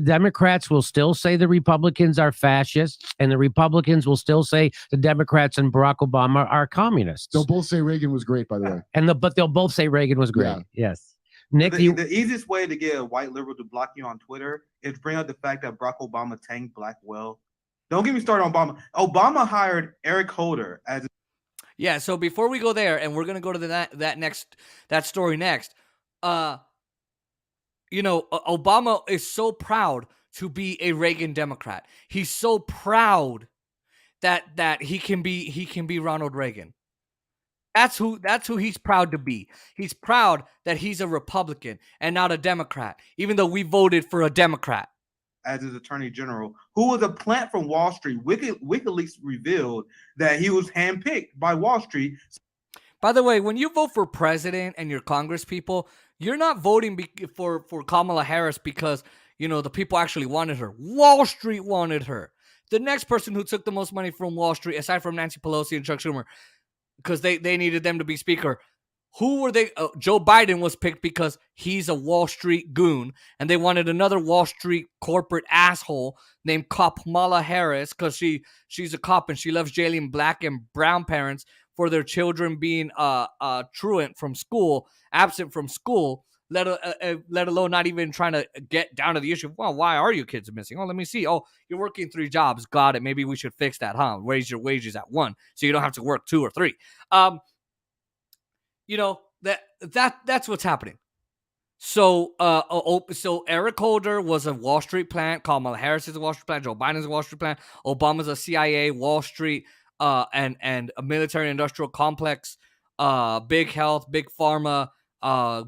Democrats will still say the Republicans are fascists, and the Republicans will still say the Democrats and Barack Obama are communists. They'll both say Reagan was great, by the way. But they'll both say Reagan was great. Yeah. Yes. Nick, the easiest way to get a white liberal to block you on Twitter is bring up the fact that Barack Obama tanked black wealth. Don't get me started on Obama. Obama hired Eric Holder as. Yeah. So before we go there, and we're gonna go to that story next. Obama is so proud to be a Reagan Democrat. He's so proud that he can be Ronald Reagan. That's who he's proud to be. He's proud that he's a Republican and not a Democrat, even though we voted for a Democrat. As his attorney general, who was a plant from Wall Street. WikiLeaks revealed that he was handpicked by Wall Street. By the way, when you vote for president and your Congress people, you're not voting for Kamala Harris because, the people actually wanted her. Wall Street wanted her. The next person who took the most money from Wall Street, aside from Nancy Pelosi and Chuck Schumer, because they needed them to be speaker. Who were they? Joe Biden was picked because he's a Wall Street goon, and they wanted another Wall Street corporate asshole named Kamala Harris because she's a cop and she loves jailing black and brown parents for their children being truant from school, absent from school, let alone not even trying to get down to the issue. Well, why are your kids missing? Oh, let me see. Oh, you're working 3 jobs. Got it. Maybe we should fix that, huh? Raise your wages at 1 so you don't have to work 2 or 3. That's what's happening. So Eric Holder was a Wall Street plant. Kamala Harris is a Wall Street plant. Joe Biden is a Wall Street plant. Obama's a CIA, Wall Street, and a military industrial complex, big health, big pharma,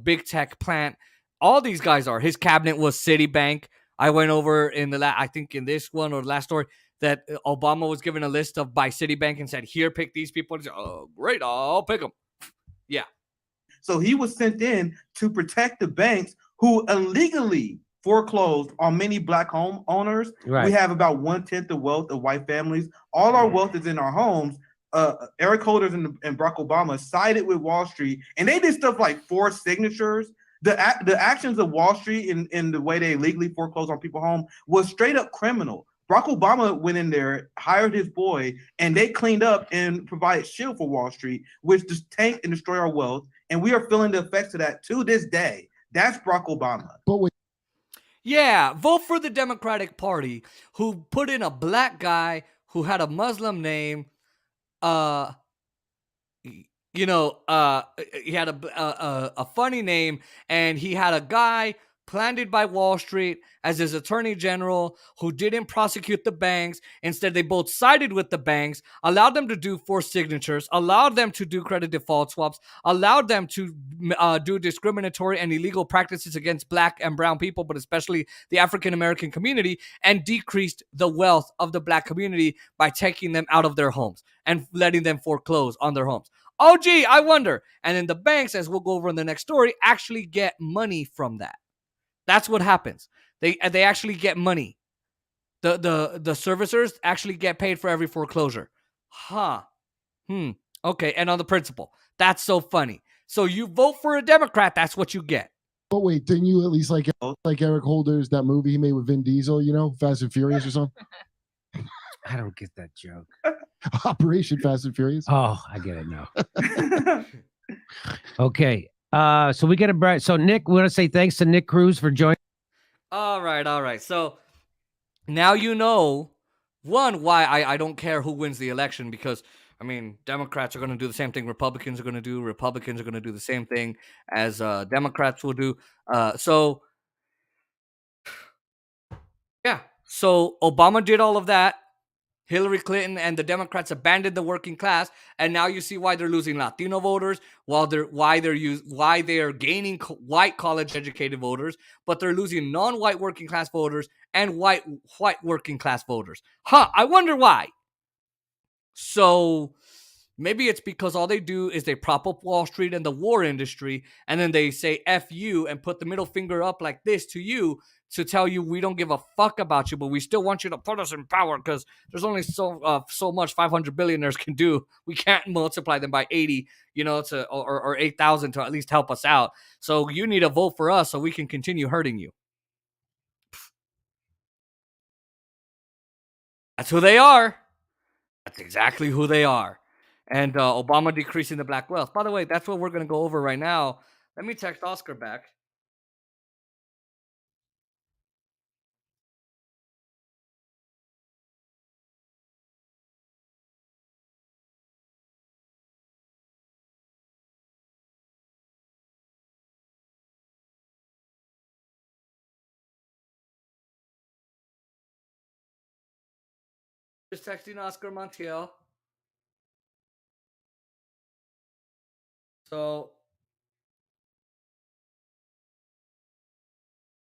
big tech plant. All these guys are. His cabinet was Citibank. I went over in I think in this one or the last story that Obama was given a list by Citibank and said, "Here, pick these people." And he said, "Oh, great, I'll pick them." Yeah. So he was sent in to protect the banks who illegally foreclosed on many black home owners. Right. We have about 1/10 the wealth of white families. All our wealth is in our homes. Eric Holder and Barack Obama sided with Wall Street, and they did stuff like forced signatures. The actions of Wall Street in the way they illegally foreclosed on people's home was straight up criminal. Barack Obama went in there, hired his boy, and they cleaned up and provided shield for Wall Street, which just tanked and destroyed our wealth. And we are feeling the effects of that to this day. That's Barack Obama. But wait, Yeah, vote for the Democratic Party, who put in a black guy who had a Muslim name. He had a funny name, and he had a guy planted by Wall Street as his attorney general who didn't prosecute the banks. Instead, they both sided with the banks, allowed them to do forced signatures, allowed them to do credit default swaps, allowed them to do discriminatory and illegal practices against black and brown people, but especially the African American community, and decreased the wealth of the black community by taking them out of their homes and letting them foreclose on their homes. Oh, gee, I wonder. And then the banks, as we'll go over in the next story, actually get money from that. That's what happens. They actually get money. The servicers actually get paid for every foreclosure. Huh. Okay. And on the principle, that's so funny. So you vote for a Democrat, that's what you get. but wait, didn't you at least like Eric Holder's that movie he made with Vin Diesel? Fast and Furious or something? I don't get that joke. Operation Fast and Furious. Oh, I get it now. Okay. So we get a bright. So Nick, we want to say thanks to Nick Cruz for joining. All right. So now you know, one, why I don't care who wins the election, because Democrats are going to do the same thing Republicans are going to do. Republicans are going to do the same thing as Democrats will do. So Obama did all of that. Hillary Clinton and the Democrats abandoned the working class, and now you see why they're losing Latino voters, why they're gaining white college-educated voters, but they're losing non-white working class voters and white working class voters. I wonder why. So maybe it's because all they do is they prop up Wall Street and the war industry, and then they say F you and put the middle finger up like this to you to tell you we don't give a fuck about you, but we still want you to put us in power because there's only so much 500 billionaires can do. We can't multiply them by 80, or 8,000 to at least help us out. So you need to vote for us so we can continue hurting you. That's who they are. That's exactly who they are. And Obama decreasing the black wealth. By the way, that's what we're going to go over right now. Let me text Oscar back. Just texting Oscar Montiel. So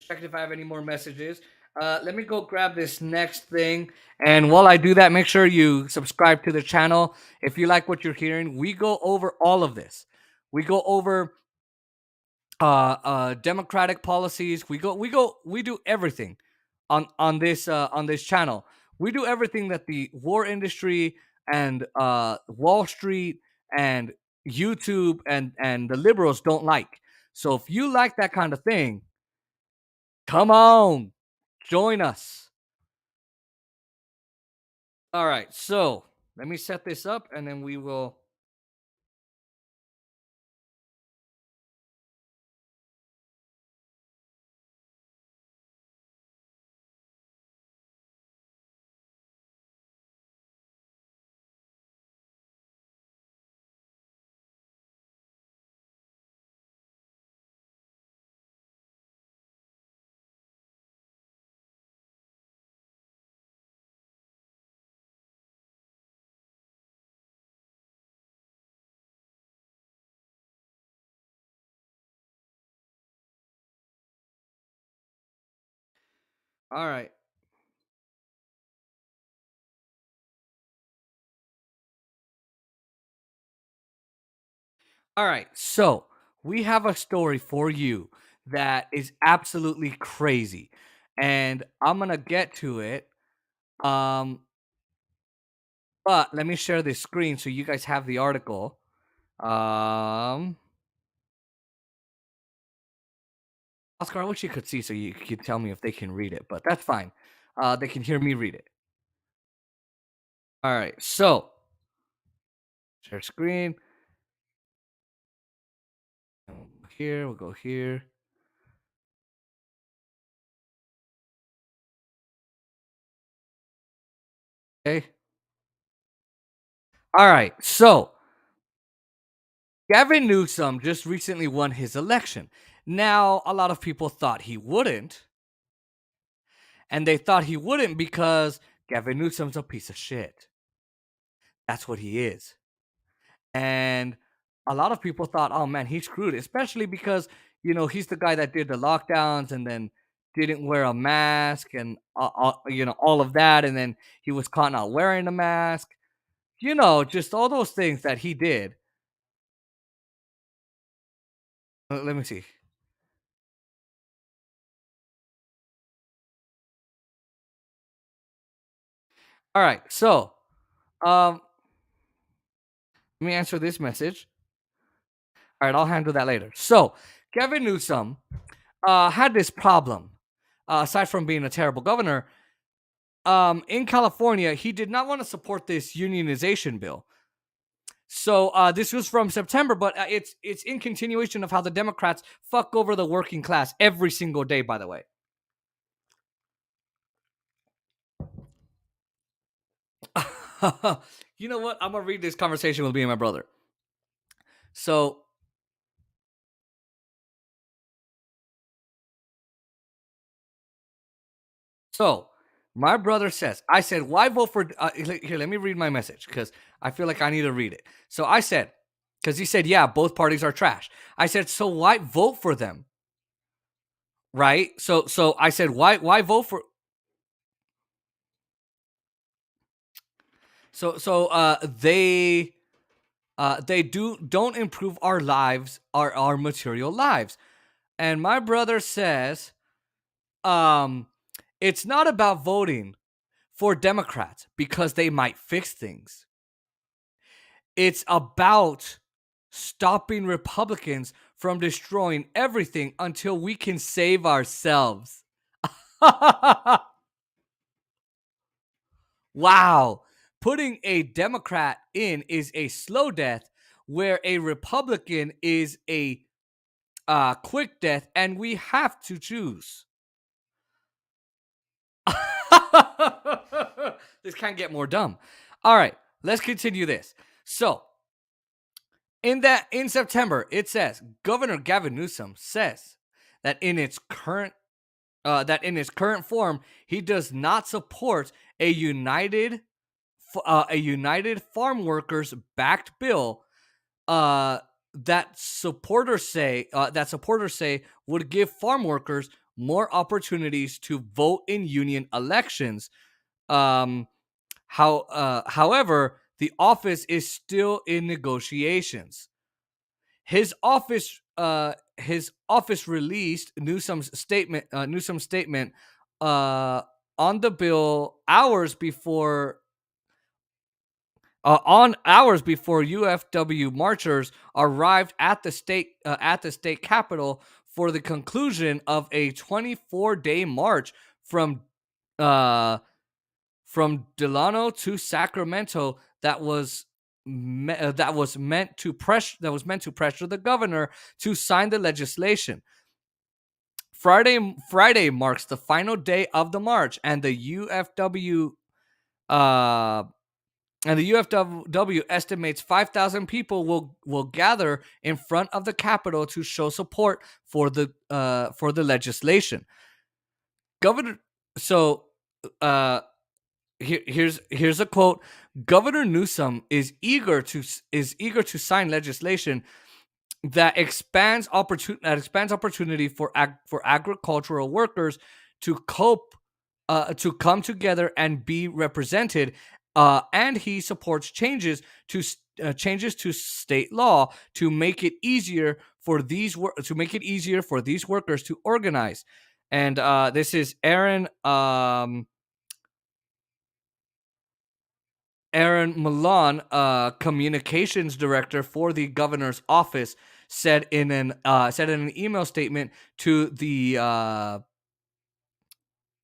check if I have any more messages. Let me go grab this next thing. And while I do that, make sure you subscribe to the channel. If you like what you're hearing, we go over all of this. We go over democratic policies. We do everything on this channel. We do everything that the war industry and Wall Street and YouTube and the liberals don't like. So if you like that kind of thing, come on, join us. All right, so let me set this up and then we will. All right. All right, so we have a story for you that is absolutely crazy, and I'm gonna get to it. But let me share this screen so you guys have the article. Oscar, I wish you could see so you could tell me if they can read it, but that's fine. They can hear me read it. All right, so share screen. Here, we'll go here. Okay. All right, so Gavin Newsom just recently won his election. Now, a lot of people thought he wouldn't. And they thought he wouldn't because Gavin Newsom's a piece of shit. That's what he is. And a lot of people thought, oh man, he's screwed, especially because, he's the guy that did the lockdowns and then didn't wear a mask and, all of that. And then he was caught not wearing a mask. Just all those things that he did. Let me see. All right. So, let me answer this message. All right, I'll handle that later. So, Gavin Newsom had this problem. Aside from being a terrible governor, in California, he did not want to support this unionization bill. So this was from September, but it's in continuation of how the Democrats fuck over the working class every single day, by the way. You know what? I'm going to read this conversation with me and my brother. So my brother says, I said, why vote for, here, let me read my message because I feel like I need to read it. So I said, because he said, yeah, both parties are trash. I said, so why vote for them? Right? So I said, why vote for? So they don't improve our lives, our material lives. And my brother says, it's not about voting for Democrats because they might fix things. It's about stopping Republicans from destroying everything until we can save ourselves. Wow. Putting a Democrat in is a slow death, where a Republican is a quick death, and we have to choose. This can't get more dumb. All right, let's continue this. So, in September, it says Governor Gavin Newsom says that in its current form, he does not support a united a United Farm Workers backed bill that supporters say would give farm workers more opportunities to vote in union elections. However, the office is still in negotiations. His office released Newsom's statement on the bill hours before UFW marchers arrived at the state capitol for the conclusion of a 24-day march from Delano to Sacramento that was meant to pressure the governor to sign the legislation. Friday marks the final day of the march, and the UFW estimates 5,000 people will gather in front of the Capitol to show support for the legislation. Here's a quote. Governor Newsom is eager to sign legislation that expands opportunity for agricultural workers to come together and be represented, and he supports changes to state law to make it easier for these workers to organize. And this is Aaron Milan, communications director for the governor's office, said in an email statement to the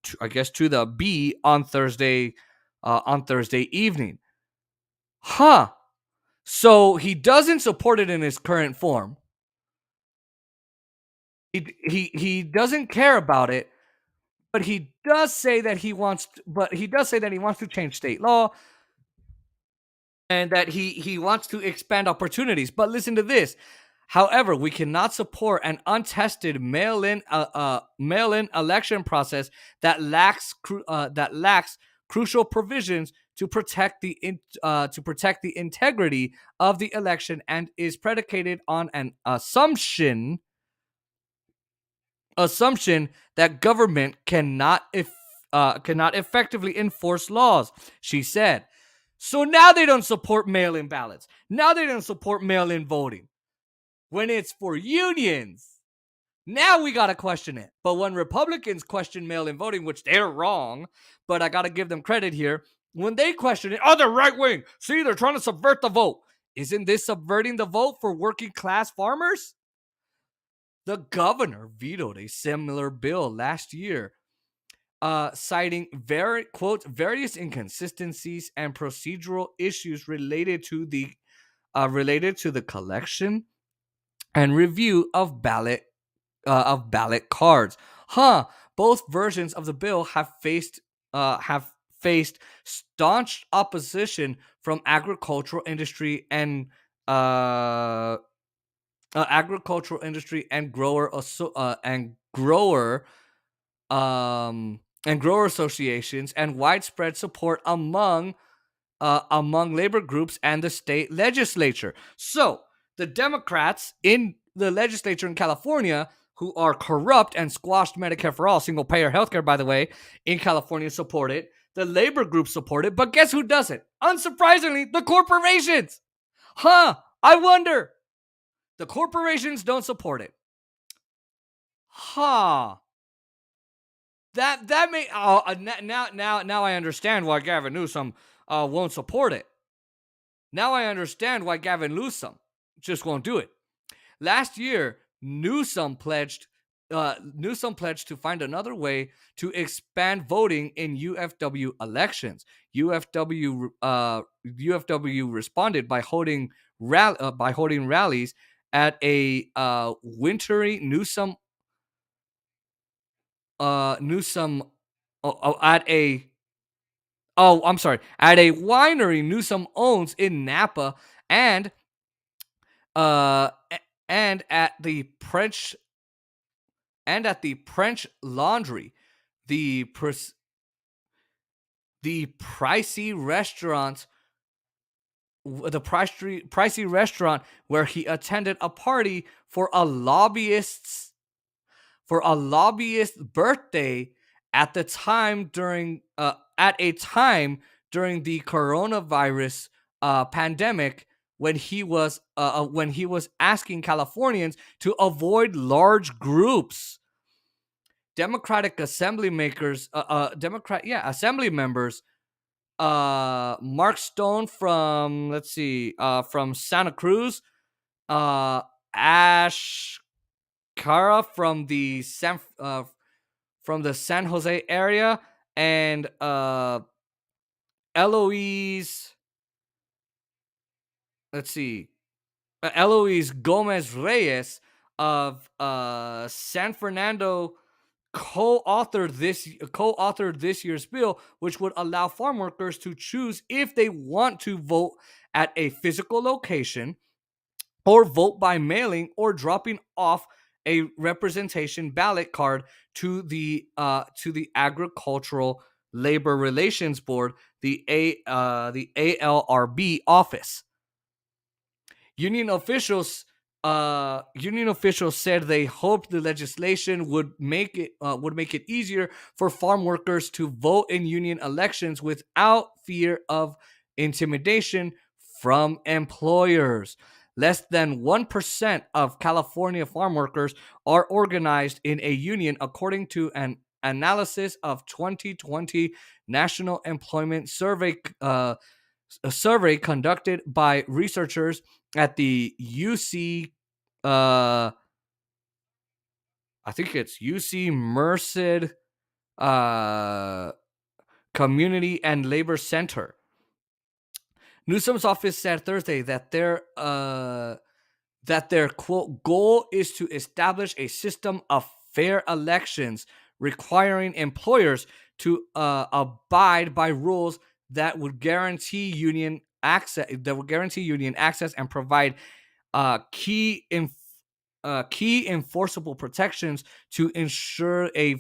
to the B on Thursday evening. So he doesn't support it in its current form. He doesn't care about it, but he does say that he wants to change state law, and that he wants to expand opportunities. But listen to this. However, we cannot support an untested mail-in election process that lacks crucial provisions to protect the integrity of the election and is predicated on an assumption that government cannot effectively enforce laws, she said. So now they don't support mail-in ballots. Now they don't support mail-in voting. When it's for unions, now we got to question it. But when Republicans question mail-in voting, which they're wrong, but I got to give them credit here, when they question it, they're right-wing. See, they're trying to subvert the vote. Isn't this subverting the vote for working-class farmers? The governor vetoed a similar bill last year, citing various inconsistencies and procedural issues related to the collection and review of ballot cards. Both versions of the bill have faced staunch opposition from agricultural industry and grower associations, and widespread support among labor groups and the state legislature. So the Democrats in the legislature in California, who are corrupt and squashed Medicare for all, single payer healthcare, by the way, in California, support it. The labor groups support it, but guess who doesn't? Unsurprisingly, the corporations. I wonder. The corporations don't support it. That may now I understand why Gavin Newsom won't support it. Now I understand why Gavin Newsom just won't do it. Last year, Newsom pledged to find another way to expand voting in UFW elections. UFW responded by holding rallies at a wintry Newsom at a winery Newsom owns in Napa, and at the French Laundry. the pricey restaurant where he attended a party for a lobbyist's birthday at a time during the coronavirus pandemic, when he was asking Californians to avoid large groups. Democratic assembly members, Mark Stone from from Santa Cruz, Ash Cara from the San Jose area, and Eloise. Eloise Gomez Reyes of San Fernando co-authored this year's bill, which would allow farm workers to choose if they want to vote at a physical location, or vote by mailing, or dropping off a representation ballot card to the Agricultural Labor Relations Board, the ALRB office. Union officials said they hoped the legislation would make it easier for farm workers to vote in union elections without fear of intimidation from employers. Less than 1% of California farm workers are organized in a union, according to an analysis of 2020 National Employment Survey, a survey conducted by researchers at the UC, I think it's UC Merced Community and Labor Center. Newsom's office said Thursday that their quote goal is to establish a system of fair elections requiring employers to abide by rules that would guarantee union access and provide key enforceable protections to ensure a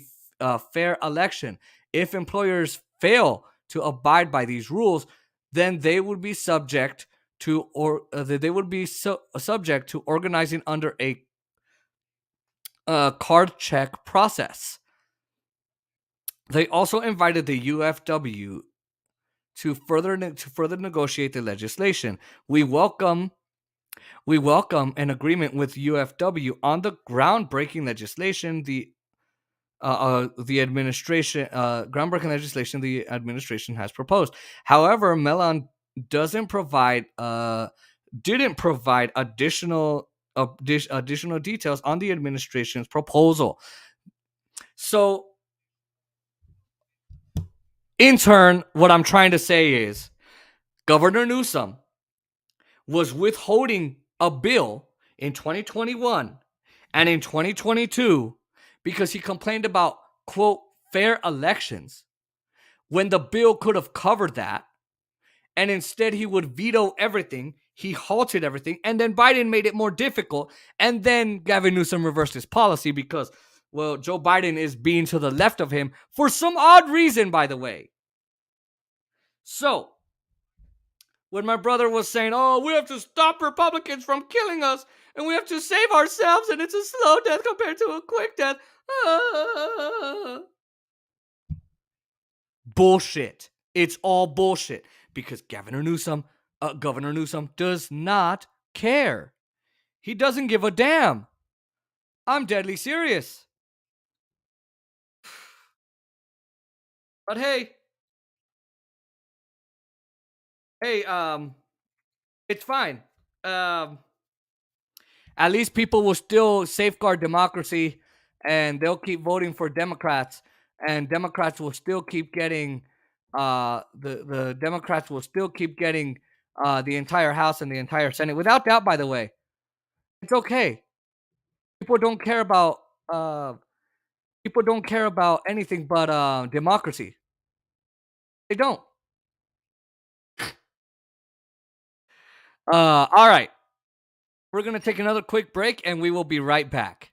fair election. If employers fail to abide by these rules, then they would be subject to organizing under a card check process. They also invited the UFW to further negotiate the legislation. We welcome an agreement with UFW on the groundbreaking legislation the administration has proposed. However, Mellon didn't provide additional details on the administration's proposal. So, in turn, what I'm trying to say is Governor Newsom was withholding a bill in 2021 and in 2022 because he complained about, quote, fair elections, when the bill could have covered that. And instead he would veto everything. He halted everything. And then Biden made it more difficult. And then Gavin Newsom reversed his policy because, well, Joe Biden is being to the left of him for some odd reason, by the way. So, when my brother was saying, oh, we have to stop Republicans from killing us, and we have to save ourselves, and it's a slow death compared to a quick death. Bullshit. It's all bullshit. Because Governor Newsom does not care. He doesn't give a damn. I'm deadly serious. But hey, it's fine. At least people will still safeguard democracy, and they'll keep voting for Democrats, and Democrats will still keep getting the Democrats will still keep getting the entire House and the entire Senate, without doubt. By the way, it's okay. People don't care about anything but democracy. They don't. All right. We're going to take another quick break, and we will be right back.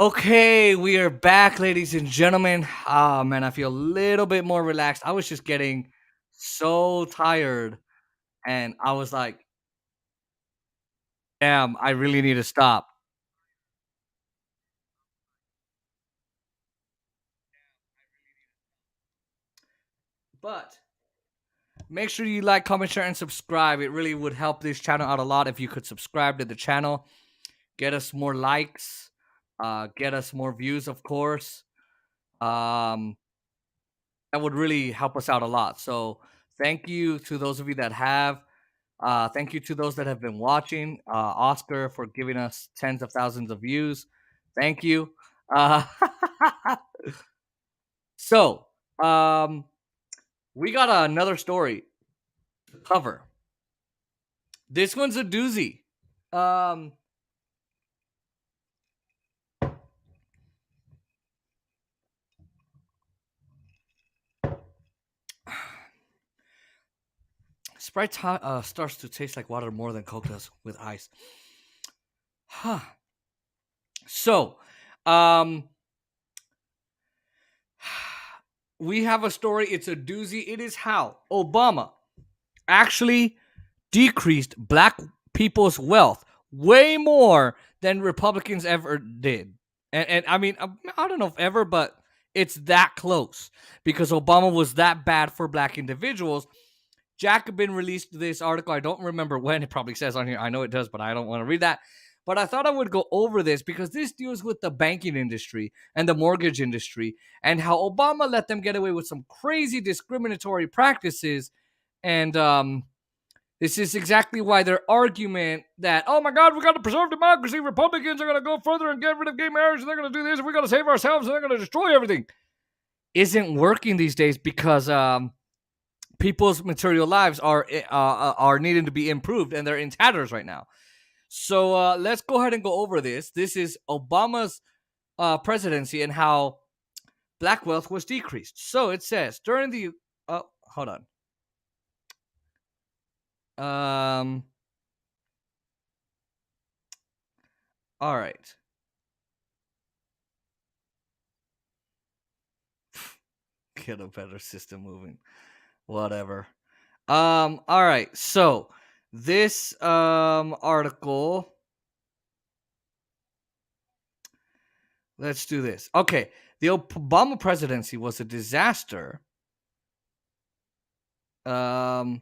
Okay, we are back, ladies and gentlemen. Ah, man, I feel a little bit more relaxed. I was just getting so tired, and I was like, damn, I really need to stop. But make sure you like, comment, share, and subscribe. It really would help this channel out a lot if you could subscribe to the channel. Get us more likes, get us more views, of course. That would really help us out a lot. So thank you to those of you that have. Thank you to those that have been watching. Oscar for giving us tens of thousands of views. Thank you. Uh, so, we got another story to cover. This one's a doozy. Sprite starts to taste like water more than Coke does with ice. Huh. So, we have a story. It's a doozy. It is how Obama actually decreased black people's wealth way more than Republicans ever did. And I mean, I don't know if ever, but it's that close because Obama was that bad for black individuals. Jacobin released this article. I don't remember when. It probably says on here. I know it does, but I don't want to read that. But I thought I would go over this because this deals with the banking industry and the mortgage industry and how Obama let them get away with some crazy discriminatory practices. And this is exactly why their argument that, oh my God, we got to preserve democracy. Republicans are going to go further and get rid of gay marriage. And they're going to do this. And we got to save ourselves. And they're going to destroy everything. Isn't working these days because people's material lives are needing to be improved. And they're in tatters right now. So let's go ahead and go over this. This is Obama's presidency and how black wealth was decreased. So it says during the hold on. All right. Get a better system moving. Whatever. All right. So this article. Let's do this. Okay. The Obama presidency was a disaster. The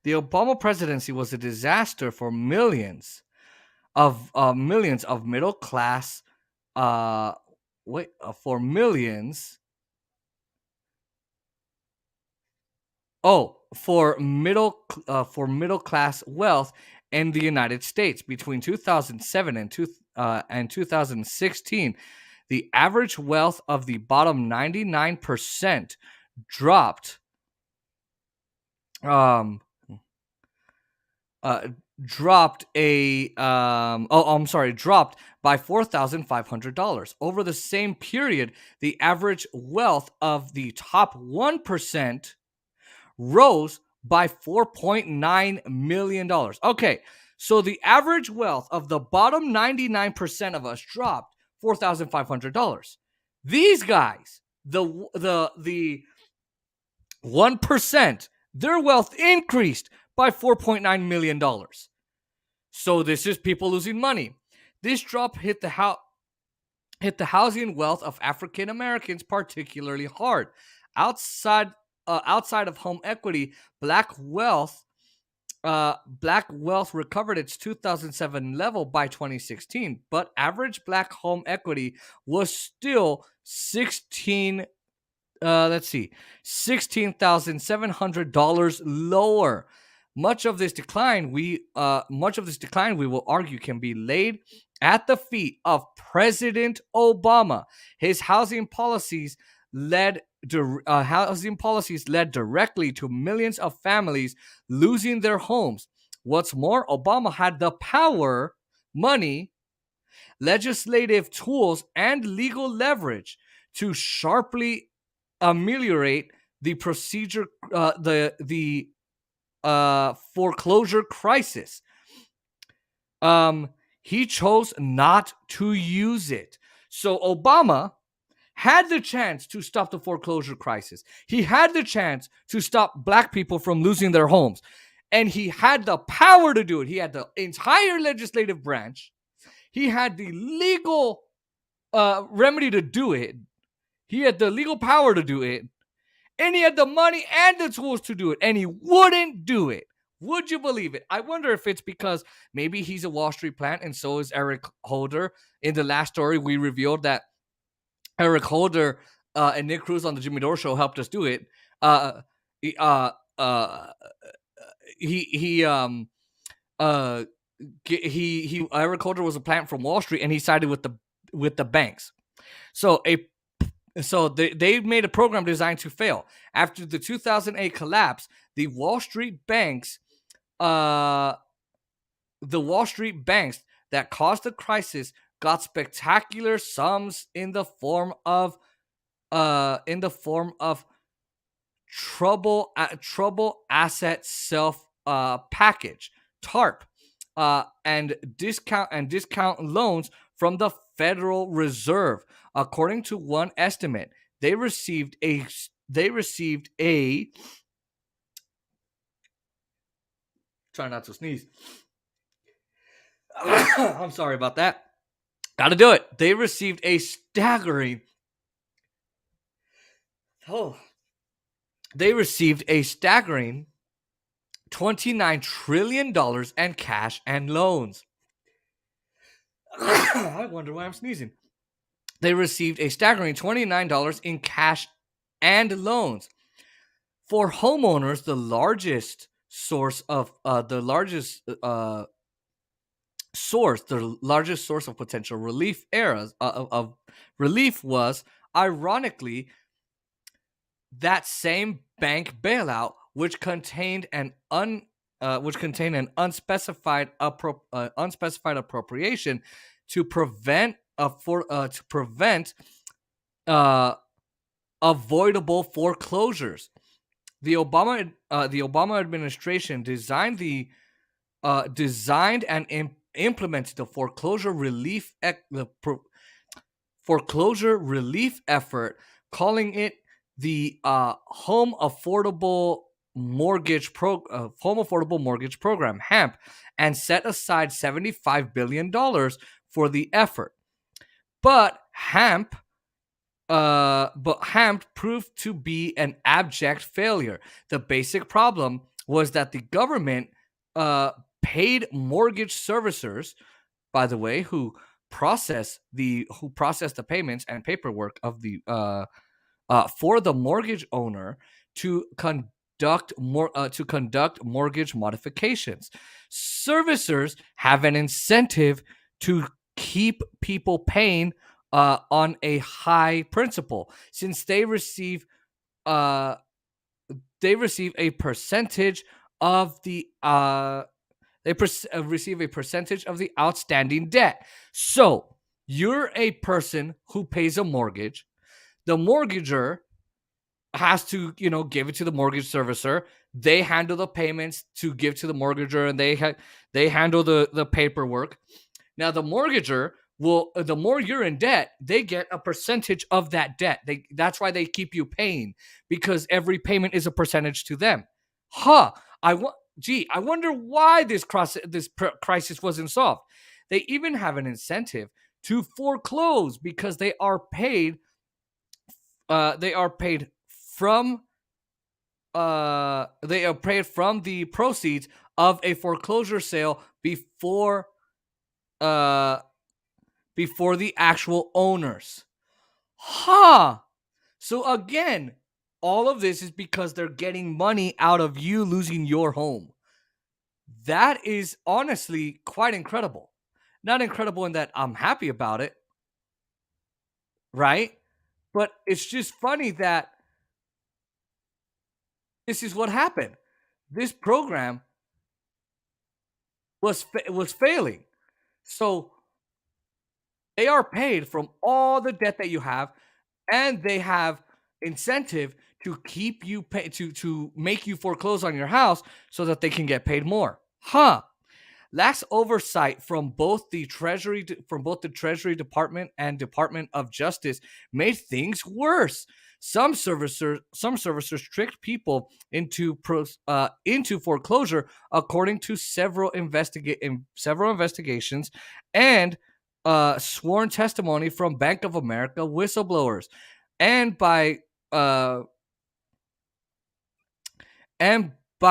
Obama presidency was a disaster for millions of middle class for millions for middle class wealth in the United States between 2007 and 2016. The average wealth of the bottom 99% dropped dropped by $4,500 over the same period. The average wealth of the top 1% rose by $4.9 million. Okay, so the average wealth of the bottom 99% of us dropped $4,500. These guys, the 1%, their wealth increased by $4.9 million. So this is people losing money. This drop hit the housing wealth of African Americans particularly hard. Outside of home equity, black wealth recovered its 2007 level by 2016, but average black home equity was still $16,700 lower. Much of this decline, we will argue, can be laid at the feet of President Obama. His housing policies led directly to millions of families losing their homes. What's more, Obama had the power, money, legislative tools, and legal leverage to sharply ameliorate the foreclosure crisis. he chose not to use it. So Obama had the chance to stop the foreclosure crisis. He had the chance to stop black people from losing their homes. And he had the power to do it. He had the entire legislative branch. He had the legal remedy to do it. He had the legal power to do it. And he had the money and the tools to do it. And he wouldn't do it. Would you believe it? I wonder if it's because maybe he's a Wall Street plant and so is Eric Holder. In the last story, we revealed that Eric Holder and Nick Cruz on the Jimmy Dore show helped us do it. Eric Holder was a plant from Wall Street, and he sided with the banks. So they made a program designed to fail. After the 2008 collapse, the Wall Street banks that caused the crisis got spectacular sums in the form of trouble asset self package TARP and discount loans from the Federal Reserve. According to one estimate, they received a try not to sneeze. I'm sorry about that. Gotta do it. They received a staggering $29 trillion in cash and loans. I wonder why I'm sneezing. They received a staggering $29 in cash and loans. For homeowners, the largest source of potential relief of relief was, ironically, that same bank bailout, which contained an unspecified appropriation to prevent avoidable foreclosures. The Obama administration designed and implemented the foreclosure relief effort, calling it the Home Affordable Mortgage Program (HAMP), and set aside $75 billion for the effort. But HAMP proved to be an abject failure. The basic problem was that the government paid mortgage servicers, by the way, who process the payments and paperwork of the for the mortgage owner to conduct mortgage modifications. Servicers have an incentive to keep people paying on a high principal, since they receive a percentage of the outstanding debt. So you're a person who pays a mortgage. The mortgager has to, give it to the mortgage servicer. They handle the payments to give to the mortgager, and they handle the paperwork. Now the mortgager will, the more you're in debt, they get a percentage of that debt. That's why they keep you paying, because every payment is a percentage to them. I wonder why this crisis wasn't solved. They even have an incentive to foreclose because they are paid from the proceeds of a foreclosure sale before the actual owners. So again, all of this is because they're getting money out of you losing your home. That is honestly quite incredible. Not incredible in that I'm happy about it, right? But it's just funny that this is what happened. This program was failing. So they are paid from all the debt that you have, and they have incentive to keep you to make you foreclose on your house so that they can get paid more. lax oversight from both the Treasury Department and Department of Justice made things worse. Some servicers tricked people into foreclosure, according to several investigations and sworn testimony from Bank of America whistleblowers, and by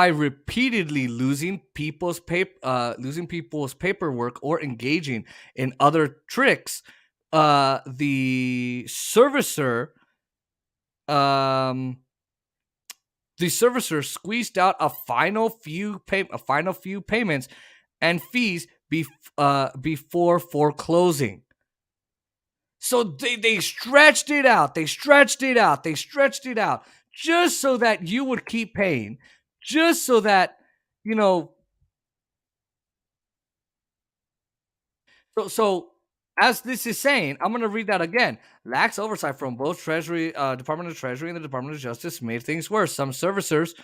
repeatedly losing people's paperwork or engaging in other tricks. The servicer squeezed out a final few payments and fees before foreclosing. So they stretched it out. They stretched it out just so that you would keep paying, just so that, So as this is saying, I'm going to read that again. Lax oversight from both Department of Treasury and the Department of Justice made things worse. Some servicers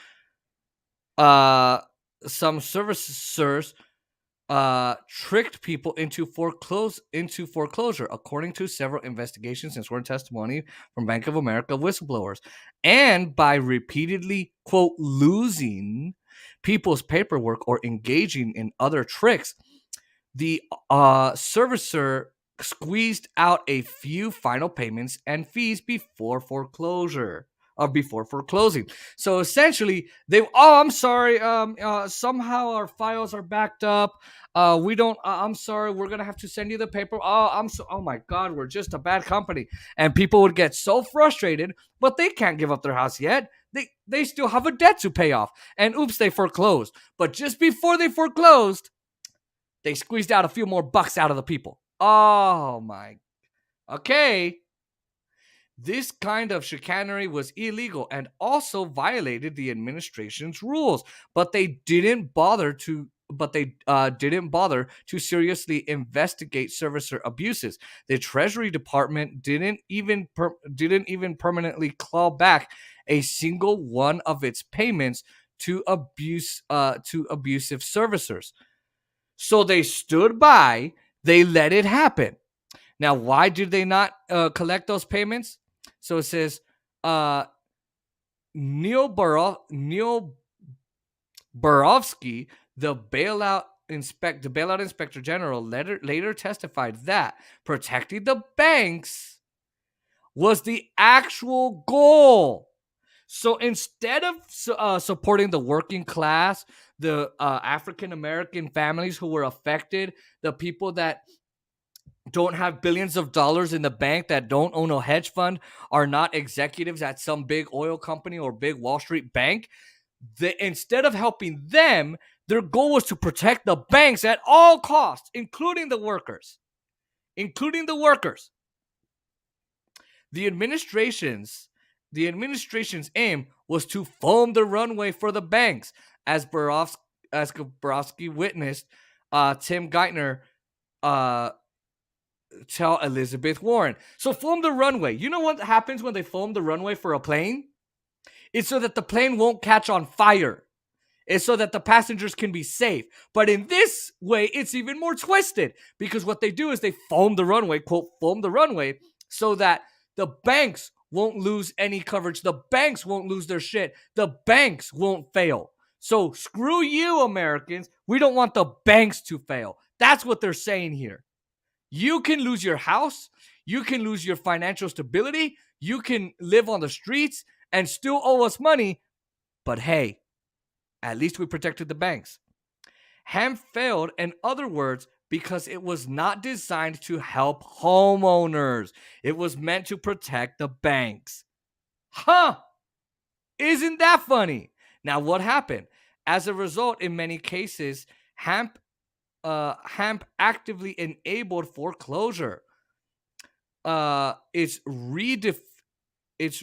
tricked people into foreclosure, according to several investigations and sworn testimony from Bank of America whistleblowers, and by repeatedly, quote, losing people's paperwork or engaging in other tricks. The servicer squeezed out a few final payments and fees before foreclosing. So essentially, I'm sorry. Somehow our files are backed up. I'm sorry. We're gonna have to send you the paper. Oh my God, we're just a bad company. And people would get so frustrated, but they can't give up their house yet. They still have a debt to pay off. And oops, they foreclosed. But just before they foreclosed, they squeezed out a few more bucks out of the people. Oh my. Okay. This kind of chicanery was illegal and also violated the administration's rules, but they didn't bother to seriously investigate servicer abuses. The Treasury Department didn't even permanently claw back a single one of its payments to abusive servicers. So they stood by, they let it happen. Now, why did they not collect those payments? So it says, Neil Barofsky, the bailout inspector general, later testified that protecting the banks was the actual goal. So instead of supporting the working class, the African American families who were affected, the people that don't have billions of dollars in the bank, that don't own a hedge fund, are not executives at some big oil company or big Wall Street bank, instead of helping them, their goal was to protect the banks at all costs, including the workers. The administration's aim was to foam the runway for the banks, as Borowski witnessed Tim Geithner tell Elizabeth Warren. So foam the runway. You know what happens when they foam the runway for a plane? It's so that the plane won't catch on fire. It's so that the passengers can be safe. But in this way, it's even more twisted, because what they do is they foam the runway, quote, foam the runway, so that the banks won't lose any coverage. The banks won't lose their shit. The banks won't fail. So screw you, Americans. We don't want the banks to fail. That's what they're saying here. You can lose your house. You can lose your financial stability. You can live on the streets and still owe us money. But hey, at least we protected the banks. HAMP failed, in other words, because it was not designed to help homeowners. It was meant to protect the banks. Huh? Isn't that funny? Now, what happened? As a result, in many cases, HAMP actively enabled foreclosure. Its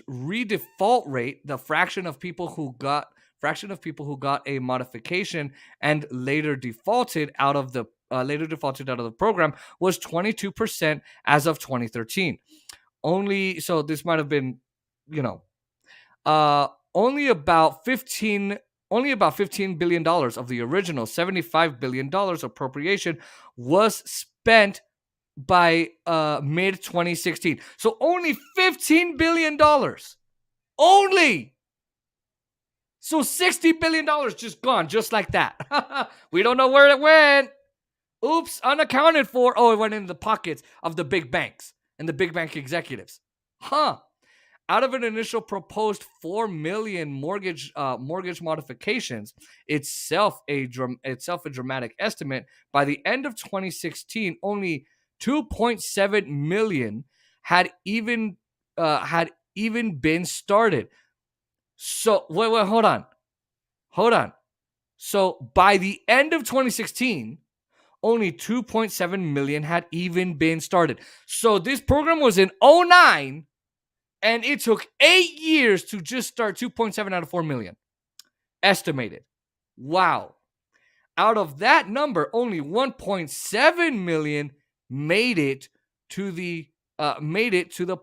redefault rate, the fraction of people who got a modification and later defaulted out of the program, was 22% as of 2013. So this might have been, only about 15 only about $15 billion of the original $75 billion appropriation was spent by mid 2016. So only $15 billion. Only. So $60 billion just gone, just like that. We don't know where it went. Oops, unaccounted for. Oh, it went into the pockets of the big banks and the big bank executives. Huh. Out of an initial proposed 4 million mortgage modifications, itself a dramatic estimate, by the end of 2016, only 2.7 million had even been started. So wait, hold on. So by the end of 2016, only 2.7 million had even been started. So this program was in 2009, and it took 8 years to just start 2.7 out of 4 million. Estimated. Wow. Out of that number, only 1.7 million made it to the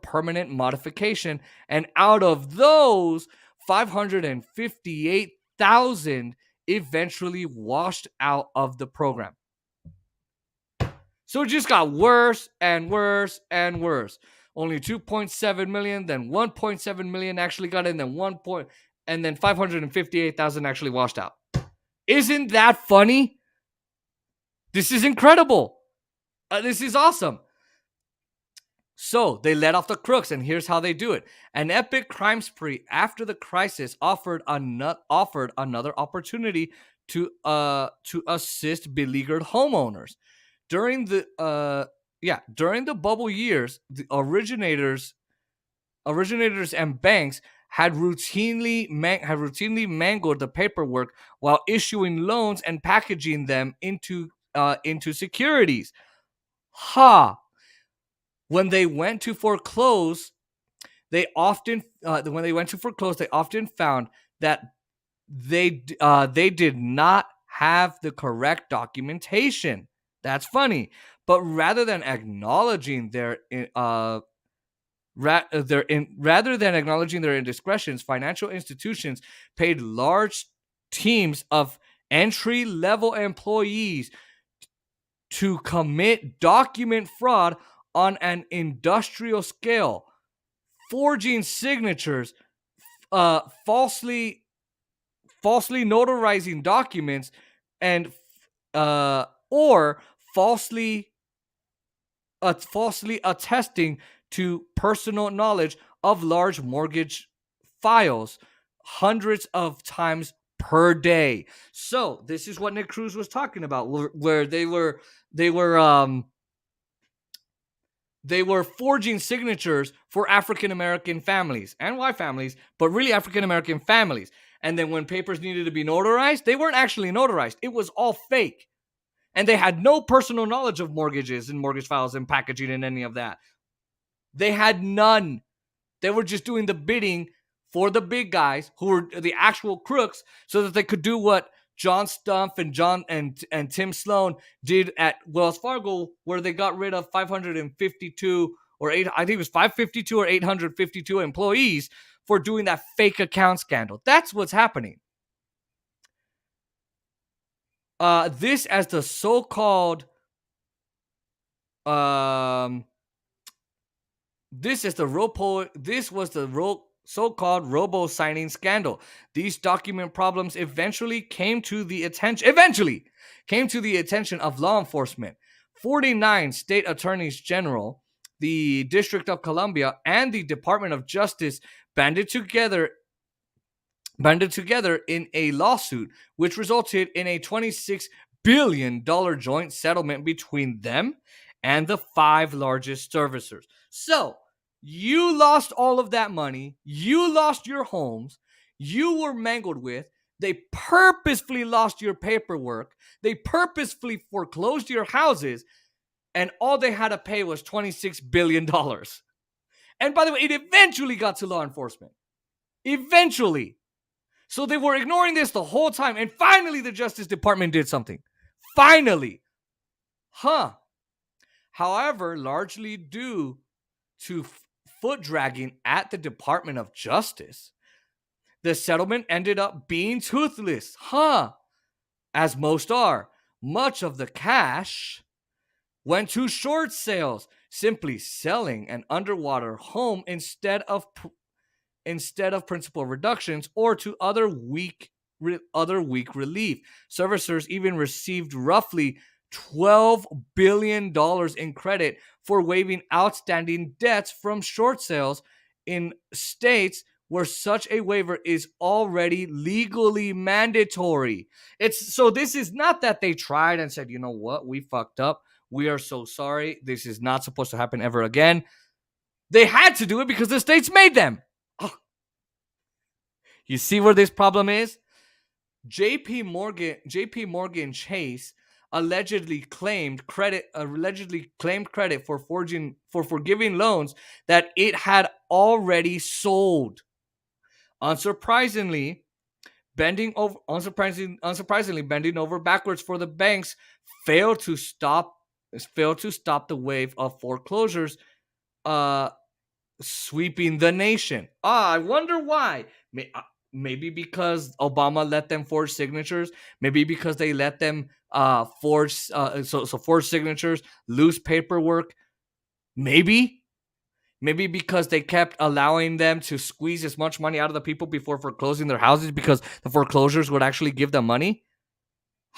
permanent modification, and out of those, 558,000 eventually washed out of the program. So it just got worse and worse and worse. Only 2.7 million, then 1.7 million actually got in, and then 558,000 actually washed out. Isn't that funny? This is incredible. This is awesome. So they let off the crooks, and here's how they do it. An epic crime spree after the crisis offered another opportunity to assist beleaguered homeowners. During the bubble years, the originators and banks had routinely mangled the paperwork while issuing loans and packaging them into securities. When they went to foreclose, they often found that they did not have the correct documentation. That's funny. But rather than acknowledging their indiscretions, financial institutions paid large teams of entry-level employees to commit document fraud on an industrial scale, forging signatures, falsely notarizing documents, and or falsely attesting to personal knowledge of large mortgage files hundreds of times per day. So this is what Nick Cruz was talking about, where they were forging signatures for African American families and white families, but really African American families. And then when papers needed to be notarized, they weren't actually notarized. It was all fake. And they had no personal knowledge of mortgages and mortgage files and packaging and any of that. They had none. They were just doing the bidding for the big guys who were the actual crooks, so that they could do what John Stumpf and Tim Sloan did at Wells Fargo, where they got rid of 552 or 852 employees for doing that fake account scandal. That's what's happening. This as the so-called so-called robo-signing scandal. These document problems eventually came to the attention of law enforcement. 49 state attorneys general, the District of Columbia, and the Department of Justice banded together in a lawsuit, which resulted in a $26 billion joint settlement between them and the 5 largest servicers. So you lost all of that money. You lost your homes. You were mangled with. They purposefully lost your paperwork. They purposefully foreclosed your houses. And all they had to pay was $26 billion. And by the way, it eventually got to law enforcement. Eventually. So they were ignoring this the whole time. And finally, the Justice Department did something. Finally. However, largely due to foot dragging at the Department of Justice, The settlement ended up being toothless, as most are. Much of the cash went to short sales, simply selling an underwater home instead of principal reductions, or to other weak relief. Servicers even received roughly $12 billion in credit for waiving outstanding debts from short sales in states where such a waiver is already legally mandatory. This is not that they tried and said, you know what, we fucked up. We are so sorry. This is not supposed to happen ever again. They had to do it because the states made them. Oh. You see where this problem is? JP Morgan Chase allegedly claimed credit for forgiving loans that it had already sold. Unsurprisingly, bending over backwards for the banks failed to stop the wave of foreclosures sweeping the nation. I wonder why. Maybe because Obama let them forge signatures. Maybe because they let them forge signatures, loose paperwork. Maybe because they kept allowing them to squeeze as much money out of the people before foreclosing their houses, because the foreclosures would actually give them money.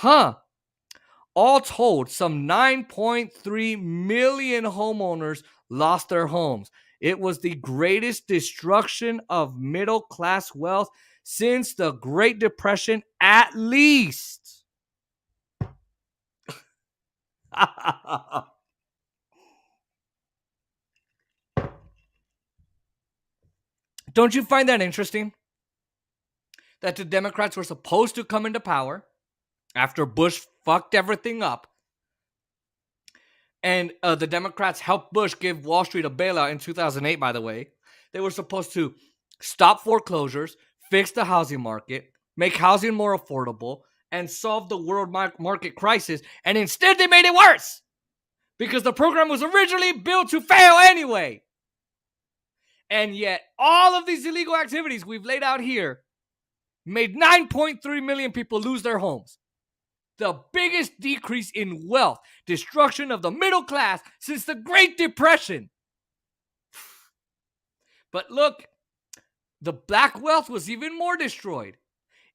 All told, some 9.3 million homeowners lost their homes. It was the greatest destruction of middle-class wealth since the Great Depression, at least. Don't you find that interesting? That the Democrats were supposed to come into power after Bush fucked everything up. And the Democrats helped Bush give Wall Street a bailout in 2008, by the way. They were supposed to stop foreclosures, fix the housing market, make housing more affordable, and solve the world market crisis. And instead, they made it worse, because the program was originally built to fail anyway. And yet, all of these illegal activities we've laid out here made 9.3 million people lose their homes. The biggest decrease in wealth, destruction of the middle class since the Great Depression. But look, the black wealth was even more destroyed.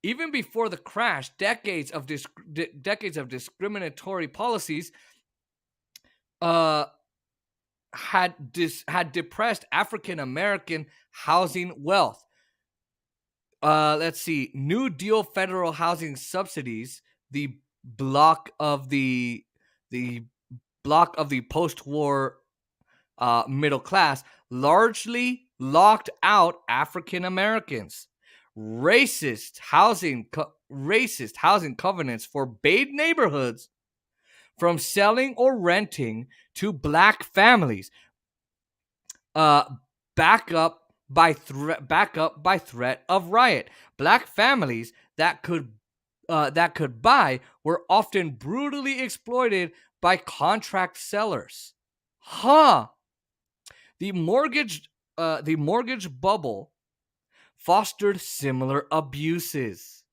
Even before the crash, decades of discriminatory policies had depressed African American housing wealth. Let's see, New Deal federal housing subsidies, the block of the post-war middle class, largely locked out African Americans. Racist housing covenants forbade neighborhoods from selling or renting to black families. Back up by threat of riot. Black families that could buy were often brutally exploited by contract sellers. The mortgage bubble fostered similar abuses.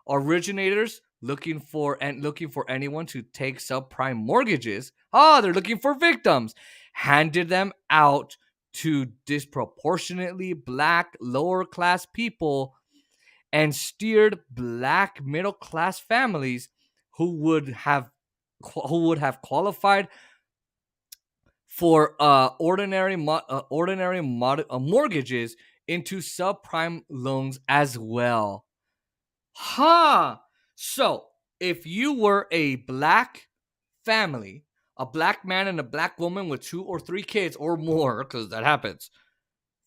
Originators looking for anyone to take subprime mortgages. They're looking for victims. Handed them out to disproportionately black lower class people, and steered black middle class families who would have qualified for ordinary mortgages into subprime loans as well. So if you were a black family, a black man and a black woman with 2 or 3 kids or more, because that happens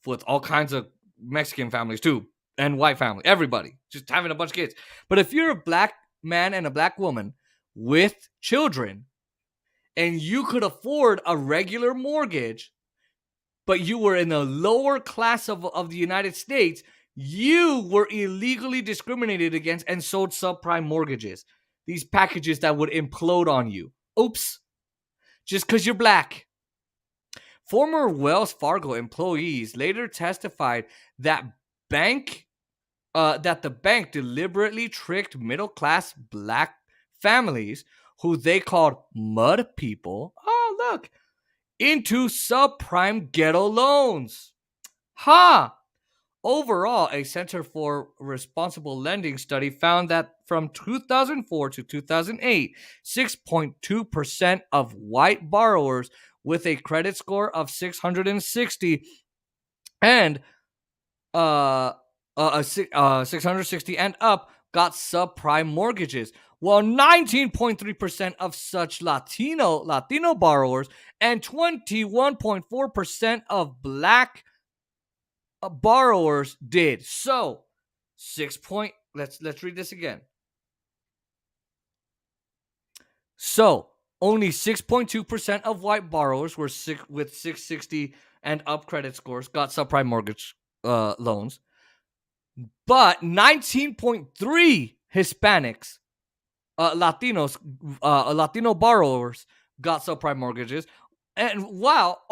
with all kinds of Mexican families too, and white family, everybody just having a bunch of kids. But if you're a black man and a black woman with children, and you could afford a regular mortgage, but you were in the lower class of the United States, you were illegally discriminated against and sold subprime mortgages. These packages that would implode on you. Oops. Just because you're black. Former Wells Fargo employees later testified that bank that the bank deliberately tricked middle-class black families, who they called mud people, into subprime ghetto loans. Overall, a Center for Responsible Lending study found that from 2004 to 2008, 6.2% of white borrowers with a credit score of 660 and 660 and up got subprime mortgages, while 19.3% of such Latino borrowers and 21.4% of black borrowers did. So, let's read this again. So, only 6.2% of white borrowers with 660 and up credit scores got subprime mortgage loans, but 19.3 Hispanics, Latino borrowers got subprime mortgages, and while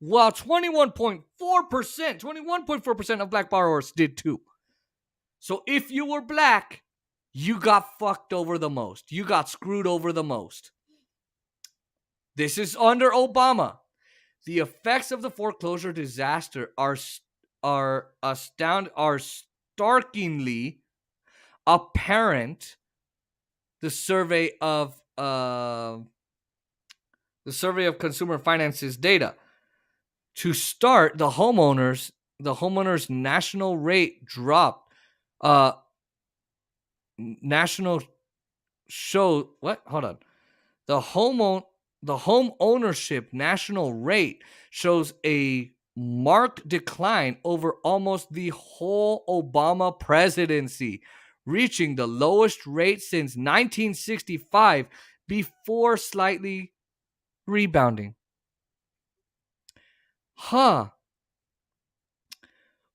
21.4% of black borrowers did too. So if you were black, you got fucked over the most. You got screwed over the most. This is under Obama. The effects of the foreclosure disaster are starkly apparent. The survey of Consumer Finance's data. To start, the homeowners' national rate dropped. National show what? Hold on. The home ownership national rate shows a marked decline over almost the whole Obama presidency, reaching the lowest rate since 1965 before slightly rebounding.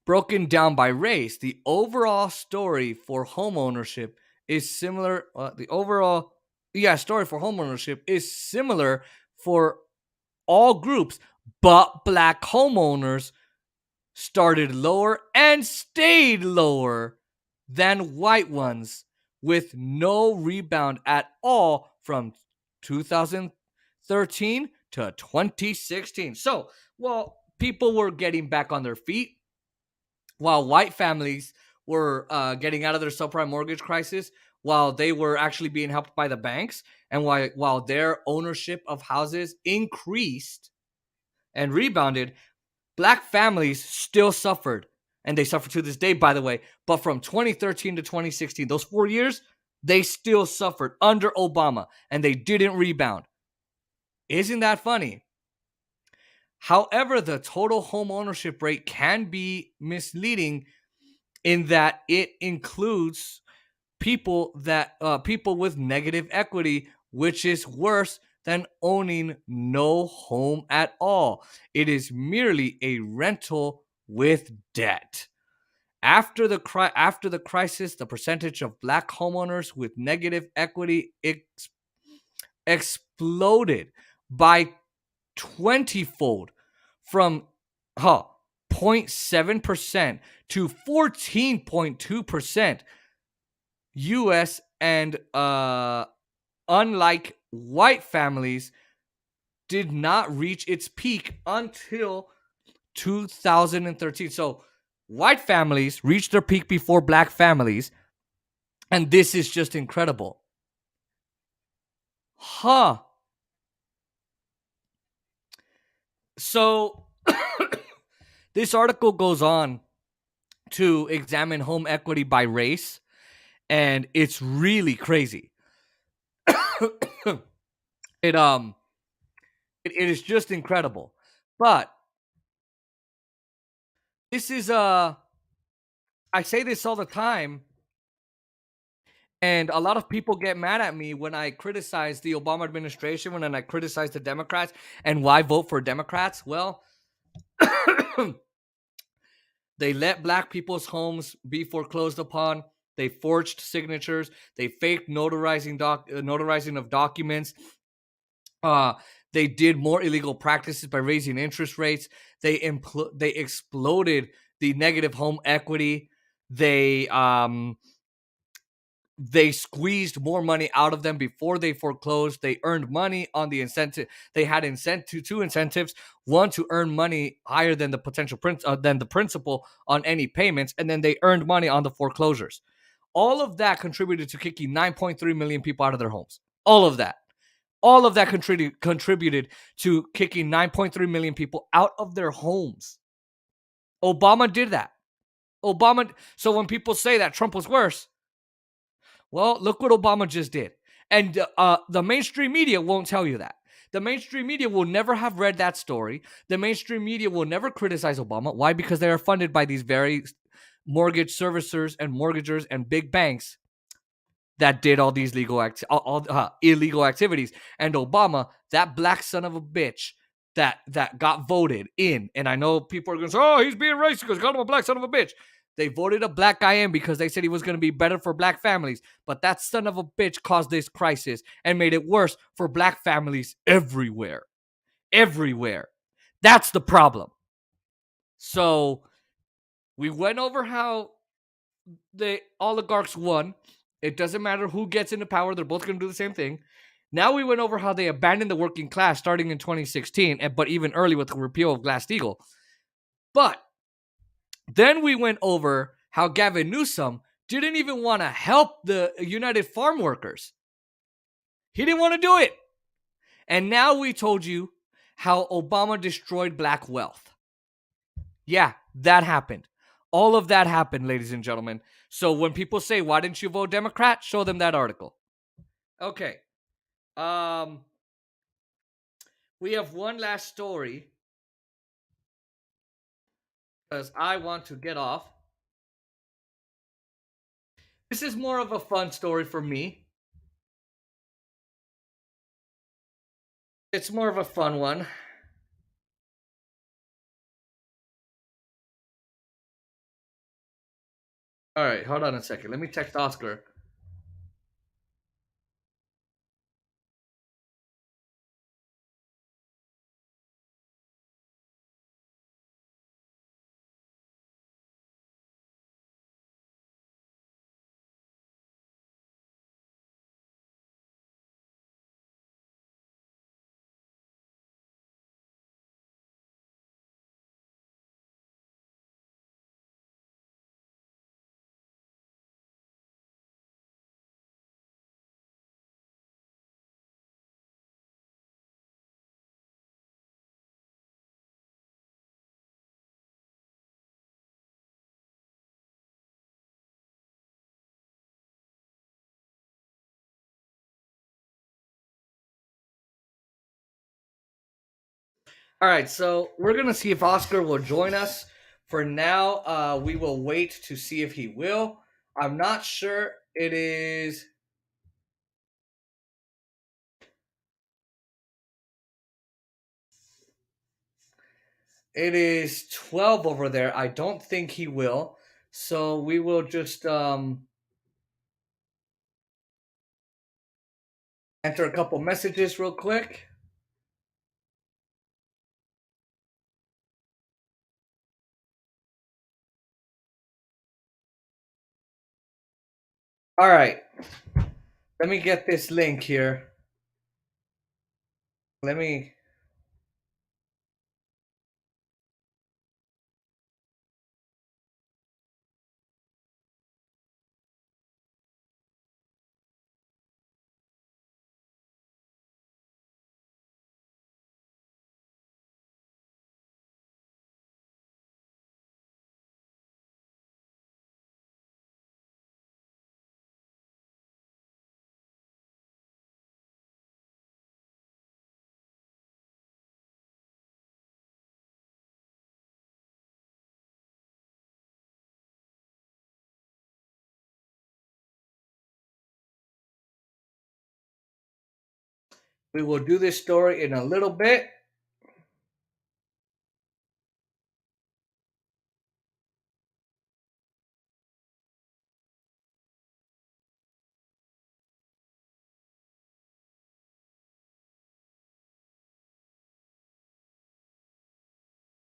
Broken down by race, the overall story for homeownership is similar. Story for homeownership is similar for all groups, but black homeowners started lower and stayed lower than white ones, with no rebound at all from 2013 to 2016. So, while people were getting back on their feet, while white families were getting out of their subprime mortgage crisis, while they were actually being helped by the banks, and while their ownership of houses increased and rebounded, black families still suffered. And they suffer to this day, by the way. But from 2013 to 2016, those 4 years, they still suffered under Obama, and they didn't rebound. Isn't that funny? However, the total home ownership rate can be misleading in that it includes people with negative equity, which is worse than owning no home at all. It is merely a rental with debt. After the crisis, the percentage of black homeowners with negative equity exploded by 20-fold, from 0.7% to 14.2%. U.S. and unlike white families, did not reach its peak until 2013. So white families reached their peak before black families, and this is just incredible. So this article goes on to examine home equity by race, and it's really crazy. It is just incredible. But this is I say this all the time, and a lot of people get mad at me when I criticize the Obama administration, when I criticize the Democrats, and why vote for Democrats. Well, they let black people's homes be foreclosed upon. They forged signatures. They faked notarizing of documents. They did more illegal practices by raising interest rates. They exploded the negative home equity. They squeezed more money out of them before they foreclosed. They earned money on the incentive. They had two incentives: one, to earn money higher than the potential than the principal on any payments, and then they earned money on the foreclosures. All of that contributed to kicking 9.3 million people out of their homes. All of that contributed to kicking 9.3 million people out of their homes. Obama did that. So when people say that Trump was worse, well, look what Obama just did. And the mainstream media won't tell you that. The mainstream media will never have read that story. The mainstream media will never criticize Obama. Why? Because they are funded by these very mortgage servicers and mortgagers and big banks that did all these illegal activities. And Obama, that black son of a bitch that got voted in, and I know people are going to say, oh, he's being racist because called him a black son of a bitch. They voted a black guy in because they said he was going to be better for black families. But that son of a bitch caused this crisis and made it worse for black families everywhere. Everywhere. That's the problem. So we went over how the oligarchs won. It doesn't matter who gets into power. They're both going to do the same thing. Now we went over how they abandoned the working class starting in 2016, but even early with the repeal of Glass-Steagall. But then we went over how Gavin Newsom didn't even want to help the United Farm Workers. He didn't want to do it. And now we told you how Obama destroyed black wealth. Yeah, that happened. All of that happened, ladies and gentlemen. So when people say, why didn't you vote Democrat? Show them that article. Okay. We have one last story because I want to get off. This is more of a fun story for me. It's more of a fun one. All right, hold on a second. Let me text Oscar. All right, so we're going to see if Oscar will join us. For now, we will wait to see if he will. I'm not sure it is. It is 12 over there. I don't think he will. So we will just enter a couple messages real quick. All right. Let me get this link here. Let me. We will do this story in a little bit.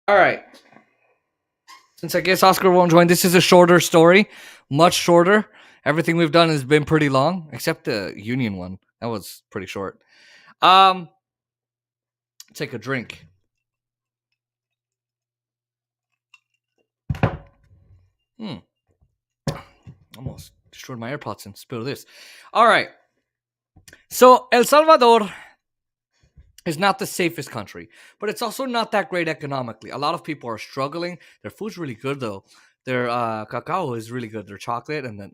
All right. Since I guess Oscar won't join, this is a shorter story, much shorter. Everything we've done has been pretty long, except the union one. That was pretty short. Take a drink. Almost destroyed my AirPods and spilled this. All right. So El Salvador is not the safest country, but it's also not that great economically. A lot of people are struggling. Their food's really good, though. Their cacao is really good. Their chocolate and then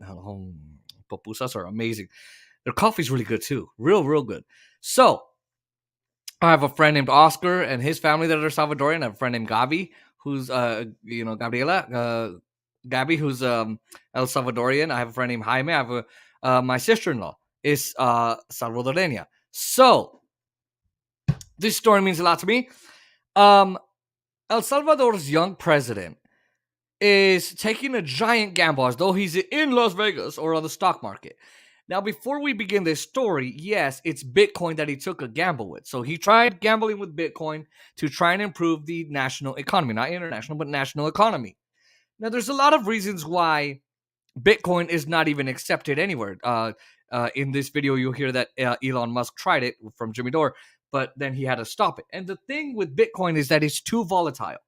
pupusas are amazing. Their coffee's really good, too. Real good. So I have a friend named Oscar and his family that are Salvadorian. I have a friend named Gabi, who's, Gabriela, Gabby, who's El Salvadorian. I have a friend named Jaime. I have my sister-in-law is Salvadoreña. So this story means a lot to me. El Salvador's young president is taking a giant gamble as though he's in Las Vegas or on the stock market. Now, before we begin this story, yes, it's Bitcoin that he took a gamble with. So he tried gambling with Bitcoin to try and improve the national economy, not international, but national economy. Now, there's a lot of reasons why Bitcoin is not even accepted anywhere. In this video, you'll hear that Elon Musk tried it from Jimmy Dore, but then he had to stop it. And the thing with Bitcoin is that it's too volatile.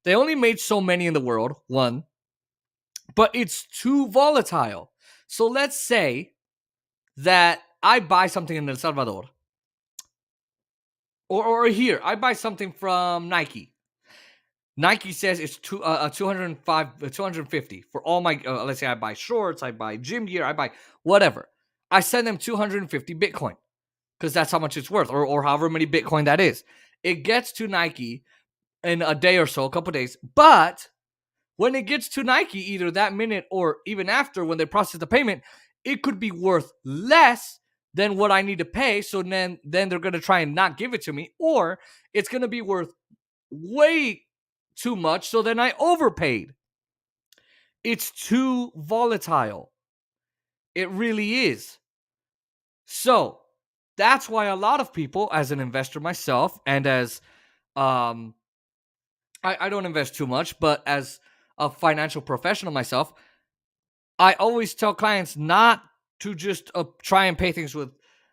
They only made so many in the world, one, but it's too volatile. So let's say that I buy something in El Salvador, or here, I buy something from Nike. Nike says it's 250 for all my, let's say I buy shorts, I buy gym gear, I buy whatever. I send them 250 Bitcoin because that's how much it's worth, or however many Bitcoin that is. It gets to Nike in a day or so, a couple days. But when it gets to Nike, either that minute or even after when they process the payment, it could be worth less than what I need to pay. So then they're going to try and not give it to me, or it's going to be worth way too much. So then I overpaid. It's too volatile. It really is. So that's why a lot of people, as an investor myself, and as I don't invest too much, but as a financial professional myself, I always tell clients not to just try and pay things with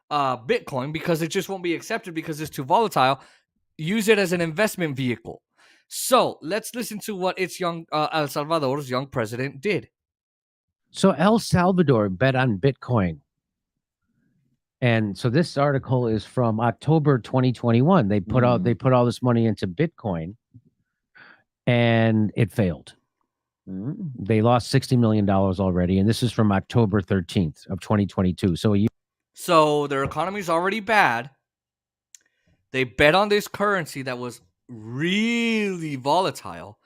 Bitcoin because it just won't be accepted because it's too volatile. Use it as an investment vehicle. So let's listen to what El Salvador's young president did. So El Salvador bet on Bitcoin. And so this article is from October 2021. They put all this money into Bitcoin and it failed. They lost $60 million already. And this is from October 13th of 2022. So their economy is already bad. They bet on this currency that was really volatile.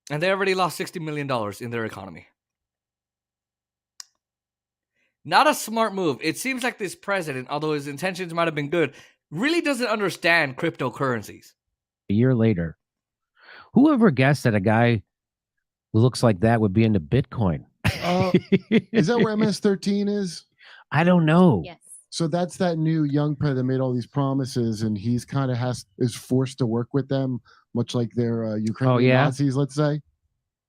And they already lost $60 million in their economy. Not a smart move. It seems like this president, although his intentions might have been good, really doesn't understand cryptocurrencies. A year later, whoever guessed that a guy who looks like that would be into Bitcoin? Is that where MS-13 is? I don't know. Yes. So that's that new young president made all these promises, and he's kind of is forced to work with them, much like their Ukrainian Nazis, let's say.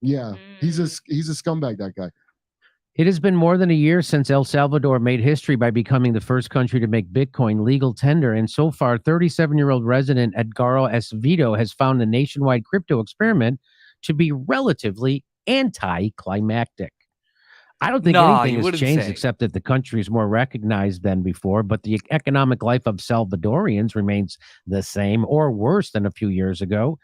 Yeah, he's a scumbag, that guy. It has been more than a year since El Salvador made history by becoming the first country to make Bitcoin legal tender. And so far, 37-year-old resident Edgardo Esvido has found the nationwide crypto experiment to be relatively anticlimactic. I don't think anything has changed except that the country is more recognized than before, but the economic life of Salvadorians remains the same or worse than a few years ago.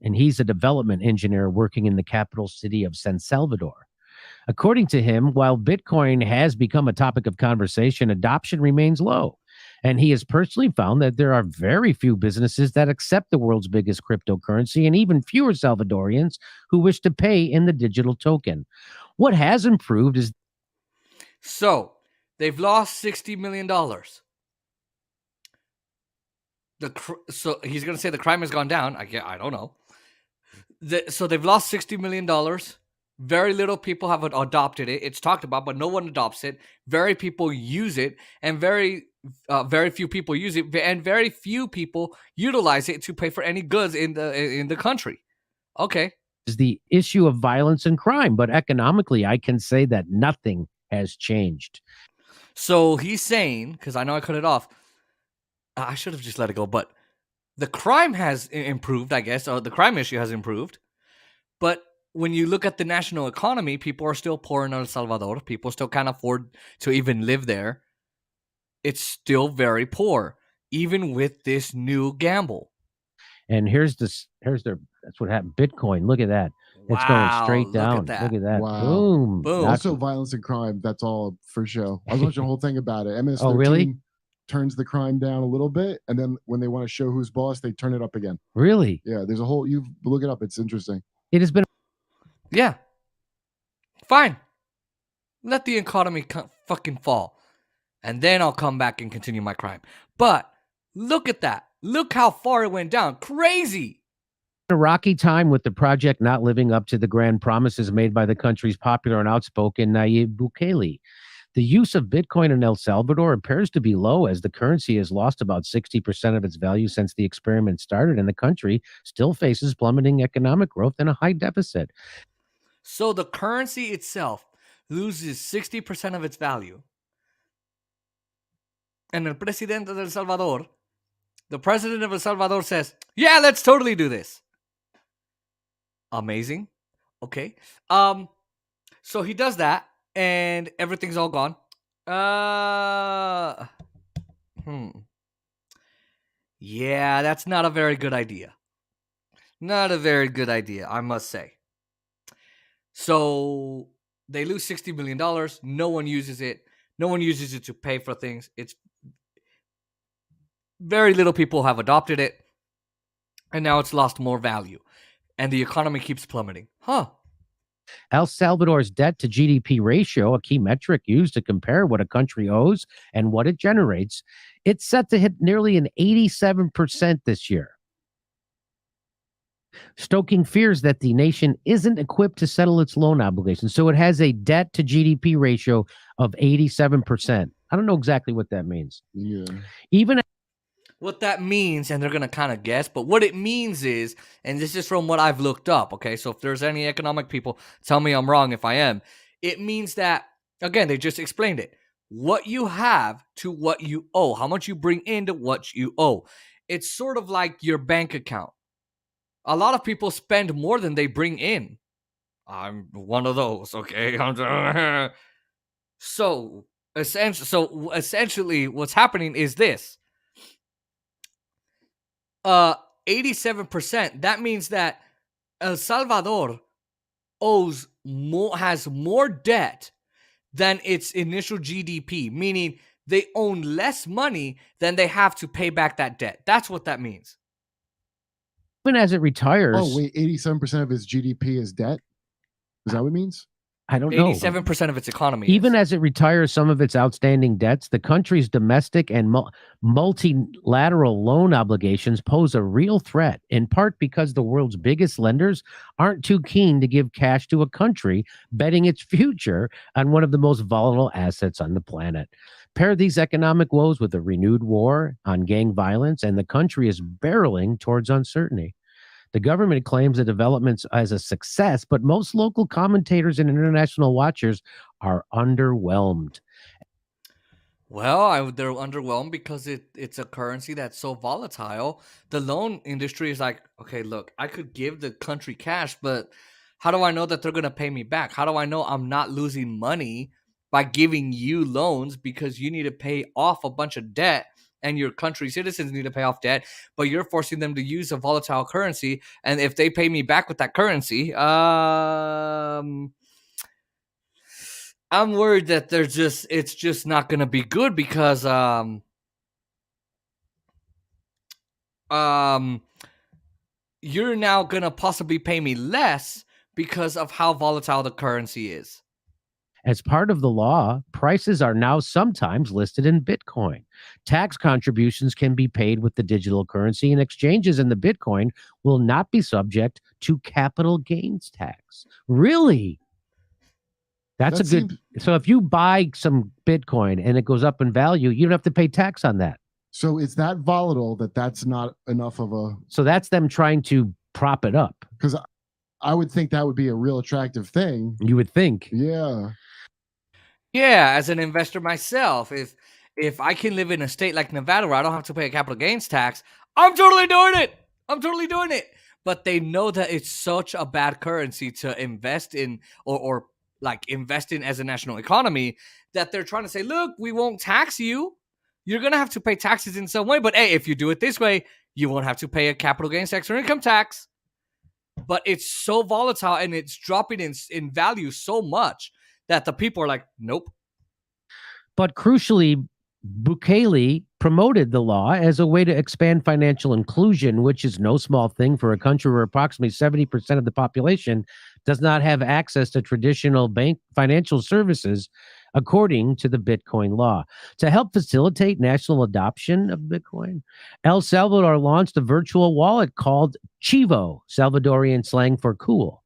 And he's a development engineer working in the capital city of San Salvador. According to him, while Bitcoin has become a topic of conversation, adoption remains low. And he has personally found that there are very few businesses that accept the world's biggest cryptocurrency and even fewer Salvadorians who wish to pay in the digital token. What has improved is... So, they've lost $60 million. So, he's going to say the crime has gone down. I don't know. So, they've lost $60 million. Very little people have adopted it. It's talked about, but no one adopts it. Very people use it, and very few people use it, and very few people utilize it to pay for any goods in the country. Okay, is the issue of violence and crime. But economically, I can say that nothing has changed. So he's saying, because I know I cut it off, I should have just let it go, but the crime has improved, I guess, or the crime issue has improved. But when you look at the national economy, people are still poor in El Salvador. People still can't afford to even live there. It's still very poor, even with this new gamble. And here's their, that's what happened. Bitcoin, look at that. It's going straight down. Look at that. Wow. Boom. Boom. Also, violence and crime. That's all for show. I was watching the whole thing about it. MS-13 Oh, really? turns the crime down a little bit, and then when they want to show who's boss, they turn it up again. Really? Yeah, there's a whole. You look it up. It's interesting. It has been. Yeah. Fine. Let the economy fucking fall. And then I'll come back and continue my crime. But look at that. Look how far it went down. Crazy. A rocky time with the project not living up to the grand promises made by the country's popular and outspoken Nayib Bukele. The use of Bitcoin in El Salvador appears to be low, as the currency has lost about 60% of its value since the experiment started, and the country still faces plummeting economic growth and a high deficit. So the currency itself loses 60% of its value. And the president of El Salvador, the president of El Salvador says, yeah, let's totally do this. Amazing. Okay. So he does that and everything's all gone. Yeah, that's not a very good idea. Not a very good idea, I must say. So they lose $60 million. No one uses it. No one uses it to pay for things. It's very little people have adopted it. And now it's lost more value. And the economy keeps plummeting. El Salvador's debt to GDP ratio, a key metric used to compare what a country owes and what it generates, it's set to hit nearly an 87% this year, stoking fears that the nation isn't equipped to settle its loan obligations. So it has a debt to GDP ratio of 87%. I don't know exactly what that means. Yeah. Even what that means, and they're going to kind of guess, but what it means is, and this is from what I've looked up, okay? So if there's any economic people, tell me I'm wrong if I am. It means that, again, they just explained it. What you have to what you owe. How much you bring into what you owe. It's sort of like your bank account. A lot of people spend more than they bring in. I'm one of those, okay? So essentially, what's happening is this. 87%. That means that El Salvador has more debt than its initial GDP, meaning they own less money than they have to pay back that debt. That's what that means. Even as it retires. Oh, wait, 87% of its GDP is debt? Is that what it means? I don't know. 87% of its economy. Even as it retires some of its outstanding debts, the country's domestic and multilateral loan obligations pose a real threat, in part because the world's biggest lenders aren't too keen to give cash to a country betting its future on one of the most volatile assets on the planet. Pair these economic woes with a renewed war on gang violence, and the country is barreling towards uncertainty. The government claims the developments as a success, but most local commentators and international watchers are underwhelmed. Well, they're underwhelmed because it's a currency that's so volatile. The loan industry is like, okay, look, I could give the country cash, but how do I know that they're going to pay me back? How do I know I'm not losing money by giving you loans because you need to pay off a bunch of debt? And your country citizens need to pay off debt, but you're forcing them to use a volatile currency. And if they pay me back with that currency, I'm worried that it's just not going to be good because you're now going to possibly pay me less because of how volatile the currency is. As part of the law, prices are now sometimes listed in Bitcoin. Tax contributions can be paid with the digital currency, and exchanges in the Bitcoin will not be subject to capital gains tax. Really? That's a good. So if you buy some Bitcoin and it goes up in value, you don't have to pay tax on that. So it's that volatile that's not enough of a. So that's them trying to prop it up. Because I would think that would be a real attractive thing. You would think. Yeah. Yeah, as an investor myself, if I can live in a state like Nevada where I don't have to pay a capital gains tax, I'm totally doing it. I'm totally doing it. But they know that it's such a bad currency to invest in or like invest in as a national economy that they're trying to say, look, we won't tax you. You're going to have to pay taxes in some way. But hey, if you do it this way, you won't have to pay a capital gains tax or income tax. But it's so volatile and it's dropping in value so much that the people are like, nope. But crucially, Bukele promoted the law as a way to expand financial inclusion, which is no small thing for a country where approximately 70% of the population does not have access to traditional bank financial services, according to the Bitcoin law. To help facilitate national adoption of Bitcoin, El Salvador launched a virtual wallet called Chivo, Salvadorian slang for cool,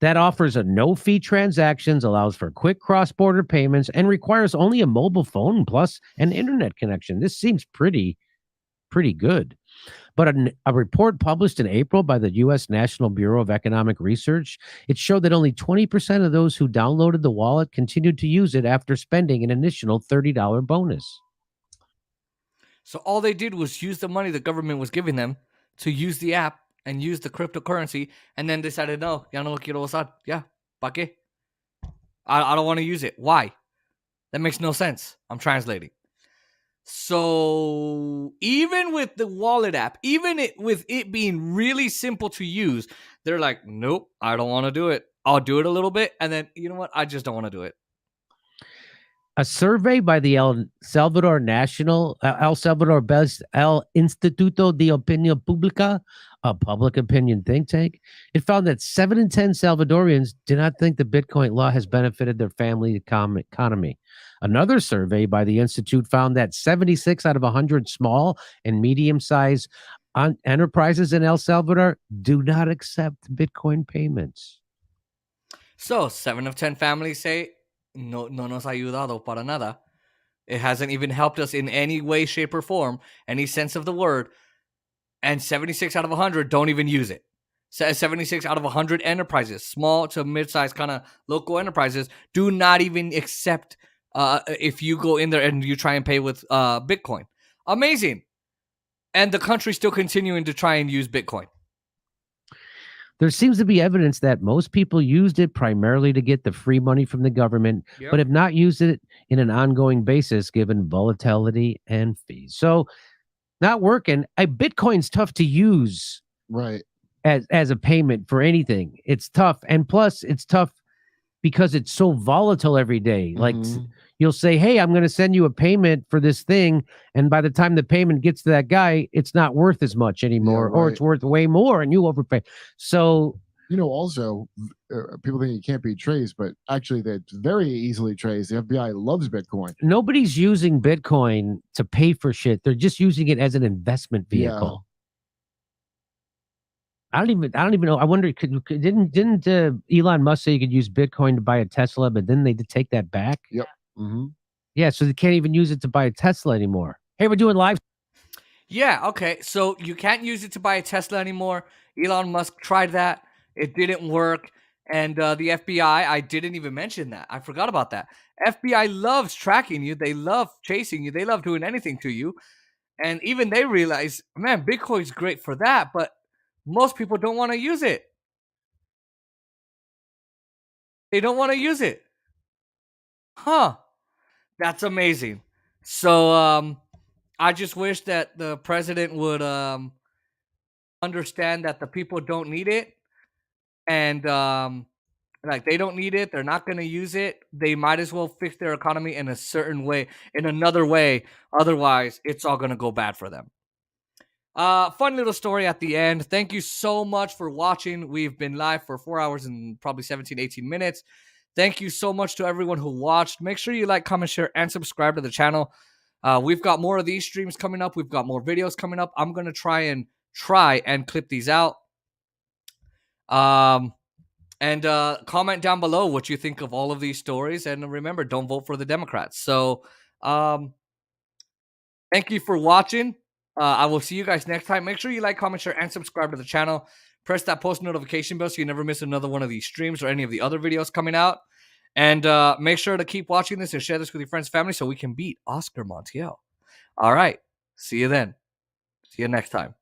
that offers a no-fee transactions, allows for quick cross-border payments, and requires only a mobile phone plus an internet connection. This seems pretty good. But a report published in April by the U.S. National Bureau of Economic Research, it showed that only 20% of those who downloaded the wallet continued to use it after spending an initial $30 bonus. So all they did was use the money the government was giving them to use the app and use the cryptocurrency, and then decided, no, ya no lo quiero usar. Yeah, ¿pa qué? I don't want to use it. Why? That makes no sense. I'm translating. So even with the wallet app, with it being really simple to use, they're like, nope, I don't want to do it. I'll do it a little bit, and then, you know what? I just don't want to do it. A survey by the El Salvador based El Instituto de Opinión Pública, a public opinion think tank, it found that 7 in 10 Salvadorians do not think the Bitcoin law has benefited their family economy. Another survey by the Institute found that 76 out of 100 small and medium-sized enterprises in El Salvador do not accept Bitcoin payments. So 7 of 10 families say, no nos ha ayudado para nada. It hasn't even helped us in any way, shape, or form, any sense of the word. And 76 out of 100 don't even use it. 76 out of 100 enterprises, small to mid-sized kind of local enterprises, do not even accept if you go in there and you try and pay with Bitcoin. Amazing. And the country's still continuing to try and use Bitcoin. There seems to be evidence that most people used it primarily to get the free money from the government, but have not used it in an ongoing basis given volatility and fees. So not working. Bitcoin's tough to use, right, as a payment for anything. It's tough. And plus it's tough because it's so volatile every day. Like you'll say, hey, I'm going to send you a payment for this thing. And by the time the payment gets to that guy, it's not worth as much anymore, or it's worth way more and you overpay. So, also people think it can't be traced, but actually that's very easily traced. The FBI loves Bitcoin. Nobody's using Bitcoin to pay for shit. They're just using it as an investment vehicle. I don't even know. I wonder, didn't Elon Musk say you could use Bitcoin to buy a Tesla, but then they did take that back? Yep. Yeah, so they can't even use it to buy a Tesla anymore. Hey, we're doing live. Yeah, okay. So you can't use it to buy a Tesla anymore. Elon Musk tried that. It didn't work. And the FBI, I didn't even mention that. I forgot about that. FBI loves tracking you. They love chasing you. They love doing anything to you. And even they realize, man, Bitcoin's great for that, but most people don't want to use it. They don't want to use it. Huh. That's amazing. So I just wish that the president would understand that the people don't need it. And like they don't need it. They're not going to use it. They might as well fix their economy in a certain way, in another way. Otherwise, it's all going to go bad for them. Fun little story at the end. Thank you so much for watching. We've been live for 4 hours and probably 17, 18 minutes. Thank you so much to everyone who watched. Make sure you like, comment, share, and subscribe to the channel. We've got more of these streams coming up. We've got more videos coming up. I'm going to try and clip these out. And comment down below what you think of all of these stories. And remember, don't vote for the Democrats. So thank you for watching. I will see you guys next time. Make sure you like, comment, share, and subscribe to the channel. Press that post notification bell so you never miss another one of these streams or any of the other videos coming out. And make sure to keep watching this and share this with your friends and family so we can beat Oscar Montiel. All right. See you then. See you next time.